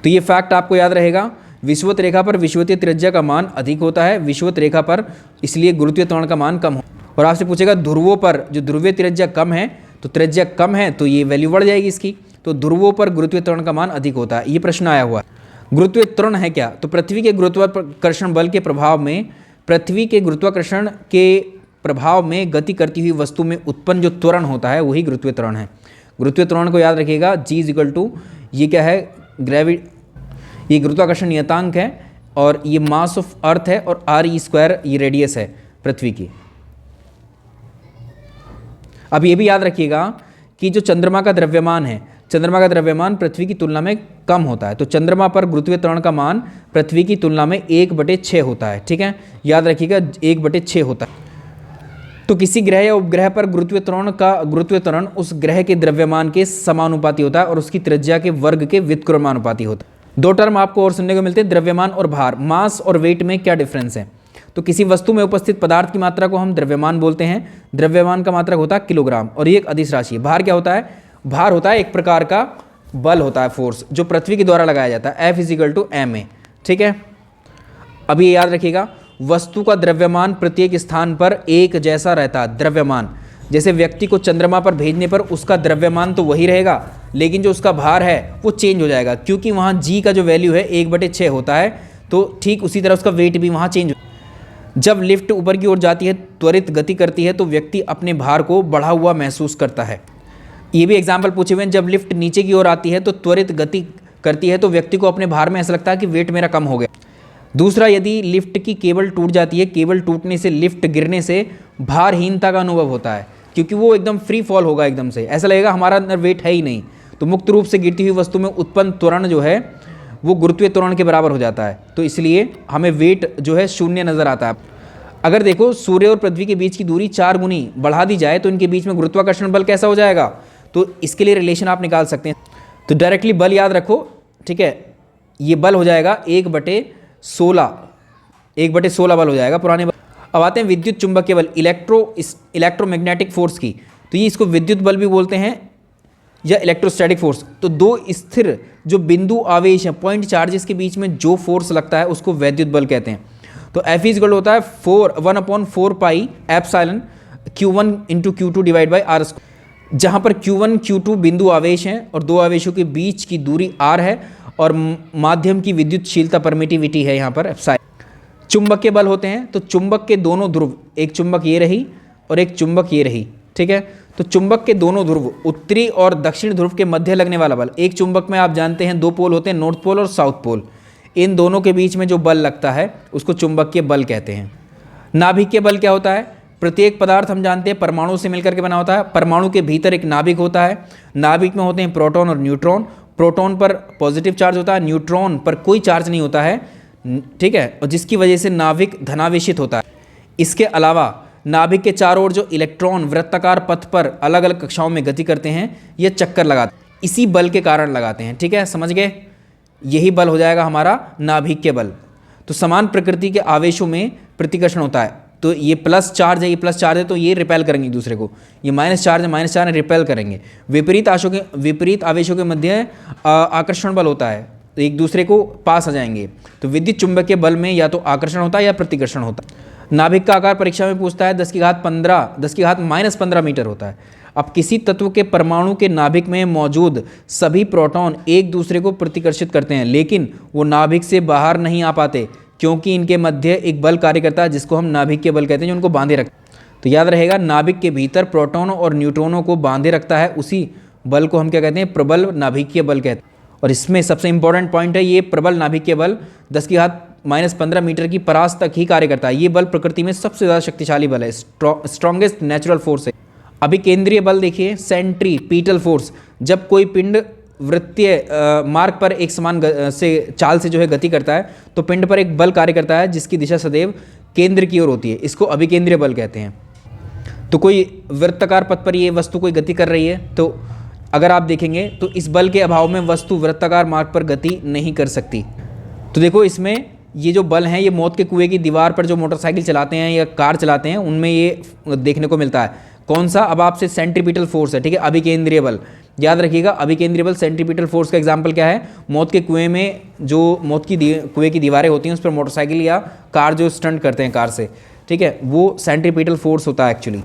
तो ये फैक्ट आपको याद रहेगा, विषुवत रेखा पर विषुवतीय त्रिज्या का मान अधिक होता है, विषुवत रेखा पर इसलिए गुरुत्वीय त्वरण का मान कम हो। और आपसे पूछेगा ध्रुवों पर जो ध्रुवीय त्रिज्या कम है, तो त्रिज्या कम है तो ये वैल्यू बढ़ जाएगी इसकी, तो ध्रुवों पर गुरुत्वीय त्वरण का मान अधिक होता है, ये प्रश्न आया हुआ है। गुरुत्वीय त्वरण है क्या, तो पृथ्वी के गुरुत्वाकर्षण बल के प्रभाव में, पृथ्वी के गुरुत्वाकर्षण के प्रभाव में गति करती हुई वस्तु में उत्पन्न जो त्वरण होता है वही गुरुत्वीय त्वरण है। गुरुत्वीय त्वरण को याद रखिएगा, जी इज इक्वल टू, ये क्या है, ये गुरुत्वाकर्षण नियतांक है और ये मास ऑफ अर्थ है और आर ई स्क्वायर ये रेडियस है पृथ्वी की। अब ये भी याद रखिएगा कि जो चंद्रमा का द्रव्यमान है, चंद्रमा का द्रव्यमान पृथ्वी की तुलना में कम होता है, तो चंद्रमा पर गुरुत्वीय त्वरण का मान पृथ्वी की तुलना में 1/6 होता है, ठीक है, याद रखिएगा 1/6 होता है। तो किसी ग्रह या उपग्रह पर गुरुत्वीय त्वरण उस ग्रह के द्रव्यमान के समानुपाती होता है और उसकी त्रिज्या के वर्ग के व्युत्क्रमानुपाती होता है। दो टर्म आपको और सुनने को मिलते हैं, द्रव्यमान और भार। मास और वेट में क्या डिफरेंस है, तो किसी वस्तु में उपस्थित पदार्थ की मात्रा को हम द्रव्यमान बोलते हैं, द्रव्यमान का मात्रक होता है किलोग्राम और ये एक अदिश राशि है। भार क्या होता है, भार होता है एक प्रकार का बल होता है, फोर्स, जो पृथ्वी के द्वारा लगाया जाता है, F is equal to ma, ठीक है। अब ये याद रखिएगा, वस्तु का द्रव्यमान प्रत्येक स्थान पर एक जैसा रहता है, द्रव्यमान, जैसे व्यक्ति को चंद्रमा पर भेजने पर उसका द्रव्यमान तो वही रहेगा, लेकिन जो उसका भार है वो चेंज हो जाएगा, क्योंकि वहाँ g का जो वैल्यू है 1/6 होता है, तो ठीक उसी तरह उसका वेट भी वहाँ चेंज। जब लिफ्ट ऊपर की ओर जाती है, त्वरित गति करती है, तो व्यक्ति अपने भार को बढ़ा हुआ महसूस करता है। ये भी एग्जाम्पल पूछे हुए हैं, जब लिफ्ट नीचे की ओर आती है तो त्वरित गति करती है, तो व्यक्ति को अपने भार में ऐसा लगता है कि वेट मेरा कम हो गया। दूसरा, यदि लिफ्ट की केबल टूट जाती है, केबल टूटने से, लिफ्ट गिरने से भारहीनता का अनुभव होता है, क्योंकि वो एकदम फ्री फॉल होगा, एकदम से ऐसा लगेगा हमारा अंदर वेट है ही नहीं। तो मुक्त रूप से गिरती हुई वस्तु में उत्पन्न त्वरण जो है वो गुरुत्वीय त्वरण के बराबर हो जाता है, तो इसलिए हमें वेट जो है शून्य नजर आता है। अगर देखो सूर्य और पृथ्वी के बीच की दूरी 4 गुनी बढ़ा दी जाए तो इनके बीच में गुरुत्वाकर्षण बल कैसा हो जाएगा, तो इसके लिए रिलेशन आप निकाल सकते हैं। तो डायरेक्टली बल याद रखो, ठीक है, ये बल हो जाएगा 1/16 बल हो जाएगा पुराने बल। अब आते हैं विद्युत चुंबकीय बल, इलेक्ट्रोमैग्नेटिक फोर्स की, तो ये इसको विद्युत बल भी बोलते हैं या इलेक्ट्रोस्टैटिक फोर्स। तो दो स्थिर जो बिंदु आवेश हैं, पॉइंट चार्जेस के बीच में जो फोर्स लगता है उसको वैद्युत बल कहते हैं। तो F इज इक्वल होता है 1/4 pi epsilon Q1 into Q2 divide by R square, जहाँ पर Q1 Q2 बिंदु आवेश हैं और दो आवेशों के बीच की दूरी R है और माध्यम की विद्युतशीलता परमिटिविटी है यहाँ पर एप्सिलॉन। चुंबकीय बल होते हैं, तो चुंबक के दोनों ध्रुव, एक चुंबक ये रही और एक चुंबक ये रही, ठीक है, तो चुंबक के दोनों ध्रुव, उत्तरी और दक्षिण ध्रुव के मध्य लगने वाला बल, एक चुंबक में आप जानते हैं 2 पोल होते हैं, नॉर्थ पोल और साउथ पोल, इन दोनों के बीच में जो बल लगता है उसको चुंबकीय बल कहते हैं। नाभिकीय बल क्या होता है, प्रत्येक पदार्थ हम जानते हैं परमाणु से मिलकर के बना होता है। परमाणु के भीतर एक नाभिक होता है, नाभिक में होते हैं प्रोटॉन और न्यूट्रॉन। प्रोटॉन पर पॉजिटिव चार्ज होता है, न्यूट्रॉन पर कोई चार्ज नहीं होता है, ठीक है, और जिसकी वजह से नाभिक धनावेशित होता है। इसके अलावा नाभिक के चारों ओर जो इलेक्ट्रॉन वृत्ताकार पथ पर अलग अलग कक्षाओं में गति करते हैं, ये चक्कर लगाते हैं, इसी बल के कारण लगाते हैं, ठीक है, समझ गए। यही बल हो जाएगा हमारा नाभिक के बल। तो समान प्रकृति के आवेशों में प्रतिकर्षण होता है, तो ये प्लस चार्ज है, ये प्लस चार्ज है, तो ये रिपेल करेंगे एक दूसरे को। ये माइनस चार्ज है, माइनस चार्ज रिपेल करेंगे। विपरीत आवेशों के मध्य आकर्षण बल होता है, तो एक दूसरे को पास आ जाएंगे। तो विद्युत चुंबकीय बल में या तो आकर्षण होता है या प्रतिकर्षण होता है। नाभिक का आकार परीक्षा में पूछता है 10⁻⁻⁻ मीटर होता है। अब किसी तत्व के परमाणु के नाभिक में मौजूद सभी प्रोटॉन एक दूसरे को प्रतिकर्षित करते हैं, लेकिन वो नाभिक से बाहर नहीं आ पाते, क्योंकि इनके मध्य एक बल कार्य करता है जिसको हम नाभिक के बल कहते हैं, जो उनको बांधे रखता है। तो याद रहेगा, नाभिक के भीतर प्रोटॉनों और न्यूट्रॉनों को बांधे रखता है, उसी बल को हम क्या कहते हैं, प्रबल नाभिकीय बल कहते हैं। और इसमें सबसे इंपॉर्टेंट पॉइंट है, ये प्रबल नाभिकीय बल 10⁻⁻15 मीटर की परास तक ही कार्य करता है। ये बल प्रकृति में सबसे ज़्यादा शक्तिशाली बल है, स्ट्रॉन्गेस्ट नेचुरल फोर्स है। अभी केंद्रीय बल देखिए, सेंट्रीपीटल फोर्स। जब कोई पिंड वृत्तीय मार्ग पर एक समान चाल से जो है गति करता है, तो पिंड पर एक बल कार्य करता है जिसकी दिशा सदैव केंद्र की ओर होती है, इसको अभिकेंद्रीय बल कहते हैं। तो कोई वृत्ताकार पथ पर ये वस्तु कोई गति कर रही है, तो अगर आप देखेंगे तो इस बल के अभाव में वस्तु वृत्ताकार मार्ग पर गति नहीं कर सकती। तो देखो, इसमें ये जो बल हैं, ये मौत के कुएं की दीवार पर जो मोटरसाइकिल चलाते हैं या कार चलाते हैं, उनमें ये देखने को मिलता है। कौन सा? अब आपसे सेंट्रीपिटल फोर्स है, ठीक है, अभिकेंद्रीय बल। याद रखिएगा, अभिकेंद्रीय बल सेंट्रीपिटल फोर्स का एग्जाम्पल क्या है? मौत के कुएं में जो कुएं की दीवारें होती हैं, उस पर मोटरसाइकिल या कार जो स्टंट करते हैं कार से, ठीक है, वो सेंट्रीपिटल फोर्स होता है एक्चुअली।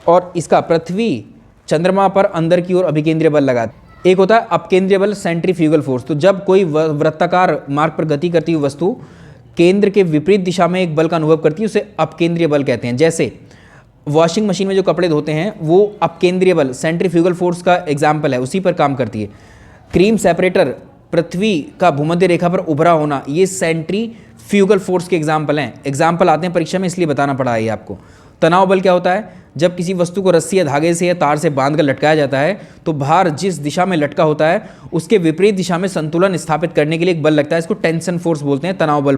और इसका पृथ्वी चंद्रमा पर अंदर की ओर अभिकेंद्रीय बल लगाते। एक होता है अपकेंद्रीय बल, सेंट्रीफ्यूगल फोर्स। तो जब कोई वृत्ताकार मार्ग पर गति करती हुई वस्तु केंद्र के विपरीत दिशा में एक बल का अनुभव करती है, उसे अपकेंद्रीय बल कहते हैं। जैसे वॉशिंग मशीन में जो कपड़े धोते हैं, वो अपकेंद्रीय बल सेंट्रीफ्यूगल फोर्स का एग्जाम्पल है, उसी पर काम करती है। क्रीम सेपरेटर, पृथ्वी का भूमध्य रेखा पर उभरा होना, ये सेंट्रीफ्यूगल फोर्स के एग्जाम्पल हैं। एग्जाम्पल आते हैं परीक्षा में, इसलिए बताना पड़ा है ये आपको। तनाव बल क्या होता है? जब किसी वस्तु को रस्सी या धागे से या तार से बांधकर लटकाया जाता है, तो भार जिस दिशा में लटका होता है, उसके विपरीत दिशा में संतुलन स्थापित करने के लिए एक बल लगता है, इसको टेंशन फोर्स बोलते हैं, तनाव बल।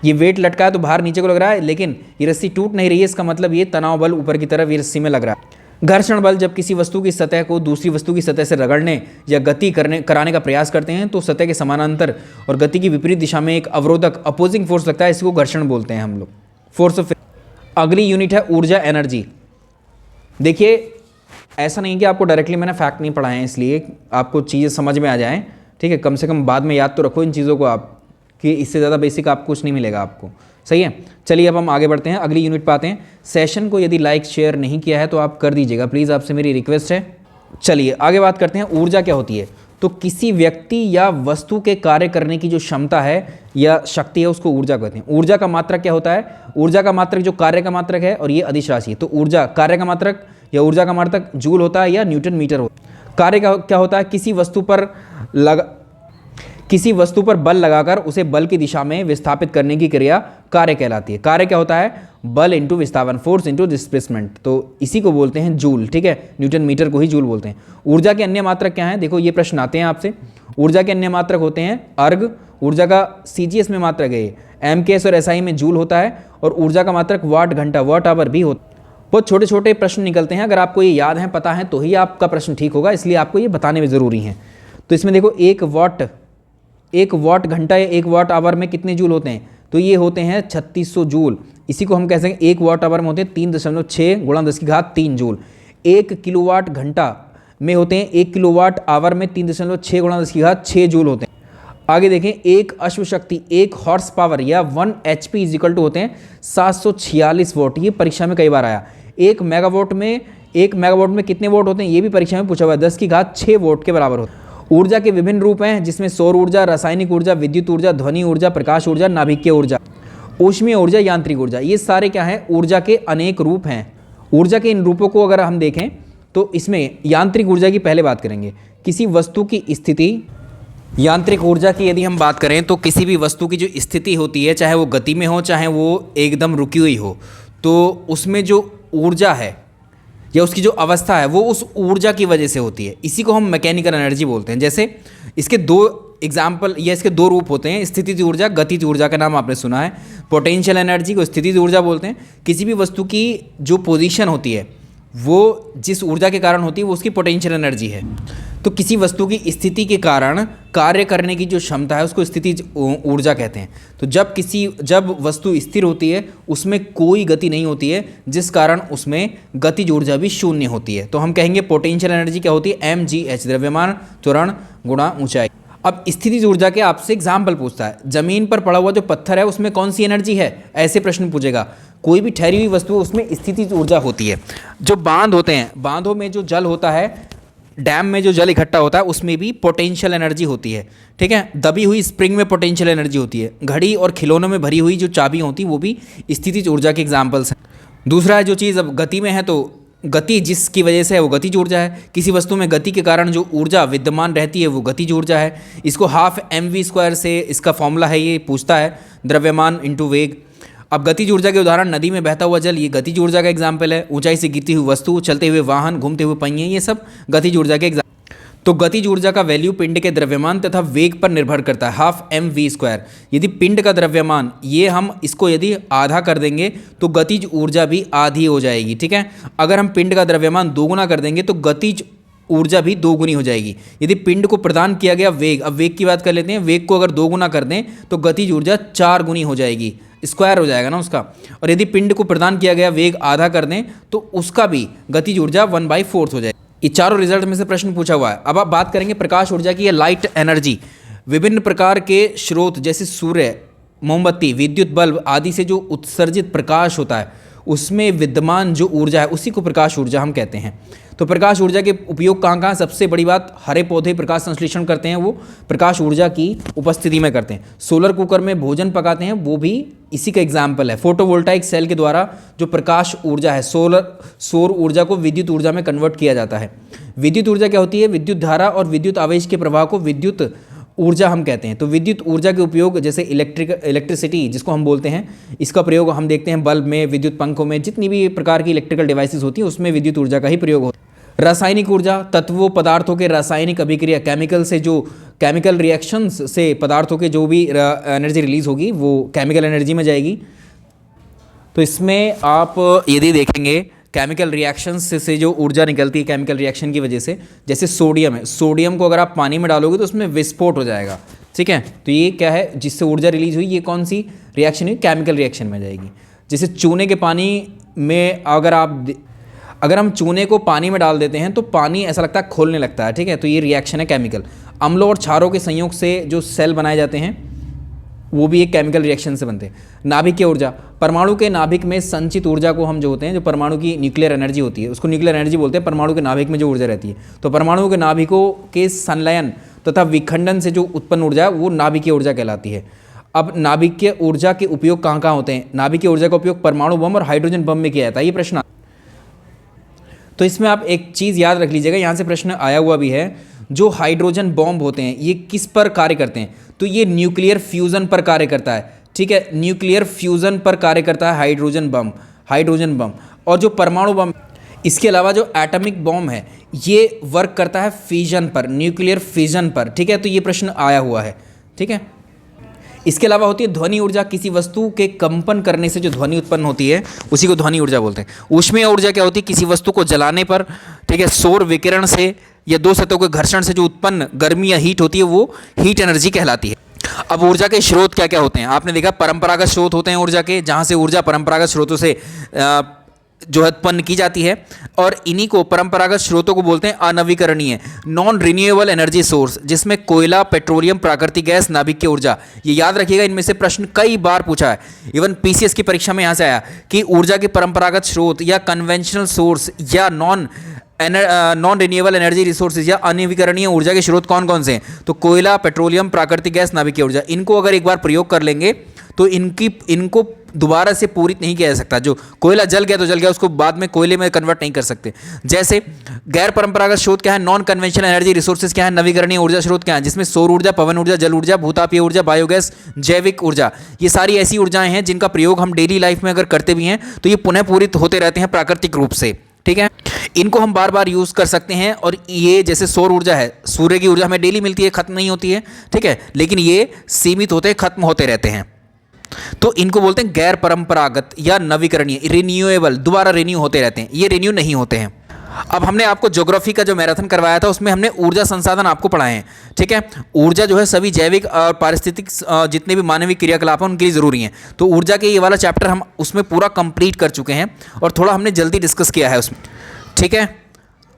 ये वेट लटका है तो भार नीचे को लग रहा है, लेकिन ये रस्सी टूट नहीं रही है, इसका मतलब ये तनाव बल ऊपर की तरफ ये रस्सी में लग रहा है। घर्षण बल, जब किसी वस्तु की सतह को दूसरी वस्तु की सतह से रगड़ने या गति कराने का प्रयास करते हैं, तो सतह के समानांतर और गति की विपरीत दिशा में एक अवरोधक अपोजिंग फोर्स लगता है, इसको घर्षण बोलते हैं हम लोग, फोर्स ऑफ। अगली यूनिट है ऊर्जा, एनर्जी। देखिए, ऐसा नहीं कि आपको डायरेक्टली मैंने फैक्ट नहीं पढ़ाए हैं इसलिए आपको चीज़ें समझ में आ जाएं, ठीक है, कम से कम बाद में याद तो रखो इन चीज़ों को आप, कि इससे ज़्यादा बेसिक आपको कुछ नहीं मिलेगा आपको, सही है। चलिए अब हम आगे बढ़ते हैं, अगली यूनिट पे आते हैं। सेशन को यदि लाइक शेयर नहीं किया है तो आप कर दीजिएगा प्लीज़, आपसे मेरी रिक्वेस्ट है। चलिए आगे बात करते हैं, ऊर्जा क्या होती है। तो किसी व्यक्ति या वस्तु के कार्य करने की जो क्षमता है या शक्ति है, उसको ऊर्जा कहते हैं। ऊर्जा का मात्रक क्या होता है? ऊर्जा का मात्रक जो कार्य का मात्रक है, और ये अदिश राशि है। तो ऊर्जा कार्य का मात्रक या ऊर्जा का मात्रक जूल होता है या न्यूटन मीटर होता है। कार्य का क्या होता है? किसी वस्तु पर बल लगाकर उसे बल की दिशा में विस्थापित करने की क्रिया कार्य कहलाती है। कार्य क्या होता है? बल इंटू विस्थापन, फोर्स इंटू डिस्प्लेसमेंट। तो इसी को बोलते हैं जूल, ठीक है, न्यूटन मीटर को ही जूल बोलते हैं। ऊर्जा के अन्य मात्रक क्या हैं? देखो ये प्रश्न आते हैं आपसे। ऊर्जा के अन्य मात्रक होते हैं अर्ग, ऊर्जा का सीजीएस में मात्रक है, एमकेएस और एसआई में जूल होता है, और ऊर्जा का मात्रक वाट घंटा, वाट आवर भी होता है। बहुत छोटे छोटे प्रश्न निकलते हैं, अगर आपको ये याद है, पता है, तो ही आपका प्रश्न ठीक होगा, इसलिए आपको ये बताने में ज़रूरी है। तो इसमें देखो, एक वाट घंटा या एक वाट आवर में कितने जूल होते हैं? तो ये होते हैं 3600 जूल। इसी को हम कह सकते हैं 1 वाट आवर में होते हैं 3.6 गुणा 10⁻³ जूल। 1 किलोवाट घंटा में होते हैं 1 किलोवाट आवर में 3.6 गुणा 10⁻6 जूल होते हैं। आगे देखें, एक अश्व शक्ति, 1 हॉर्स पावर या 1 HP इक्वल टू होते हैं 746 वोट। ये परीक्षा में कई बार आया। 1 मेगावाट में कितने वोट होते हैं? ये भी परीक्षा में पूछा हुआ है, 10⁻6 वोट के बराबर होते हैं। ऊर्जा के विभिन्न रूप हैं, जिसमें सौर ऊर्जा, रासायनिक ऊर्जा, विद्युत ऊर्जा, ध्वनि ऊर्जा, प्रकाश ऊर्जा, नाभिकीय ऊर्जा, ऊष्मीय ऊर्जा, यांत्रिक ऊर्जा। ये सारे क्या हैं? ऊर्जा के अनेक रूप हैं। ऊर्जा के इन रूपों को अगर हम देखें तो इसमें यांत्रिक ऊर्जा की पहले बात करेंगे। किसी वस्तु की स्थिति, यांत्रिक ऊर्जा की यदि हम बात करें तो किसी भी वस्तु की जो स्थिति होती है, चाहे वो गति में हो, चाहे वो एकदम रुकी हुई हो, तो उसमें जो ऊर्जा है या उसकी जो अवस्था है वो उस ऊर्जा की वजह से होती है। इसी को हम मैकेनिकल एनर्जी बोलते हैं। जैसे इसके दो एग्जाम्पल या इसके दो रूप होते हैं, स्थितिज ऊर्जा, गतिज ऊर्जा का नाम आपने सुना है। पोटेंशियल एनर्जी को स्थितिज ऊर्जा बोलते हैं। किसी भी वस्तु की जो पोजीशन होती है वो जिस ऊर्जा के कारण होती है वो उसकी पोटेंशियल एनर्जी है। तो किसी वस्तु की स्थिति के कारण कार्य करने की जो क्षमता है उसको स्थितिज ऊर्जा कहते हैं। तो जब वस्तु स्थिर होती है उसमें कोई गति नहीं होती है, जिस कारण उसमें गतिज ऊर्जा भी शून्य होती है। तो हम कहेंगे पोटेंशियल एनर्जी क्या होती है, mgh, द्रव्यमान त्वरण गुणा ऊंचाई। अब स्थितिज ऊर्जा के आपसे एग्जाम्पल पूछता है, जमीन पर पड़ा हुआ जो पत्थर है उसमें कौन सी एनर्जी है, ऐसे प्रश्न पूछेगा। कोई भी ठहरी हुई वस्तु है उसमें स्थितिज ऊर्जा होती है। जो बांध होते हैं, बांधों में जो जल होता है, डैम में जो जल इकट्ठा होता है उसमें भी पोटेंशियल एनर्जी होती है। ठीक है, दबी हुई स्प्रिंग में पोटेंशियल एनर्जी होती है। घड़ी और खिलौनों में भरी हुई जो चाबी होती है वो भी स्थितिज ऊर्जा के एग्जाम्पल्स हैं। दूसरा है जो चीज़ अब गति में है, तो गति जिसकी वजह से है वो गतिज ऊर्जा है। किसी वस्तु में गति के कारण जो ऊर्जा विद्यमान रहती है वो गतिज ऊर्जा है। इसको हाफ mv² से इसका फॉर्मूला है, ये पूछता है, द्रव्यमान इंटू वेग। अब गतिज ऊर्जा के उदाहरण, नदी में बहता हुआ जल, ये गतिज ऊर्जा का एग्जाम्पल है। ऊंचाई से गिरती हुई वस्तु, चलते हुए वाहन, घूमते हुए पहिए, ये सब गतिज ऊर्जा के एग्जाम्पल। तो गतिज ऊर्जा का वैल्यू पिंड के द्रव्यमान तथा वेग पर निर्भर करता है, हाफ mv²। यदि पिंड का द्रव्यमान, ये हम इसको यदि आधा कर देंगे तो गतिज ऊर्जा भी आधी हो जाएगी। ठीक है, अगर हम पिंड का द्रव्यमान दोगुना कर देंगे तो गतिज ऊर्जा भी दोगुनी हो जाएगी। यदि पिंड को प्रदान किया गया वेग, अब वेग की बात कर लेते हैं, वेग को अगर दोगुना कर दें तो गतिज ऊर्जा 4 गुनी हो जाएगी, स्क्वायर हो जाएगा ना उसका। और यदि पिंड को प्रदान किया गया वेग आधा कर दें तो उसका भी गतिज ऊर्जा 1/4 हो जाएगी। ये चारों रिजल्ट में से प्रश्न पूछा हुआ है। अब आप बात करेंगे प्रकाश ऊर्जा की, या लाइट एनर्जी। विभिन्न प्रकार के स्रोत जैसे सूर्य, मोमबत्ती, विद्युत बल्ब आदि से जो उत्सर्जित प्रकाश होता है उसमें विद्यमान जो ऊर्जा है उसी को प्रकाश ऊर्जा हम कहते हैं। तो प्रकाश ऊर्जा के उपयोग कहाँ कहाँ, सबसे बड़ी बात, हरे पौधे प्रकाश संश्लेषण करते हैं, वो प्रकाश ऊर्जा की उपस्थिति में करते हैं। सोलर कुकर में भोजन पकाते हैं, वो भी इसी का एग्जाम्पल है। फोटोवोल्टाइक सेल के द्वारा जो प्रकाश ऊर्जा है, सौर ऊर्जा को विद्युत ऊर्जा में कन्वर्ट किया जाता है। विद्युत ऊर्जा क्या होती है, विद्युत धारा और विद्युत आवेश के प्रवाह को विद्युत ऊर्जा हम कहते हैं। तो विद्युत ऊर्जा के उपयोग जैसे इलेक्ट्रिसिटी जिसको हम बोलते हैं, इसका प्रयोग हम देखते हैं बल्ब में, विद्युत पंखों में, जितनी भी प्रकार की इलेक्ट्रिकल डिवाइसेस होती हैं उसमें विद्युत ऊर्जा का ही प्रयोग होता है। रासायनिक ऊर्जा, तत्वों पदार्थों के रासायनिक अभिक्रिया, केमिकल से जो केमिकल रिएक्शंस से पदार्थों के जो भी एनर्जी रिलीज होगी वो केमिकल एनर्जी में जाएगी। तो इसमें आप यदि देखेंगे केमिकल रिएक्शंस से जो ऊर्जा निकलती है केमिकल रिएक्शन की वजह से, जैसे सोडियम है, सोडियम को अगर आप पानी में डालोगे तो उसमें विस्फोट हो जाएगा। ठीक है, तो ये क्या है, जिससे ऊर्जा रिलीज हुई, ये कौन सी रिएक्शन हुई, केमिकल रिएक्शन में जाएगी। जैसे चूने के पानी में अगर हम चूने को पानी में डाल देते हैं तो पानी ऐसा लगता है खोलने लगता है। ठीक है, तो ये रिएक्शन है केमिकल। अम्लों और क्षारों के संयोग से जो सेल बनाए जाते हैं वो भी एक केमिकल रिएक्शन से बनते हैं। नाभिक की ऊर्जा, परमाणु के नाभिक में संचित ऊर्जा को हम जो होते हैं, जो परमाणु की न्यूक्लियर एनर्जी होती है उसको न्यूक्लियर एनर्जी बोलते हैं। परमाणु के नाभिक में जो ऊर्जा रहती है, तो परमाणु के नाभिकों के संलयन तथा विखंडन से जो उत्पन्न ऊर्जा है वो नाभिकीय ऊर्जा कहलाती है। अब नाभिकीय ऊर्जा के उपयोग कहाँ कहाँ होते हैं, नाभिकीय ऊर्जा का उपयोग परमाणु बम और हाइड्रोजन बम में किया जाता है, ये प्रश्न। तो इसमें आप एक चीज़ याद रख लीजिएगा, यहाँ से प्रश्न आया हुआ भी है, जो हाइड्रोजन बॉम्ब होते हैं ये किस पर कार्य करते हैं, तो ये न्यूक्लियर फ्यूज़न पर कार्य करता है। ठीक है, न्यूक्लियर फ्यूज़न पर कार्य करता है हाइड्रोजन बम। और जो परमाणु बम, इसके अलावा जो एटॉमिक बॉम्ब है ये वर्क करता है फिजन पर, न्यूक्लियर फिजन पर। ठीक है, तो ये प्रश्न आया हुआ है। ठीक है, इसके अलावा होती है ध्वनि ऊर्जा, किसी वस्तु के कंपन करने से जो ध्वनि उत्पन्न होती है उसी को ध्वनि ऊर्जा बोलते हैं। ऊष्मीय ऊर्जा क्या होती है, किसी वस्तु को जलाने पर, ठीक है, सौर विकिरण से या दो सतहों के घर्षण से जो उत्पन्न गर्मी या हीट होती है वो हीट एनर्जी कहलाती है। अब ऊर्जा के स्रोत क्या क्या होते हैं, आपने देखा परंपरागत स्रोत होते हैं ऊर्जा के, जहाँ से ऊर्जा परंपरागत स्रोतों से जो है उत्पन्न की जाती है, और इन्हीं को परंपरागत स्रोतों को बोलते हैं अनवीकरणीय, नॉन रिन्यूएबल एनर्जी सोर्स, जिसमें कोयला, पेट्रोलियम, प्राकृतिक गैस, नाभिकीय ऊर्जा। ये याद रखिएगा, इनमें से प्रश्न कई बार पूछा है, इवन पीसीएस की परीक्षा में यहाँ से आया कि ऊर्जा के परंपरागत स्रोत या कन्वेंशनल सोर्स या नॉन रिन्यूएबल एनर्जी रिसोर्सेज या अनवीकरणीय ऊर्जा के स्रोत कौन कौन से हैं, तो कोयला, पेट्रोलियम, प्राकृतिक गैस, नाभिकीय ऊर्जा। इनको अगर एक बार प्रयोग कर लेंगे तो इनको दोबारा से पूरित नहीं किया जा सकता। जो कोयला जल गया तो जल गया, उसको बाद में कोयले में कन्वर्ट नहीं कर सकते। जैसे गैर परंपरागत स्रोत क्या है, नॉन कन्वेंशनल एनर्जी रिसोर्सेज क्या है, नवीकरणीय ऊर्जा स्रोत क्या है, जिसमें सौर ऊर्जा, पवन ऊर्जा, जल ऊर्जा, भूतापीय ऊर्जा, बायोगैस, जैविक ऊर्जा, ये सारी ऐसी ऊर्जाएं हैं जिनका प्रयोग हम डेली लाइफ में अगर करते भी हैं तो ये पुनः पूरित होते रहते हैं प्राकृतिक रूप से। ठीक है, इनको हम बार बार यूज़ कर सकते हैं। और ये जैसे सौर ऊर्जा है, सूर्य की ऊर्जा हमें डेली मिलती है, खत्म नहीं होती है। ठीक है, लेकिन ये सीमित होते हैं, खत्म होते रहते हैं। तो इनको बोलते हैं गैर परंपरागत या नवीकरणीय, रिन्यूएबल, दोबारा रिन्यू होते रहते हैं, ये रिन्यू नहीं होते हैं। अब हमने आपको ज्योग्राफी का जो मैराथन करवाया था उसमें हमने ऊर्जा संसाधन आपको पढ़ाए हैं। ठीक है, ऊर्जा जो है सभी जैविक और पारिस्थितिक जितने भी मानवीय क्रियाकलाप हैं उनके लिए ज़रूरी हैं। तो ऊर्जा के ये वाला चैप्टर हम उसमें पूरा कंप्लीट कर चुके हैं और थोड़ा हमने जल्दी डिस्कस किया है उसमें। ठीक है,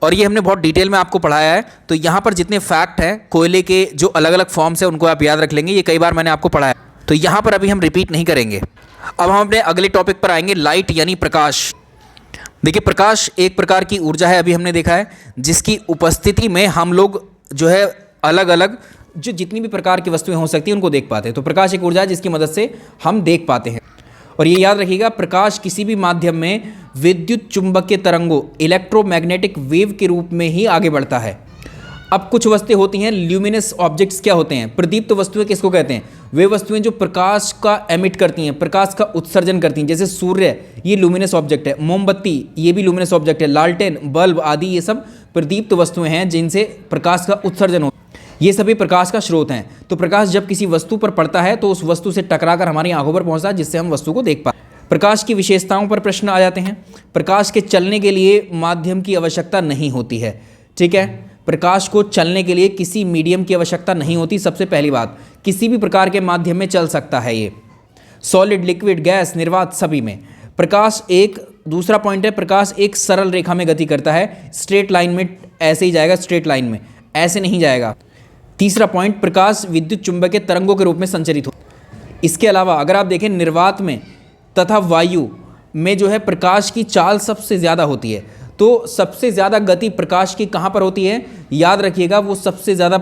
और ये हमने बहुत डिटेल में आपको पढ़ाया है। तो यहाँ पर जितने फैक्ट हैं कोयले के जो अलग अलग फॉर्म्स हैं उनको आप याद रख लेंगे, ये कई बार मैंने आपको पढ़ाया, तो यहाँ पर अभी हम रिपीट नहीं करेंगे। अब हम अपने अगले टॉपिक पर आएंगे, लाइट यानी प्रकाश। देखिए, प्रकाश एक प्रकार की ऊर्जा है, अभी हमने देखा है, जिसकी उपस्थिति में हम लोग जो है अलग अलग जो जितनी भी प्रकार की वस्तुएं हो सकती हैं उनको देख पाते हैं। तो प्रकाश एक ऊर्जा है जिसकी मदद से हम देख पाते हैं। और ये याद रखिएगा, प्रकाश किसी भी माध्यम में विद्युत चुंबकीय तरंगों, इलेक्ट्रोमैग्नेटिक वेव के रूप में ही आगे बढ़ता है। अब कुछ वस्तुएं होती हैं ल्यूमिनस ऑब्जेक्ट्स, क्या होते हैं, प्रदीप्त वस्तुएं किसको कहते हैं, वे वस्तुएं जो प्रकाश का एमिट करती हैं, प्रकाश का उत्सर्जन करती हैं। जैसे सूर्य, ये लुमिनस ऑब्जेक्ट है, मोमबत्ती ये भी लुमिनस ऑब्जेक्ट है, लालटेन, बल्ब आदि ये सब प्रदीप्त वस्तुएं हैं जिनसे प्रकाश का उत्सर्जन हो, ये सभी प्रकाश का स्रोत हैं। तो प्रकाश जब किसी वस्तु पर पड़ता है तो उस वस्तु से टकराकर हमारी आंखों पर पहुंचता है, जिससे हम वस्तु को देख पाते हैं। प्रकाश की विशेषताओं पर प्रश्न आ जाते हैं। प्रकाश के चलने के लिए माध्यम की आवश्यकता नहीं होती है। ठीक है, प्रकाश को चलने के लिए किसी मीडियम की आवश्यकता नहीं होती। सबसे पहली बात, किसी भी प्रकार के माध्यम में चल सकता है ये, सॉलिड, लिक्विड, गैस, निर्वात सभी में। प्रकाश एक दूसरा पॉइंट है, प्रकाश एक सरल रेखा में गति करता है, स्ट्रेट लाइन में ऐसे ही जाएगा, स्ट्रेट लाइन में ऐसे नहीं जाएगा। तीसरा पॉइंट, प्रकाश विद्युत चुंबकीय तरंगों के रूप में संचरित हो। इसके अलावा अगर आप देखें निर्वात में तथा वायु में जो है प्रकाश की चाल सबसे ज़्यादा होती है। तो सबसे ज़्यादा गति प्रकाश की कहाँ पर होती है, याद रखिएगा, वो सबसे ज़्यादा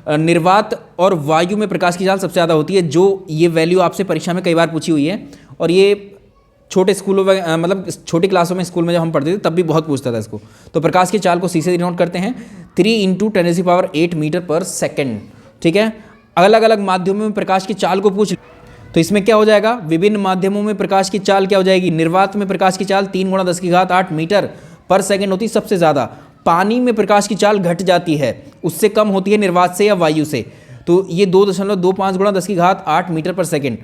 निर्वात और वायु में प्रकाश की चाल सबसे ज़्यादा होती है। जो ये वैल्यू आपसे परीक्षा में कई बार पूछी हुई है, और ये छोटे स्कूलों में मतलब छोटी क्लासों में स्कूल में जब हम पढ़ते थे तब भी बहुत पूछता था इसको। तो प्रकाश की चाल को सी से डिनोट करते हैं 3 × 10⁸ मीटर पर सेकेंड। ठीक है, अलग अलग माध्यमों में प्रकाश की चाल को पूछ, तो इसमें क्या हो जाएगा, विभिन्न माध्यमों में प्रकाश की चाल क्या हो जाएगी, निर्वात में प्रकाश की चाल 3 × 10⁸ मीटर पर सेकेंड होती है सबसे ज़्यादा। पानी में प्रकाश की चाल घट जाती है, उससे कम होती है निर्वात से या वायु से। तो ये 2.25 × 10⁸ मीटर पर सेकेंड।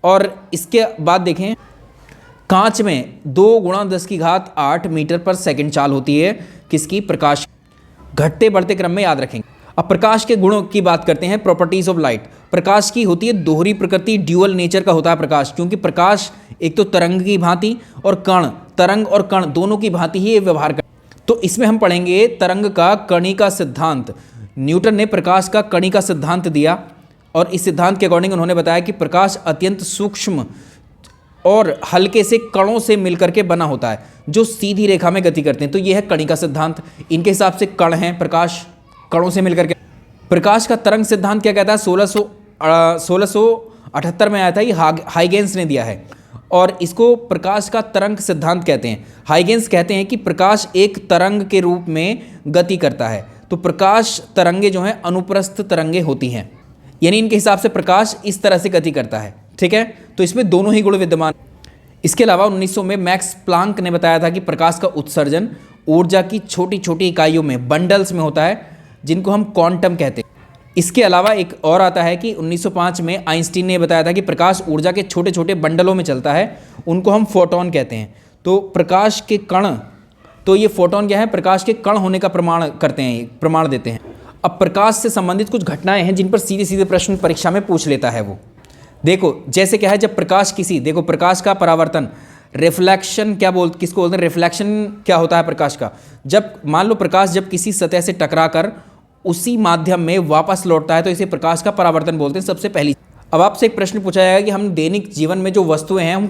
और इसके बाद देखें, कांच में 2 × 10⁸ मीटर पर सेकेंड चाल होती है किसकी, प्रकाश। घटते बढ़ते क्रम में याद रखेंगे। अब प्रकाश के गुणों की बात करते हैं, प्रॉपर्टीज ऑफ लाइट। प्रकाश की होती है दोहरी प्रकृति, ड्यूअल नेचर का होता है प्रकाश, क्योंकि प्रकाश एक तो तरंग की भांति और कण, तरंग और कण दोनों की भांति ही व्यवहार कर। तो इसमें हम पढ़ेंगे तरंग का कणिका सिद्धांत। न्यूटन ने प्रकाश का कणिका सिद्धांत दिया, और इस सिद्धांत के अकॉर्डिंग उन्होंने बताया कि प्रकाश अत्यंत सूक्ष्म और हल्के से कणों से मिलकर के बना होता है, जो सीधी रेखा में गति करते हैं। तो यह है कणिका सिद्धांत। इनके हिसाब से कण हैं प्रकाश, कणों से मिलकर के। प्रकाश का तरंग सिद्धांत क्या कहता है, 1678 में आया था, ये हाइगेंस ने दिया है, और इसको प्रकाश का तरंग सिद्धांत कहते हैं। हाइगेंस कहते हैं कि प्रकाश एक तरंग के रूप में गति करता है। तो प्रकाश तरंगे जो हैं अनुप्रस्थ तरंगे होती हैं, यानी इनके हिसाब से प्रकाश इस तरह से गति करता है। ठीक है, तो इसमें दोनों ही गुण विद्यमान। इसके अलावा 1900 में मैक्स प्लांक ने बताया था कि प्रकाश का उत्सर्जन ऊर्जा की छोटी छोटी इकाइयों में, बंडल्स में होता है, जिनको हम क्वांटम कहते हैं। इसके अलावा एक और आता है कि 1905 में आइंस्टीन ने बताया था कि प्रकाश ऊर्जा के छोटे छोटे बंडलों में चलता है, उनको हम फोटोन कहते हैं। तो प्रकाश के कण, तो ये फोटोन क्या है, प्रकाश के कण होने का प्रमाण करते हैं, प्रमाण देते हैं। अब प्रकाश से संबंधित कुछ घटनाएं हैं जिन पर सीधे सीधे प्रश्न परीक्षा में पूछ लेता है वो। देखो जैसे क्या है, जब प्रकाश किसी, देखो प्रकाश का परावर्तन, रिफ्लेक्शन किसको बोलते हैं, रिफ्लेक्शन क्या होता है प्रकाश का, जब मान लो प्रकाश जब किसी सतह से टकराकर उसी माध्यम में वापस लौटता है तो इसे प्रकाश का परावर्तन बोलते हैं, सबसे पहली। अब आपसे एक प्रश्न पूछा जाएगा कि हम दैनिक जीवन में जो वस्तुएं हैं हम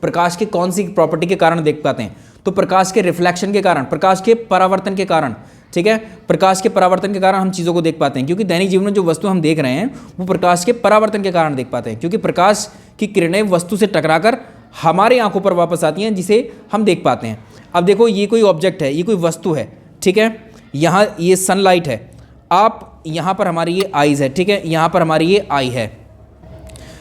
प्रकाश के कौन सी प्रॉपर्टी के कारण देख पाते हैं, तो प्रकाश के रिफ्लेक्शन के कारण, प्रकाश के परावर्तन के कारण। ठीक है, प्रकाश के परावर्तन के कारण हम चीज़ों को देख पाते हैं, क्योंकि दैनिक जीवन में जो वस्तु हम देख रहे हैं वो प्रकाश के परावर्तन के कारण देख पाते हैं, क्योंकि प्रकाश की किरणें वस्तु से टकराकर हमारे आंखों पर वापस आती हैं, जिसे हम देख पाते हैं। अब देखो ये कोई ऑब्जेक्ट है, ये कोई वस्तु है, ठीक है, यहाँ ये सनलाइट है, आप यहाँ पर हमारी ये आईज है, ठीक है, यहाँ पर हमारी ये आई है,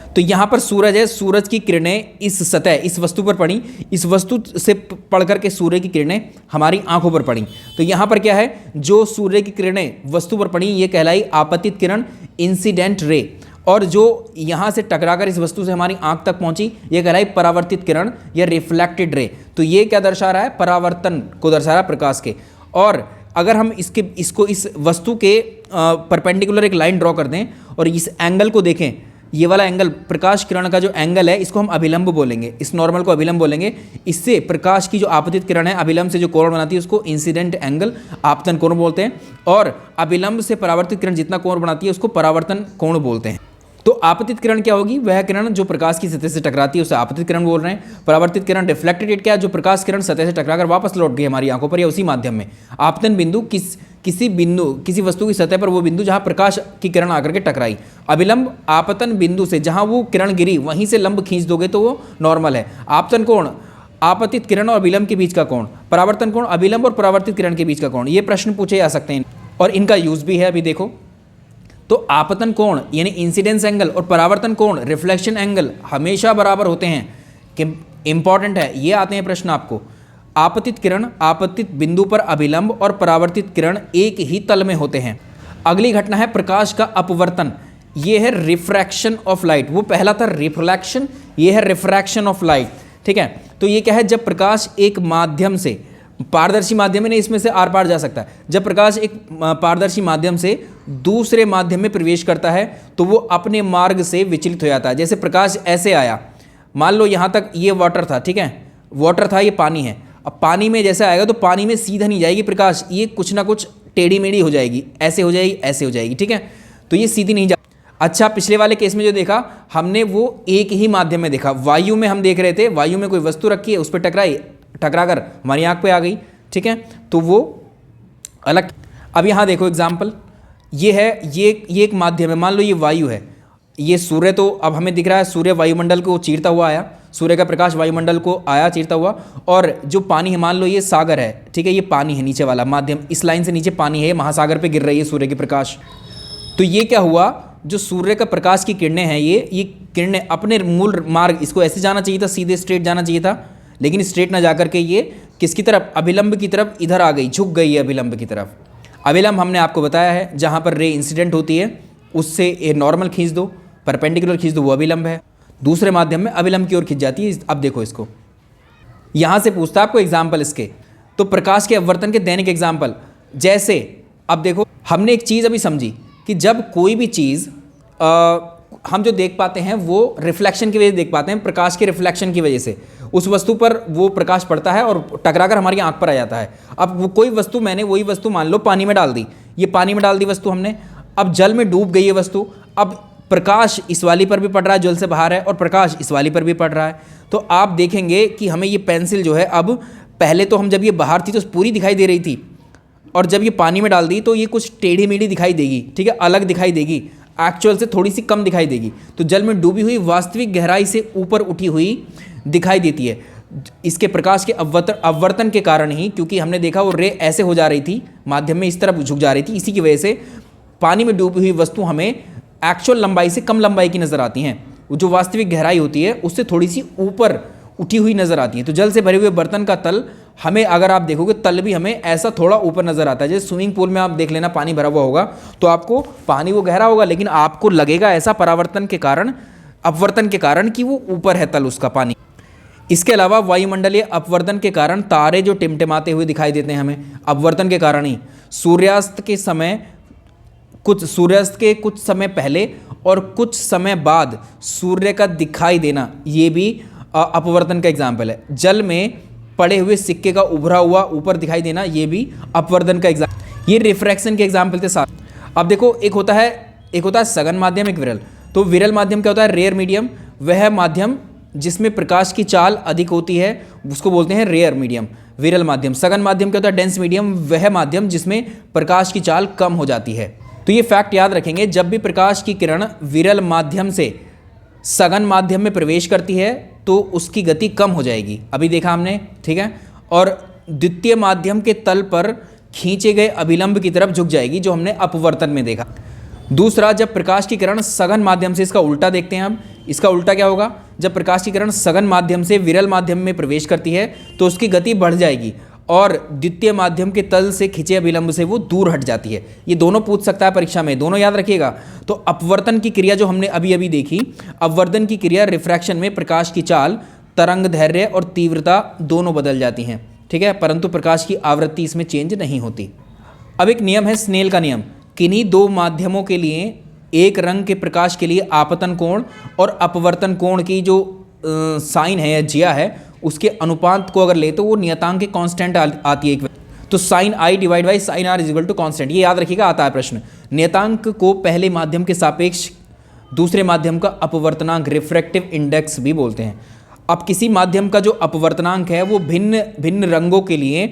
तो यहाँ पर सूरज है, सूरज की किरणें इस सतह, इस वस्तु पर पड़ी, इस वस्तु से पड़ करके सूर्य की किरणें हमारी आंखों पर पड़ी। तो यहाँ पर क्या है, जो सूर्य की किरणें वस्तु पर पड़ी ये कहलाई आपतित किरण, इंसिडेंट रे, और जो यहाँ से टकराकर इस वस्तु से हमारी आंख तक पहुँची ये कहलाई परावर्तित किरण या रिफ्लेक्टेड रे। तो ये क्या दर्शा रहा है, परावर्तन को दर्शा रहा है प्रकाश के। और अगर हम इसको इस वस्तु के परपेंडिकुलर एक लाइन ड्रॉ कर दें और इस एंगल को देखें, ये वाला एंगल प्रकाश किरण का जो एंगल है इसको हम अभिलंब बोलेंगे, इस नॉर्मल को अभिलंब बोलेंगे। इससे प्रकाश की जो आपतित किरण है अभिलंब से जो कोण बनाती है उसको इंसिडेंट एंगल, आपतन कोण बोलते हैं, और अभिलंब से परावर्तित किरण जितना कोण बनाती है उसको परावर्तन कोण बोलते हैं। तो आपतित किरण क्या होगी, वह किरण जो प्रकाश की सतह से टकराती है उसे आपतित किरण बोल रहे हैं। परावर्तित किरण रिफ्लेक्टेड क्या है, जो प्रकाश किरण सतह से टकराकर वापस लौट गई हमारी आंखों पर या उसी माध्यम में। आपतन बिंदु किसी वस्तु की सतह पर वो बिंदु जहां प्रकाश की किरण आकर के टकराई। अभिलंब आपतन बिंदु से जहां वो किरण गिरी वहीं से लंब खींच दोगे तो वो नॉर्मल है। आपतन कोण आपतित किरण और अभिलंब के बीच का कोण, परावर्तन कोण अभिलंब और परावर्तित किरण के बीच का कोण। ये प्रश्न पूछे जा सकते हैं और इनका यूज भी है। अभी देखो तो आपतन कोण यानी इंसिडेंस एंगल और परावर्तन कोण रिफ्लेक्शन एंगल हमेशा बराबर होते हैं, कि इंपॉर्टेंट है, ये आते हैं प्रश्न आपको। आपतित किरण आपतित बिंदु पर अभिलंब और परावर्तित किरण एक ही तल में होते हैं। अगली घटना है प्रकाश का अपवर्तन, ये है रिफ्रैक्शन ऑफ लाइट। वो पहला था रिफ्लेक्शन, ये है रिफ्रैक्शन ऑफ लाइट, ठीक है। तो ये क्या है, जब प्रकाश एक माध्यम से, पारदर्शी माध्यम में नहीं, इसमें से आर पार जा सकता है, जब प्रकाश एक पारदर्शी माध्यम से दूसरे माध्यम में प्रवेश करता है तो वो अपने मार्ग से विचलित हो जाता है। जैसे प्रकाश ऐसे आया, मान लो यहाँ तक ये वाटर था, ठीक है, वाटर था, ये पानी है। अब पानी में जैसे आएगा तो पानी में सीधा नहीं जाएगी प्रकाश, ये कुछ ना कुछ टेढ़ी मेढ़ी हो जाएगी, ऐसे हो जाएगी, ऐसे हो जाएगी, ठीक है, तो ये सीधी नहीं जा। अच्छा, पिछले वाले केस में जो देखा हमने वो एक ही माध्यम में देखा, वायु में हम देख रहे थे, वायु में कोई वस्तु रखी है, उस पर टकराकर हमारी आंख पे आ गई, ठीक है, तो वो अलग। अब यहाँ देखो एग्जाम्पल, ये है, ये एक माध्यम है, मान लो ये वायु है, ये सूर्य, तो अब हमें दिख रहा है सूर्य वायुमंडल को चीरता हुआ आया, सूर्य का प्रकाश वायुमंडल को आया चीरता हुआ, और जो पानी है, मान लो ये सागर है, ठीक है, ये पानी है नीचे वाला माध्यम, इस लाइन से नीचे पानी है, महासागर पे गिर रही है सूर्य की प्रकाश। तो ये क्या हुआ, जो सूर्य का प्रकाश की किरणें हैं, ये किरणें अपने मूल मार्ग, इसको ऐसे जाना चाहिए था, सीधे स्ट्रेट जाना चाहिए था, लेकिन स्ट्रेट ना जाकर के ये किसकी तरफ, अभिलंब की तरफ इधर आ गई, झुक गई है अभिलंब की तरफ। अभिलंब हमने आपको बताया है, जहाँ पर रे इंसिडेंट होती है उससे ए नॉर्मल खींच दो, परपेंडिकुलर खींच दो, वो अभिलंब है। दूसरे माध्यम में अभिलंब की ओर खिंच जाती है। अब देखो इसको, यहाँ से पूछता है आपको एग्जाम्पल इसके, तो प्रकाश के अपवर्तन के दैनिक एग्जाम्पल, जैसे अब देखो हमने एक चीज़ अभी समझी कि जब कोई भी चीज़ हम जो देख पाते हैं वो रिफ्लेक्शन की वजह से देख पाते हैं, प्रकाश के रिफ्लेक्शन की वजह से उस वस्तु पर वो प्रकाश पड़ता है और टकराकर हमारी आंख पर आ जाता है। अब वो कोई वस्तु, मैंने वही वस्तु मान लो पानी में डाल दी, ये पानी में डाल दी वस्तु हमने, अब जल में डूब गई है वस्तु, अब प्रकाश इस वाली पर भी पड़ रहा है, जल से बाहर है, और प्रकाश इस वाली पर भी पड़ रहा है। तो आप देखेंगे कि हमें ये पेंसिल जो है, अब पहले तो हम जब ये बाहर थी तो पूरी दिखाई दे रही थी, और जब ये पानी में डाल दी तो ये कुछ टेढ़ी मेढ़ी दिखाई देगी, ठीक है, अलग दिखाई देगी, एक्चुअल से थोड़ी सी कम दिखाई देगी। तो जल में डूबी हुई वास्तविक गहराई से ऊपर उठी हुई दिखाई देती है, इसके प्रकाश के अपवर्तन के कारण ही, क्योंकि हमने देखा वो रे ऐसे हो जा रही थी, माध्यम में इस तरफ झुक जा रही थी, इसी की वजह से पानी में डूबी हुई वस्तु हमें एक्चुअल लंबाई से कम लंबाई की नज़र आती हैं, जो वास्तविक गहराई होती है उससे थोड़ी सी ऊपर उठी हुई नज़र आती है। तो जल से भरे हुए बर्तन का तल हमें, अगर आप देखोगे तल भी हमें ऐसा थोड़ा ऊपर नज़र आता है। जैसे स्विमिंग पूल में आप देख लेना, पानी भरा हुआ होगा तो आपको पानी वो गहरा होगा, लेकिन आपको लगेगा ऐसा परावर्तन के कारण, अपवर्तन के कारण कि वो ऊपर है तल उसका पानी। इसके अलावा वायुमंडलीय अपवर्तन के कारण तारे जो टिमटिमाते हुए दिखाई देते हैं हमें, अपवर्तन के कारण ही। सूर्यास्त के कुछ समय पहले और कुछ समय बाद सूर्य का दिखाई देना, ये भी अपवर्तन का एग्जाम्पल है। जल में पड़े हुए सिक्के का उभरा हुआ ऊपर दिखाई देना, ये भी अपवर्तन का एग्जाम्पल। ये रिफ्रैक्शन के एग्जाम्पल थे साथ। अब देखो एक होता है सघन माध्यम, एक विरल। तो विरल माध्यम क्या होता है, रेयर मीडियम, वह माध्यम जिसमें प्रकाश की चाल अधिक होती है उसको बोलते हैं रेयर मीडियम, विरल माध्यम। सघन माध्यम क्या होता है, डेंस मीडियम, वह माध्यम जिसमें प्रकाश की चाल कम हो जाती है। तो ये फैक्ट याद रखेंगे, जब भी प्रकाश की किरण विरल माध्यम से सघन माध्यम में प्रवेश करती है तो उसकी गति कम हो जाएगी, अभी देखा हमने, ठीक है। और द्वितीय माध्यम के तल पर खींचे गए अभिलंब की तरफ झुक जाएगी, जो हमने अपवर्तन में देखा। दूसरा, जब प्रकाश की किरण सघन माध्यम से, इसका उल्टा देखते हैं हम, इसका उल्टा क्या होगा, जब प्रकाश की किरण सघन माध्यम से विरल माध्यम में प्रवेश करती है तो उसकी गति बढ़ जाएगी और द्वितीय माध्यम के तल से खिंचे अभिलंब से वो दूर हट जाती है। ये दोनों पूछ सकता है परीक्षा में, दोनों याद रखिएगा। तो अपवर्तन की क्रिया जो हमने अभी अभी देखी, अपवर्तन की क्रिया रिफ्रैक्शन में प्रकाश की चाल, तरंग दैर्घ्य और तीव्रता दोनों बदल जाती हैं, ठीक है, परंतु प्रकाश की आवृत्ति इसमें चेंज नहीं होती। अब एक नियम है स्नेल का नियम, किन्हीं दो माध्यमों के लिए एक रंग के प्रकाश के लिए आपतन कोण और अपवर्तन कोण की जो साइन है या जिया है, उसके अनुपात को अगर ले तो वो नियतांक के कांस्टेंट आती है एक, तो sine i divide by sine r is equal to constant, ये याद रखिएगा, आता है प्रश्न। नियतांक को पहले माध्यम के सापेक्ष दूसरे माध्यम का अपवर्तनांक, रिफ्रैक्टिव इंडेक्स भी बोलते हैं। अब किसी माध्यम का जो अपवर्तनांक है वो भिन्न भिन्न रंगों के लिए,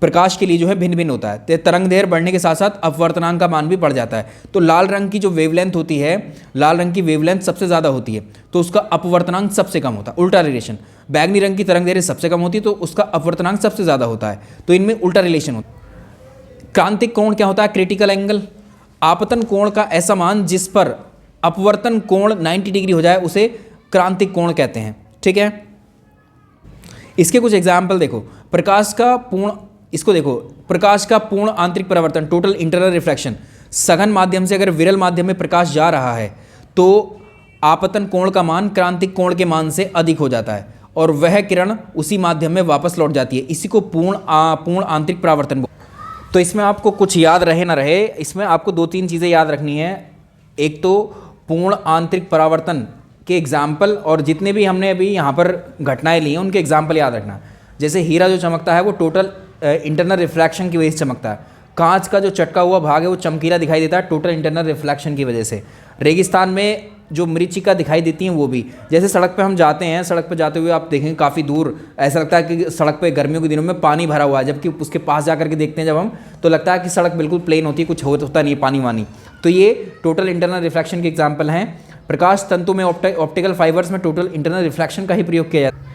प्रकाश के लिए जो है भिन्न भिन्न होता है। तरंग दैर्घ्य बढ़ने के साथ साथ अपवर्तनांक का मान भी बढ़ जाता है। तो लाल रंग की जो वेवलेंथ होती है, लाल रंग की वेवलेंथ सबसे ज़्यादा होती है तो उसका अपवर्तनांक सबसे कम होता है, उल्टा रिलेशन। बैगनी रंग की तरंग दैर्घ्य सबसे कम होती है तो उसका अपवर्तनांक सबसे ज़्यादा होता है, तो इनमें उल्टा रिलेशन होता है। क्रांतिक कोण क्या होता है, क्रिटिकल एंगल, आपतन कोण का ऐसा मान जिस पर अपवर्तन कोण 90 डिग्री हो जाए उसे क्रांतिक कोण कहते हैं, ठीक है। इसके कुछ एग्जाम्पल देखो, प्रकाश का पूर्ण, इसको देखो, प्रकाश का पूर्ण आंतरिक परावर्तन, टोटल इंटरनल रिफ्लेक्शन, सघन माध्यम से अगर विरल माध्यम में प्रकाश जा रहा है तो आपतन कोण का मान क्रांतिक कोण के मान से अधिक हो जाता है और वह किरण उसी माध्यम में वापस लौट जाती है, इसी को पूर्ण आंतरिक परावर्तन। तो इसमें आपको कुछ याद रहे ना रहे, इसमें आपको दो तीन चीज़ें याद रखनी है। एक तो पूर्ण आंतरिक परावर्तन के एग्जाम्पल, और जितने भी हमने अभी यहाँ पर घटनाएं ली हैं उनके एग्जाम्पल याद रखना। जैसे हीरा जो चमकता है वो टोटल इंटरनल रिफ्लेक्शन की वजह से चमकता है, कांच का जो चटका हुआ भाग है वो चमकीला दिखाई देता है टोटल इंटरनल रिफ्लेक्शन की वजह से। रेगिस्तान में जो मरीचिका दिखाई देती हैं वो भी, जैसे सड़क पे हम जाते हैं, सड़क पे जाते हुए आप देखेंगे काफ़ी दूर ऐसा लगता है कि सड़क पे गर्मियों के दिनों में पानी भरा हुआ है, जबकि उसके पास जा करके देखते हैं जब हम तो लगता है कि सड़क बिल्कुल प्लेन होती है, कुछ होता नहीं है पानी वानी। तो ये टोटल इंटरनल रिफ्लेक्शन के एग्जाम्पल हैं। प्रकाश तंतु में ऑप्टिकल फाइबर्स में टोटल इंटरनल रिफ्लेक्शन का ही प्रयोग किया जाता है।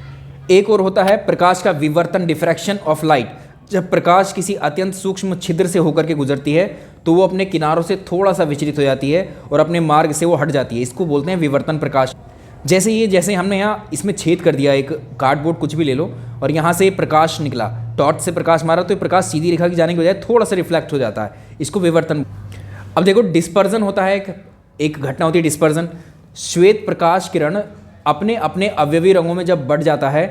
एक और होता है प्रकाश का विवर्तन, डिफ्रैक्शन ऑफ लाइट। जब प्रकाश किसी अत्यंत सूक्ष्म छिद्र से होकर के गुजरती है तो वो अपने किनारों से थोड़ा सा विचलित हो जाती है और अपने मार्ग से वो हट जाती है, इसको बोलते हैं विवर्तन प्रकाश। जैसे हमने यहाँ इसमें छेद कर दिया, एक कार्डबोर्ड कुछ भी ले लो और यहाँ से प्रकाश निकला, टॉर्च से प्रकाश मारा तो प्रकाश सीधी रेखा की जाने की बजाय थोड़ा सा रिफ्लेक्ट हो जाता है, इसको विवर्तन। अब देखो डिस्पर्जन होता है, एक घटना होती है डिस्पर्जन। श्वेत प्रकाश किरण अपने अपने अवयवी रंगों में जब बढ़ जाता है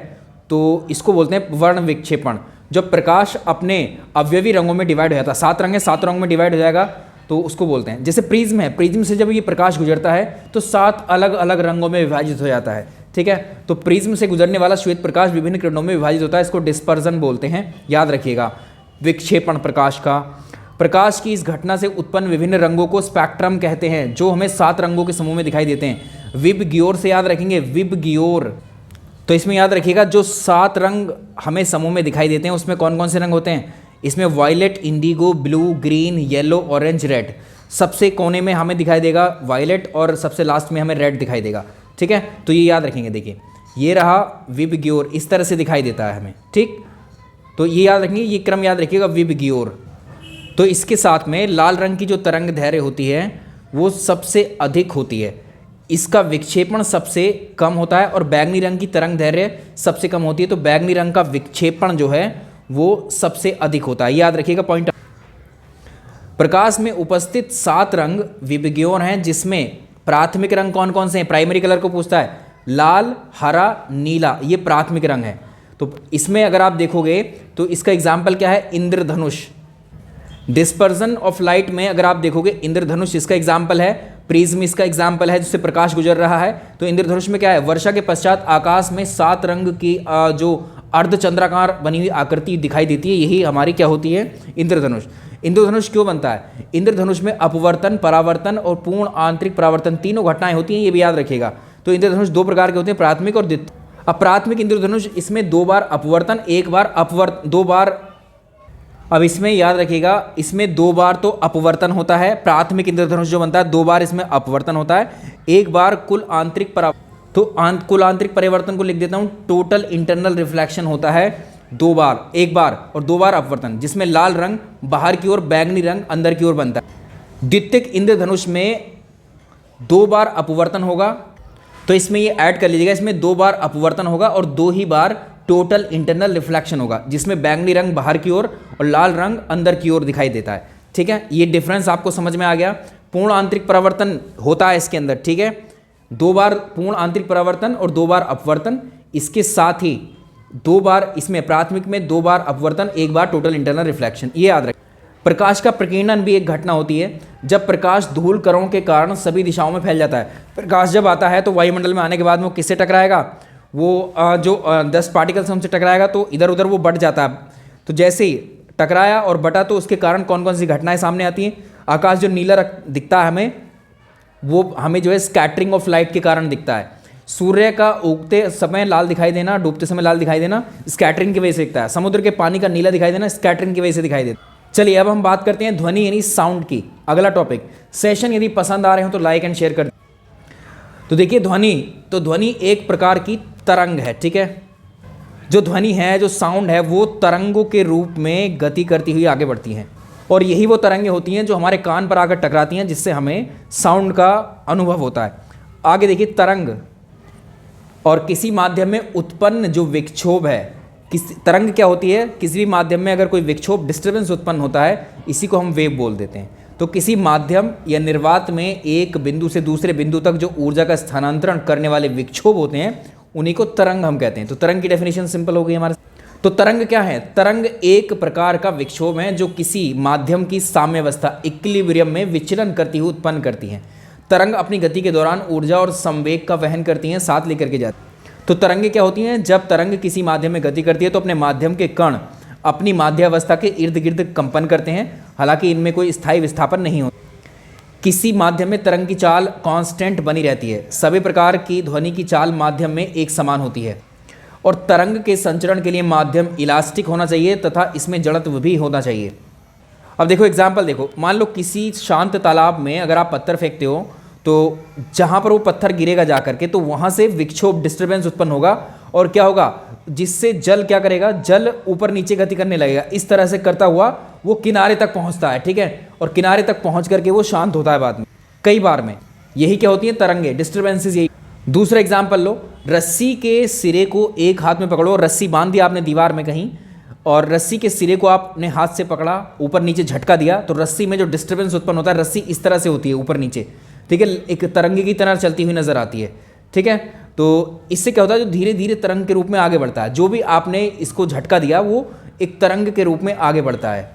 तो इसको बोलते हैं वर्ण विक्षेपण। जब प्रकाश अपने अवयवी रंगों में डिवाइड हो जाता है, 7 रंग है, 7 रंगों में डिवाइड हो जाएगा तो उसको बोलते हैं। जैसे प्रिज्म है, प्रिज्म से जब ये प्रकाश गुजरता है तो 7 अलग अलग रंगों में विभाजित हो जाता है, ठीक है। तो प्रिज्म से गुजरने वाला श्वेत प्रकाश विभिन्न किरणों में विभाजित होता है, इसको डिस्पर्जन बोलते हैं, याद रखिएगा। विक्षेपण प्रकाश का, प्रकाश की इस घटना से उत्पन्न विभिन्न रंगों को स्पेक्ट्रम कहते हैं, जो हमें 7 रंगों के समूह में दिखाई देते हैं। विब गियोर से याद रखेंगे, विब गियोर। तो इसमें याद रखिएगा जो 7 रंग हमें समूह में दिखाई देते हैं उसमें कौन कौन से रंग होते हैं, इसमें violet, indigo, blue, green, yellow, orange, red. सबसे कोने में हमें दिखाई देगा वायलेट और सबसे लास्ट में हमें रेड दिखाई देगा, ठीक है। तो ये याद रखेंगे, देखिए ये रहा विब गियोर, इस तरह से दिखाई देता है हमें, ठीक। तो ये याद रखेंगे, ये क्रम याद रखिएगा, विब गियोर। तो इसके साथ में लाल रंग की जो तरंग दैर्घ्य होती है वो सबसे अधिक होती है, इसका विक्षेपण सबसे कम होता है, और बैगनी रंग की तरंग दैर्घ्य सबसे कम होती है, तो बैगनी रंग का विक्षेपण जो है वो सबसे अधिक होता है, याद रखिएगा पॉइंट। प्रकाश में उपस्थित 7 रंग विबग्योर हैं, जिसमें प्राथमिक रंग कौन कौन से हैं, प्राइमरी कलर को पूछता है, लाल, हरा, नीला, ये प्राथमिक रंग है। तो इसमें अगर आप देखोगे तो इसका एग्जाम्पल क्या है, इंद्रधनुष। डिस्पर्जन ऑफ लाइट में अगर आप देखोगे इंद्रधनुष इसका एग्जाम्पल है, प्रिज्म इसका एग्जाम्पल है जिससे प्रकाश गुजर रहा है। तो इंद्रधनुष में क्या है, वर्षा के पश्चात आकाश में 7 रंग की जो अर्धचंद्राकार बनी हुई आकृति दिखाई देती है, यही हमारी क्या होती है, इंद्रधनुष। इंद्रधनुष क्यों बनता है, इंद्रधनुष में अपवर्तन, परावर्तन और पूर्ण आंतरिक परावर्तन तीनों घटनाएं होती हैं, ये भी याद रखिएगा। तो इंद्रधनुष 2 प्रकार के होते हैं, प्राथमिक और द्वितीय। अब प्राथमिक इंद्रधनुष, इसमें 2 बार अपवर्तन, 1 बार अपवर्तन, 2 बार अब इसमें याद रखिएगा, इसमें 2 बार तो अपवर्तन होता है, प्राथमिक इंद्रधनुष जो बनता है 2 बार इसमें अपवर्तन होता है, 1 बार कुल आंतरिक कुल आंतरिक परिवर्तन को लिख देता हूं, टोटल इंटरनल रिफ्लेक्शन होता है 2 बार, 1 बार और 2 बार अपवर्तन, जिसमें लाल रंग बाहर की ओर, बैंगनी रंग अंदर की ओर बनता है। द्वितीयक इंद्रधनुष में 2 बार अपवर्तन होगा, तो इसमें ये ऐड कर लीजिएगा, इसमें 2 बार अपवर्तन होगा और 2 ही बार टोटल इंटरनल रिफ्लेक्शन होगा, जिसमें बैंगनी रंग बाहर की ओर और लाल रंग अंदर की ओर दिखाई देता है। ठीक है, ये डिफरेंस आपको समझ में आ गया। पूर्ण आंतरिक परावर्तन होता है इसके अंदर। ठीक है, 2 बार पूर्ण आंतरिक परावर्तन और 2 बार अपवर्तन, इसके साथ ही 2 बार इसमें प्राथमिक में 2 बार अपवर्तन, 1 बार टोटल इंटरनल रिफ्लेक्शन, ये याद रखें। प्रकाश का प्रकीर्णन भी एक घटना होती है, जब प्रकाश धूल कणों के कारण सभी दिशाओं में फैल जाता है। प्रकाश जब आता है तो वायुमंडल में आने के बाद वो किससे टकराएगा, वो जो 10 पार्टिकल्स हमसे टकराएगा तो इधर उधर वो बढ़ जाता है। तो जैसे ही टकराया और बटा तो उसके कारण कौन कौन सी घटनाएं सामने आती हैं। आकाश जो नीला दिखता है हमें, वो हमें जो है स्कैटरिंग ऑफ लाइट के कारण दिखता है। सूर्य का उगते समय लाल दिखाई देना, डूबते समय लाल दिखाई देना, स्कैटरिंग की वजह से दिखता है। समुद्र के पानी का नीला दिखाई देना, स्कैटरिंग की वजह से दिखाई देता है। चलिए अब हम बात करते हैं ध्वनि यानी साउंड की। अगला टॉपिक। सेशन यदि पसंद आ रहे हो तो लाइक एंड शेयर कर। तो देखिए ध्वनि एक प्रकार की तरंग है। ठीक है, जो ध्वनि है, जो साउंड है, वो तरंगों के रूप में गति करती हुई आगे बढ़ती हैं, और यही वो तरंगें होती हैं जो हमारे कान पर आकर टकराती हैं, जिससे हमें साउंड का अनुभव होता है। आगे देखिए, तरंग और किसी माध्यम में उत्पन्न जो विक्षोभ है, तरंग क्या होती है, किसी भी माध्यम में अगर कोई विक्षोभ डिस्टर्बेंस उत्पन्न होता है, इसी को हम वेव बोल देते हैं। तो किसी माध्यम या निर्वात में एक बिंदु से दूसरे बिंदु तक जो ऊर्जा का स्थानांतरण करने वाले विक्षोभ होते हैं, उन्हीं को तरंग हम कहते हैं। तो तरंग की डेफिनेशन सिंपल हो गई हमारे। तो तरंग क्या है? तरंग एक प्रकार का विक्षोभ है जो किसी माध्यम की साम्यावस्था इक्विलिब्रियम में विचलन करती हुई उत्पन्न करती है। तरंग अपनी गति के दौरान ऊर्जा और संवेग का वहन करती हैं, साथ लेकर के जाती हैं। तो तरंगें क्या होती हैं? जब तरंग किसी माध्यम में गति करती है तो अपने माध्यम के कण अपनी माध्यावस्था के इर्द गिर्द कंपन करते हैं, हालांकि इनमें कोई स्थायी विस्थापन नहीं होता। किसी माध्यम में तरंग की चाल कांस्टेंट बनी रहती है। सभी प्रकार की ध्वनि की चाल माध्यम में एक समान होती है, और तरंग के संचरण के लिए माध्यम इलास्टिक होना चाहिए तथा इसमें जड़त्व भी होना चाहिए। अब देखो एग्जाम्पल देखो, मान लो किसी शांत तालाब में अगर आप पत्थर फेंकते हो, तो जहाँ पर वो पत्थर गिरेगा जा करके, तो वहाँ से विक्षोभ डिस्टर्बेंस उत्पन्न होगा, और क्या होगा, जिससे जल क्या करेगा, जल ऊपर नीचे गति करने लगेगा। इस तरह से करता हुआ वो किनारे तक पहुँचता है। ठीक है, और किनारे तक पहुँच करके वो शांत होता है बाद में, कई बार में। यही क्या होती है? तरंगे, डिस्टर्बेंसेस। यही। दूसरा एग्जाम्पल लो, रस्सी के सिरे को एक हाथ में पकड़ो, रस्सी बांध दी आपने दीवार में कहीं, और रस्सी के सिरे को आपने हाथ से पकड़ा, ऊपर नीचे झटका दिया, तो रस्सी में जो डिस्टर्बेंस उत्पन्न होता है, रस्सी इस तरह से होती है ऊपर नीचे। ठीक है, एक तरंगे की तरह चलती हुई नजर आती है। ठीक है, तो इससे क्या होता है, जो धीरे धीरे तरंग के रूप में आगे बढ़ता है। जो भी आपने इसको झटका दिया वो एक तरंग के रूप में आगे बढ़ता है।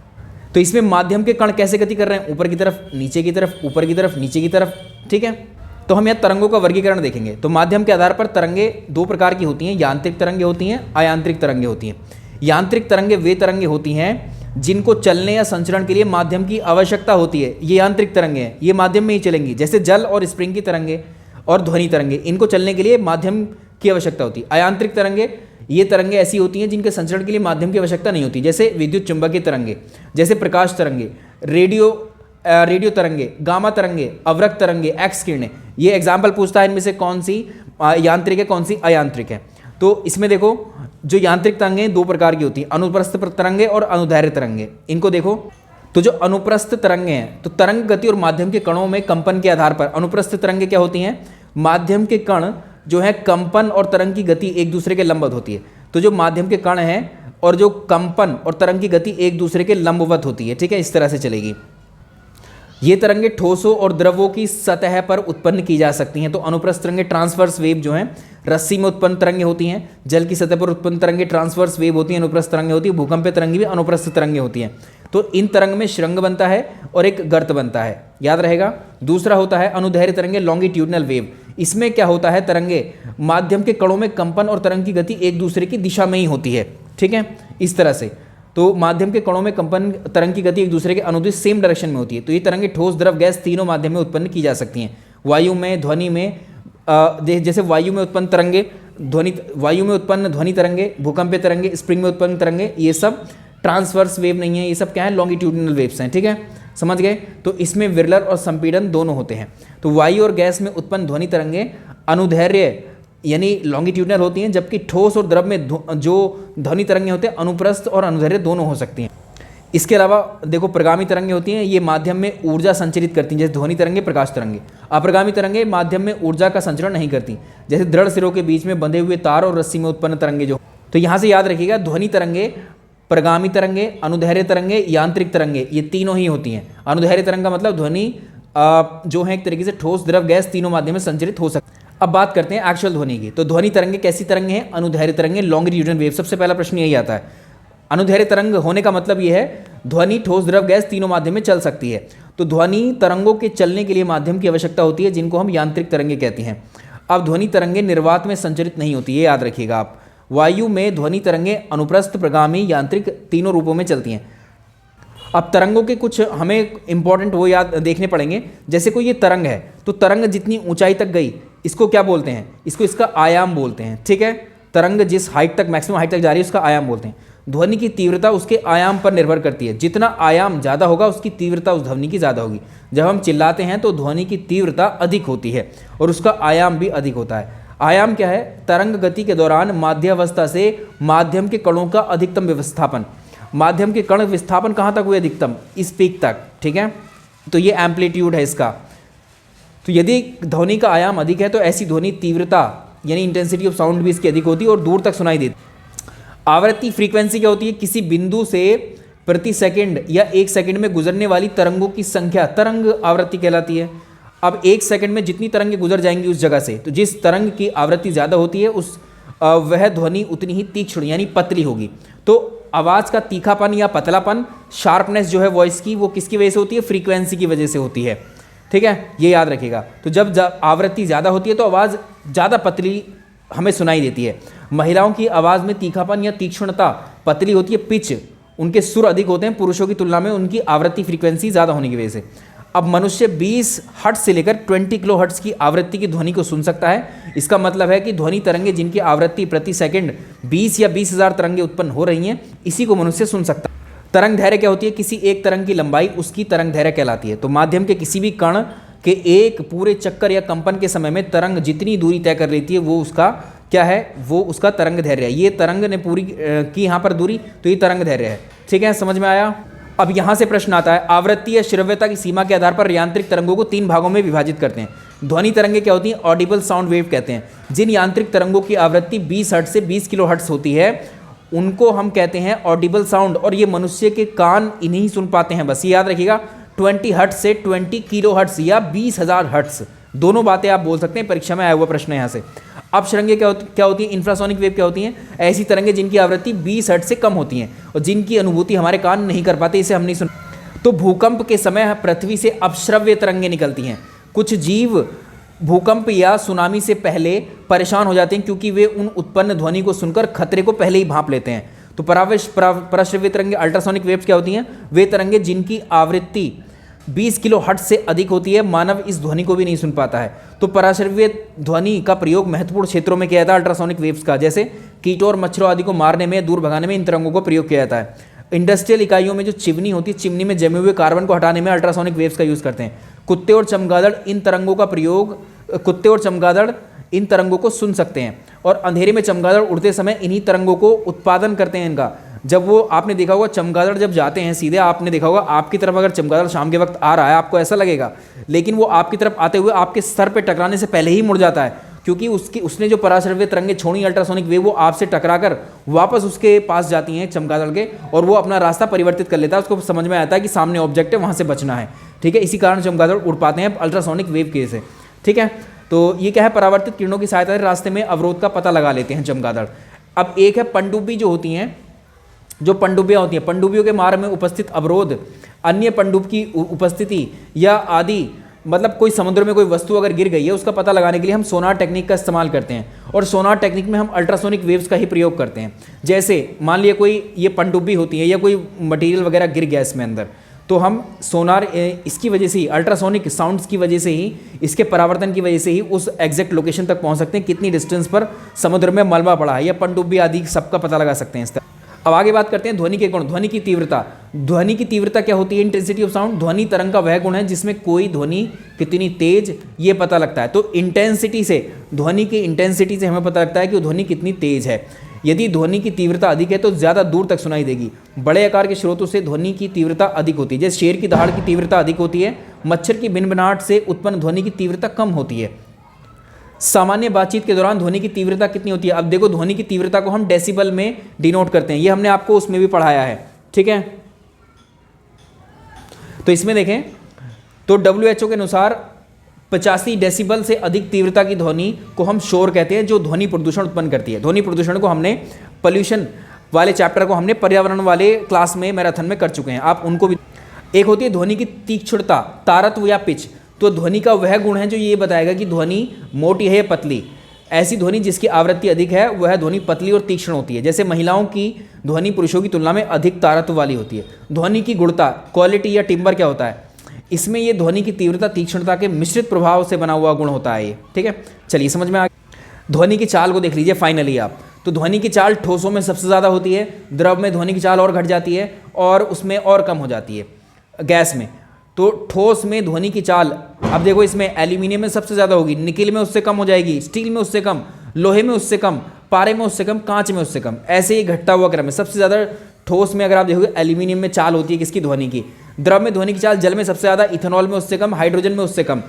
तो इसमें माध्यम के कण कैसे गति कर रहे हैं? ऊपर की तरफ, नीचे की तरफ, ऊपर की तरफ, नीचे की तरफ। ठीक है, तो हम यहाँ तरंगों का वर्गीकरण देखेंगे। तो माध्यम के आधार पर तरंगे 2 प्रकार की होती हैं, यांत्रिक तरंगे होती हैं, अयांत्रिक तरंगे होती हैं। यांत्रिक तरंगे वे तरंगे होती हैं जिनको चलने या संचरण के लिए माध्यम की आवश्यकता होती है। ये यांत्रिक तरंगे हैं, ये माध्यम में ही चलेंगी। जैसे जल और स्प्रिंग की तरंगे और ध्वनि तरंगे, इनको चलने के लिए माध्यम की आवश्यकता होती है। अयांत्रिक तरंगे, ये तरंगे ऐसी होती हैं जिनके संचरण के लिए माध्यम की आवश्यकता नहीं होती, जैसे विद्युत चुंबकीय तरंगे, जैसे प्रकाश तरंगे, रेडियो तरंगे, गामा तरंगे, अवरक्त तरंगे, एक्स किरणें। ये एग्जाम्पल पूछता है इनमें से कौन सी यांत्रिक है, कौन सी अयांत्रिक है। तो इसमें देखो, जो यांत्रिक तरंगें 2 प्रकार की होती हैं, अनुप्रस्थ तरंगे और अनुदैर्घ्य तरंगे। इनको देखो, तो जो अनुप्रस्थ तरंगे हैं, तो तरंग गति और माध्यम के कणों में कंपन के आधार पर अनुप्रस्थ तरंगे क्या होती हैं? माध्यम के कण जो है कंपन और तरंग की गति एक दूसरे के लंबवत होती है। तो जो माध्यम के कण हैं और जो कंपन और तरंग की गति एक दूसरे के लंबवत होती है। ठीक है, इस तरह से चलेगी। ये तरंगे ठोसों और द्रवों की सतह पर उत्पन्न की जा सकती हैं। तो अनुप्रस्थ तरंगे ट्रांसवर्स वेव जो हैं, रस्सी में उत्पन्न तरंगे होती हैं। जल की सतह पर उत्पन्न तरंगे ट्रांसवर्स वेव होती हैं, अनुप्रस्थ तरंगे होती है। भूकंपीय तरंगे भी अनुप्रस्थ तरंगे होती हैं। तो इन तरंग में श्रृंग बनता है और एक गर्त बनता है, याद रहेगा। दूसरा होता है अनुदैर्घ्य तरंगे, लॉन्गिट्यूडनल वेव। इसमें क्या होता है, तरंगे माध्यम के कणों में कंपन और तरंग की गति एक दूसरे की दिशा में ही होती है। ठीक है, इस तरह से। तो माध्यम के कणों में कंपन, तरंग की गति एक दूसरे के अनुदिश सेम डायरेक्शन में होती है। तो ये तरंगे ठोस, द्रव, गैस तीनों माध्यम में उत्पन्न की जा सकती हैं। वायु में, ध्वनि में, जैसे वायु में उत्पन्न तरंगे, वायु में उत्पन्न ध्वनि तरंगे, भूकंपीय तरंगे, स्प्रिंग में उत्पन्न तरंगे, ये सब ट्रांसवर्स वेव नहीं है, ये सब क्या है, लॉन्गिट्यूडिनल वेव्स हैं, ठीक है, समझ गए। तो इसमें विरलर और संपीड़न दोनों होते हैं। तो वायु और गैस में उत्पन्न ध्वनि तरंगें अनुदैर्घ्य यानी लॉन्गिट्यूडिनल होती हैं, जबकि ठोस और द्रव में जो ध्वनि तरंगें होते हैं अनुप्रस्थ और अनुदैर्घ्य दोनों हो सकती हैं। इसके अलावा देखो प्रगामी तरंगें होती हैं, ये माध्यम में ऊर्जा संचरित करती हैं, जैसे ध्वनि तरंगें, प्रकाश तरंगें। अप्रगामी तरंगें माध्यम में ऊर्जा का संचरण नहीं करती, जैसे दृढ़ सिरों के बीच में बंधे हुए तार और रस्सी में उत्पन्न तरंगें जो। तो यहाँ से याद रखिएगा, ध्वनि तरंगें, प्रगामी तरंगें, अनुदैर्घ्य तरंगें, यांत्रिक तरंगें, ये तीनों ही होती हैं। अनुदैर्घ्य तरंग का मतलब ध्वनि जो है एक तरीके से ठोस, द्रव, गैस तीनों माध्यम में संचरित हो सकती है। अब बात करते हैं एक्चुअल ध्वनि की। तो ध्वनि तरंगें कैसी तरंगें हैं? अनुदैर्घ्य तरंगें, लॉन्गिट्यूडिनल वेव। सबसे पहला प्रश्न यही आता है। अनुदैर्घ्य तरंग होने का मतलब यह है ध्वनि ठोस, द्रव, गैस तीनों माध्यम में चल सकती है। तो ध्वनि तरंगों के चलने के लिए माध्यम की आवश्यकता होती है, जिनको हम यांत्रिक तरंगें कहते हैं। अब ध्वनि तरंगें निर्वात में संचरित नहीं होती, ये याद रखिएगा आप। वायु में ध्वनि तरंगें अनुप्रस्थ, प्रगामी, यांत्रिक तीनों रूपों में चलती हैं। अब तरंगों के कुछ हमें इंपॉर्टेंट वो याद देखने पड़ेंगे। जैसे कोई ये तरंग है, तो तरंग जितनी ऊंचाई तक गई, इसको क्या बोलते हैं? इसको इसका आयाम बोलते हैं, ठीक है। तरंग जिस हाइट तक, मैक्सिमम हाइट तक जा रही है, उसका आयाम बोलते हैं। ध्वनि की तीव्रता उसके आयाम पर निर्भर करती है। जितना आयाम ज़्यादा होगा, उसकी तीव्रता उस ध्वनि की ज़्यादा होगी। जब हम चिल्लाते हैं तो ध्वनि की तीव्रता अधिक होती है और उसका आयाम भी अधिक होता है। आयाम क्या है? तरंग गति के दौरान माध्यावस्था से माध्यम के कणों का अधिकतम विस्थापन। माध्यम के कण विस्थापन कहाँ तक हुए? अधिकतम, इस पीक तक, ठीक है। तो ये एम्पलीट्यूड है इसका। तो यदि ध्वनि का आयाम अधिक है तो ऐसी ध्वनि तीव्रता यानी इंटेंसिटी ऑफ साउंड भी इसकी अधिक होती है और दूर तक सुनाई देती है। आवृत्ति फ्रीक्वेंसी क्या होती है? किसी बिंदु से प्रति सेकंड या एक सेकंड में गुजरने वाली तरंगों की संख्या तरंग आवृत्ति कहलाती है। अब एक सेकंड में जितनी तरंगें गुजर जाएंगी उस जगह से, तो जिस तरंग की आवृत्ति ज़्यादा होती है वह ध्वनि उतनी ही तीक्ष्ण यानी पतली होगी। तो आवाज़ का तीखापन या पतलापन, शार्पनेस जो है वॉइस की, वो किसकी वजह से होती है? फ्रीक्वेंसी की वजह से होती है, ठीक है, ये याद रखिएगा। तो जब आवृत्ति ज़्यादा होती है तो आवाज़ ज़्यादा पतली हमें सुनाई देती है। महिलाओं की आवाज़ में तीखापन या तीक्ष्णता पतली होती है, पिच, उनके सुर अधिक होते हैं पुरुषों की तुलना में, उनकी आवृत्ति फ्रीक्वेंसी ज़्यादा होने की वजह से। अब मनुष्य 20 हर्ट्ज से लेकर 20 किलो हर्ट्ज की आवृत्ति की ध्वनि को सुन सकता है। इसका मतलब है कि ध्वनि तरंगें जिनकी आवृत्ति प्रति सेकंड 20 या 20,000 तरंगें उत्पन्न हो रही हैं, इसी को मनुष्य सुन सकता है। तरंग दैर्घ्य क्या होती है? किसी एक तरंग की लंबाई उसकी तरंग दैर्घ्य कहलाती है। तो माध्यम के किसी भी कण के एक पूरे चक्कर या कंपन के समय में तरंग जितनी दूरी तय कर लेती है वो उसका क्या है? वो उसका तरंग दैर्घ्य है। ये तरंग ने पूरी की यहाँ पर दूरी, तो ये तरंग दैर्घ्य है, ठीक है, समझ में आया। अब यहाँ से प्रश्न आता है, आवृत्ति या श्रव्यता की सीमा के आधार पर यांत्रिक तरंगों को 3 भागों में विभाजित करते हैं। ध्वनि तरंगें क्या होती हैं? ऑडिबल साउंड वेव कहते हैं। जिन यांत्रिक तरंगों की आवृत्ति 20 हर्ट्ज से 20 किलो हर्ट्ज होती है उनको हम कहते हैं ऑडिबल साउंड, और ये मनुष्य के कान इन्हीं सुन पाते हैं। बस ये याद रखिएगा, 20 हर्ट्ज से 20 किलो हर्ट्ज या 20,000 हर्ट्ज, दोनों बातें आप बोल सकते हैं। परीक्षा में आया हुआ प्रश्न है यहाँ से। अब तरंगें क्या होती हैं? इंफ्रासोनिक वेव क्या होती हैं? ऐसी तरंगें जिनकी आवृत्ति 20 हर्ट्ज से कम होती हैं और जिनकी अनुभूति हमारे कान नहीं कर पाते, इसे हम नहीं सुन। तो भूकंप के समय पृथ्वी से अपश्रव्य तरंगें निकलती हैं। कुछ जीव भूकंप या सुनामी से पहले परेशान हो जाते हैं क्योंकि वे उन उत्पन्न ध्वनि को सुनकर खतरे को पहले ही भांप लेते हैं। तो पराश्रव्य तरंगें, अल्ट्रासोनिक वेव्स क्या होती हैं? वे तरंगें जिनकी आवृत्ति 20 किलो हर्ट्ज से अधिक होती है, मानव इस ध्वनि को भी नहीं सुन पाता है। तो पराश्रव्य ध्वनि का प्रयोग महत्वपूर्ण क्षेत्रों में किया जाता है अल्ट्रासोनिक वेव्स का, जैसे कीटों और मच्छरों आदि को मारने में, दूर भगाने में इन तरंगों को प्रयोग किया जाता है। इंडस्ट्रियल इकाइयों में जो चिमनी होती है, चिमनी में जमे हुए कार्बन को हटाने में अल्ट्रासोनिक वेव्स का यूज़ करते हैं। कुत्ते और चमगादड़ इन तरंगों को सुन सकते हैं और अंधेरे में चमगादड़ उड़ते समय इन्हीं तरंगों को उत्पादन करते हैं इनका। जब वो, आपने देखा होगा चमगादड़ जब जाते हैं सीधे, आपने देखा होगा आपकी तरफ अगर चमगादड़ शाम के वक्त आ रहा है आपको ऐसा लगेगा, लेकिन वो आपकी तरफ आते हुए आपके सर पे टकराने से पहले ही मुड़ जाता है, क्योंकि उसने जो पराश्रव्य तरंगें छोड़ी अल्ट्रासोनिक वेव, वो आपसे टकराकर वापस उसके पास जाती हैं चमगादड़ के, और वो अपना रास्ता परिवर्तित कर लेता है। उसको समझ में आता है कि सामने ऑब्जेक्ट है, वहाँ से बचना है, ठीक है। इसी कारण चमगादड़ उड़ पाते हैं अल्ट्रासोनिक वेव के से, ठीक है। तो ये क्या है? परावर्तित किरणों की सहायता से रास्ते में अवरोध का पता लगा लेते हैं चमगादड़। अब एक है पनडुब्बी, जो होती हैं, जो पनडुब्बियाँ होती हैं, पनडुब्बियों के मार्ग में उपस्थित अवरोध, अन्य पनडुब्बी की उपस्थिति या आदि, मतलब कोई समुद्र में कोई वस्तु अगर गिर गई है उसका पता लगाने के लिए हम सोनार टेक्निक का इस्तेमाल करते हैं, और सोनार टेक्निक में हम अल्ट्रासोनिक वेव्स का ही प्रयोग करते हैं। जैसे मान लिया कोई ये पनडुब्बी होती है या कोई मटेरियल वगैरह गिर गया इसमें अंदर, तो हम सोनार इसकी वजह से ही, अल्ट्रासोनिक साउंड्स की वजह से ही, इसके परावर्तन की वजह से ही उस एग्जैक्ट लोकेशन तक पहुंच सकते हैं, कितनी डिस्टेंस पर समुद्र में मलबा पड़ा है या पनडुब्बी आदि सबका पता लगा सकते हैं इस तरह। अब आगे बात करते हैं ध्वनि के गुण। ध्वनि की तीव्रता। ध्वनि की तीव्रता क्या होती है? Intensity of sound. ध्वनि तरंग का वह गुण है जिसमें कोई ध्वनि कितनी तेज ये पता लगता है। तो इंटेंसिटी से, ध्वनि की इंटेंसिटी से हमें पता लगता है कि ध्वनि कितनी तेज है। यदि ध्वनि की तीव्रता अधिक है तो ज़्यादा दूर तक सुनाई देगी। बड़े आकार के स्रोतों से ध्वनि की तीव्रता अधिक होती है, जैसे शेर की दहाड़ की तीव्रता अधिक होती है। मच्छर की भिनभिनाहट से उत्पन्न ध्वनि की तीव्रता कम होती है। सामान्य बातचीत के दौरान ध्वनि की तीव्रता कितनी होती है? अब देखो, ध्वनि की तीव्रता को हम डेसिबल में डिनोट करते हैं, ये हमने आपको उसमें भी पढ़ाया है, ठीक है। तो इसमें देखें तो WHO के अनुसार 85 डेसिबल से अधिक तीव्रता की ध्वनि को हम शोर कहते हैं, जो ध्वनि प्रदूषण उत्पन्न करती है। ध्वनि प्रदूषण को हमने पॉल्यूशन वाले चैप्टर को हमने पर्यावरण वाले क्लास में मैराथन में कर चुके हैं, आप उनको भी। एक होती है ध्वनि की तीक्ष्णता, तारत्व या पिच। तो ध्वनि का वह गुण है जो ये बताएगा कि ध्वनि मोटी है या पतली। ऐसी ध्वनि जिसकी आवृत्ति अधिक है वह ध्वनि पतली और तीक्ष्ण होती है। जैसे महिलाओं की ध्वनि पुरुषों की तुलना में अधिक तारत्व वाली होती है। ध्वनि की गुणता, क्वालिटी या टिम्बर क्या होता है? इसमें ये ध्वनि की तीव्रता तीक्ष्णता के मिश्रित प्रभाव से बना हुआ गुण होता है ये, ठीक है। चलिए समझ में आ गया। ध्वनि की चाल को देख लीजिए फाइनली आप। तो ध्वनि की चाल ठोसों में सबसे ज़्यादा होती है, द्रव में ध्वनि की चाल और घट जाती है और उसमें और कम हो जाती है गैस में। तो ठोस में ध्वनि की चाल, अब देखो इसमें एल्यूमिनियम में सबसे ज़्यादा होगी, निकिल में उससे कम हो जाएगी, स्टील में उससे कम, लोहे में उससे कम, पारे में उससे कम, कांच में उससे कम, ऐसे ही घटता हुआ क्रम है। सबसे ज़्यादा ठोस में अगर आप देखोगे एल्यूमिनियम में चाल होती है किसकी? ध्वनि की। द्रव में ध्वनि की चाल जल में सबसे ज़्यादा, इथेनॉल में उससे कम, हाइड्रोजन में उससे कम।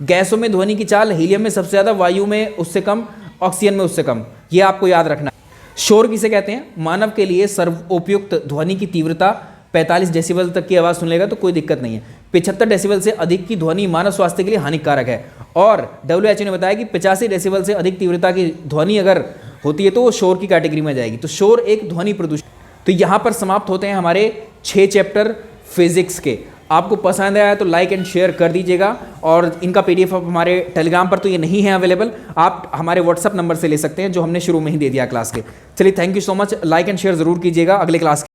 गैसों में ध्वनि की चाल हीलियम में सबसे ज़्यादा, वायु में उससे कम, ऑक्सीजन में उससे कम। ये आपको याद रखना है। शोर किसे कहते हैं? मानव के लिए सर्वोपयुक्त ध्वनि की तीव्रता 45 डेसिबल तक की आवाज़ सुन लेगा तो कोई दिक्कत नहीं है। 75 डेसिबल से अधिक की ध्वनि मानव स्वास्थ्य के लिए हानिकारक है। और WHO ने बताया कि 85 डेसिबल से अधिक तीव्रता की ध्वनि अगर होती है तो वो शोर की कैटेगरी में जाएगी। तो शोर एक ध्वनि प्रदूषण। तो यहाँ पर समाप्त होते हैं हमारे 6 चैप्टर फिजिक्स के। आपको पसंद आया तो लाइक एंड शेयर कर दीजिएगा। और इनका PDF आप हमारे टेलीग्राम पर तो ये नहीं है अवेलेबल, आप हमारे व्हाट्सअप नंबर से ले सकते हैं जो हमने शुरू में ही दे दिया क्लास के। चलिए, thank you so much. Like and share ज़रूर कीजिएगा। अगले क्लास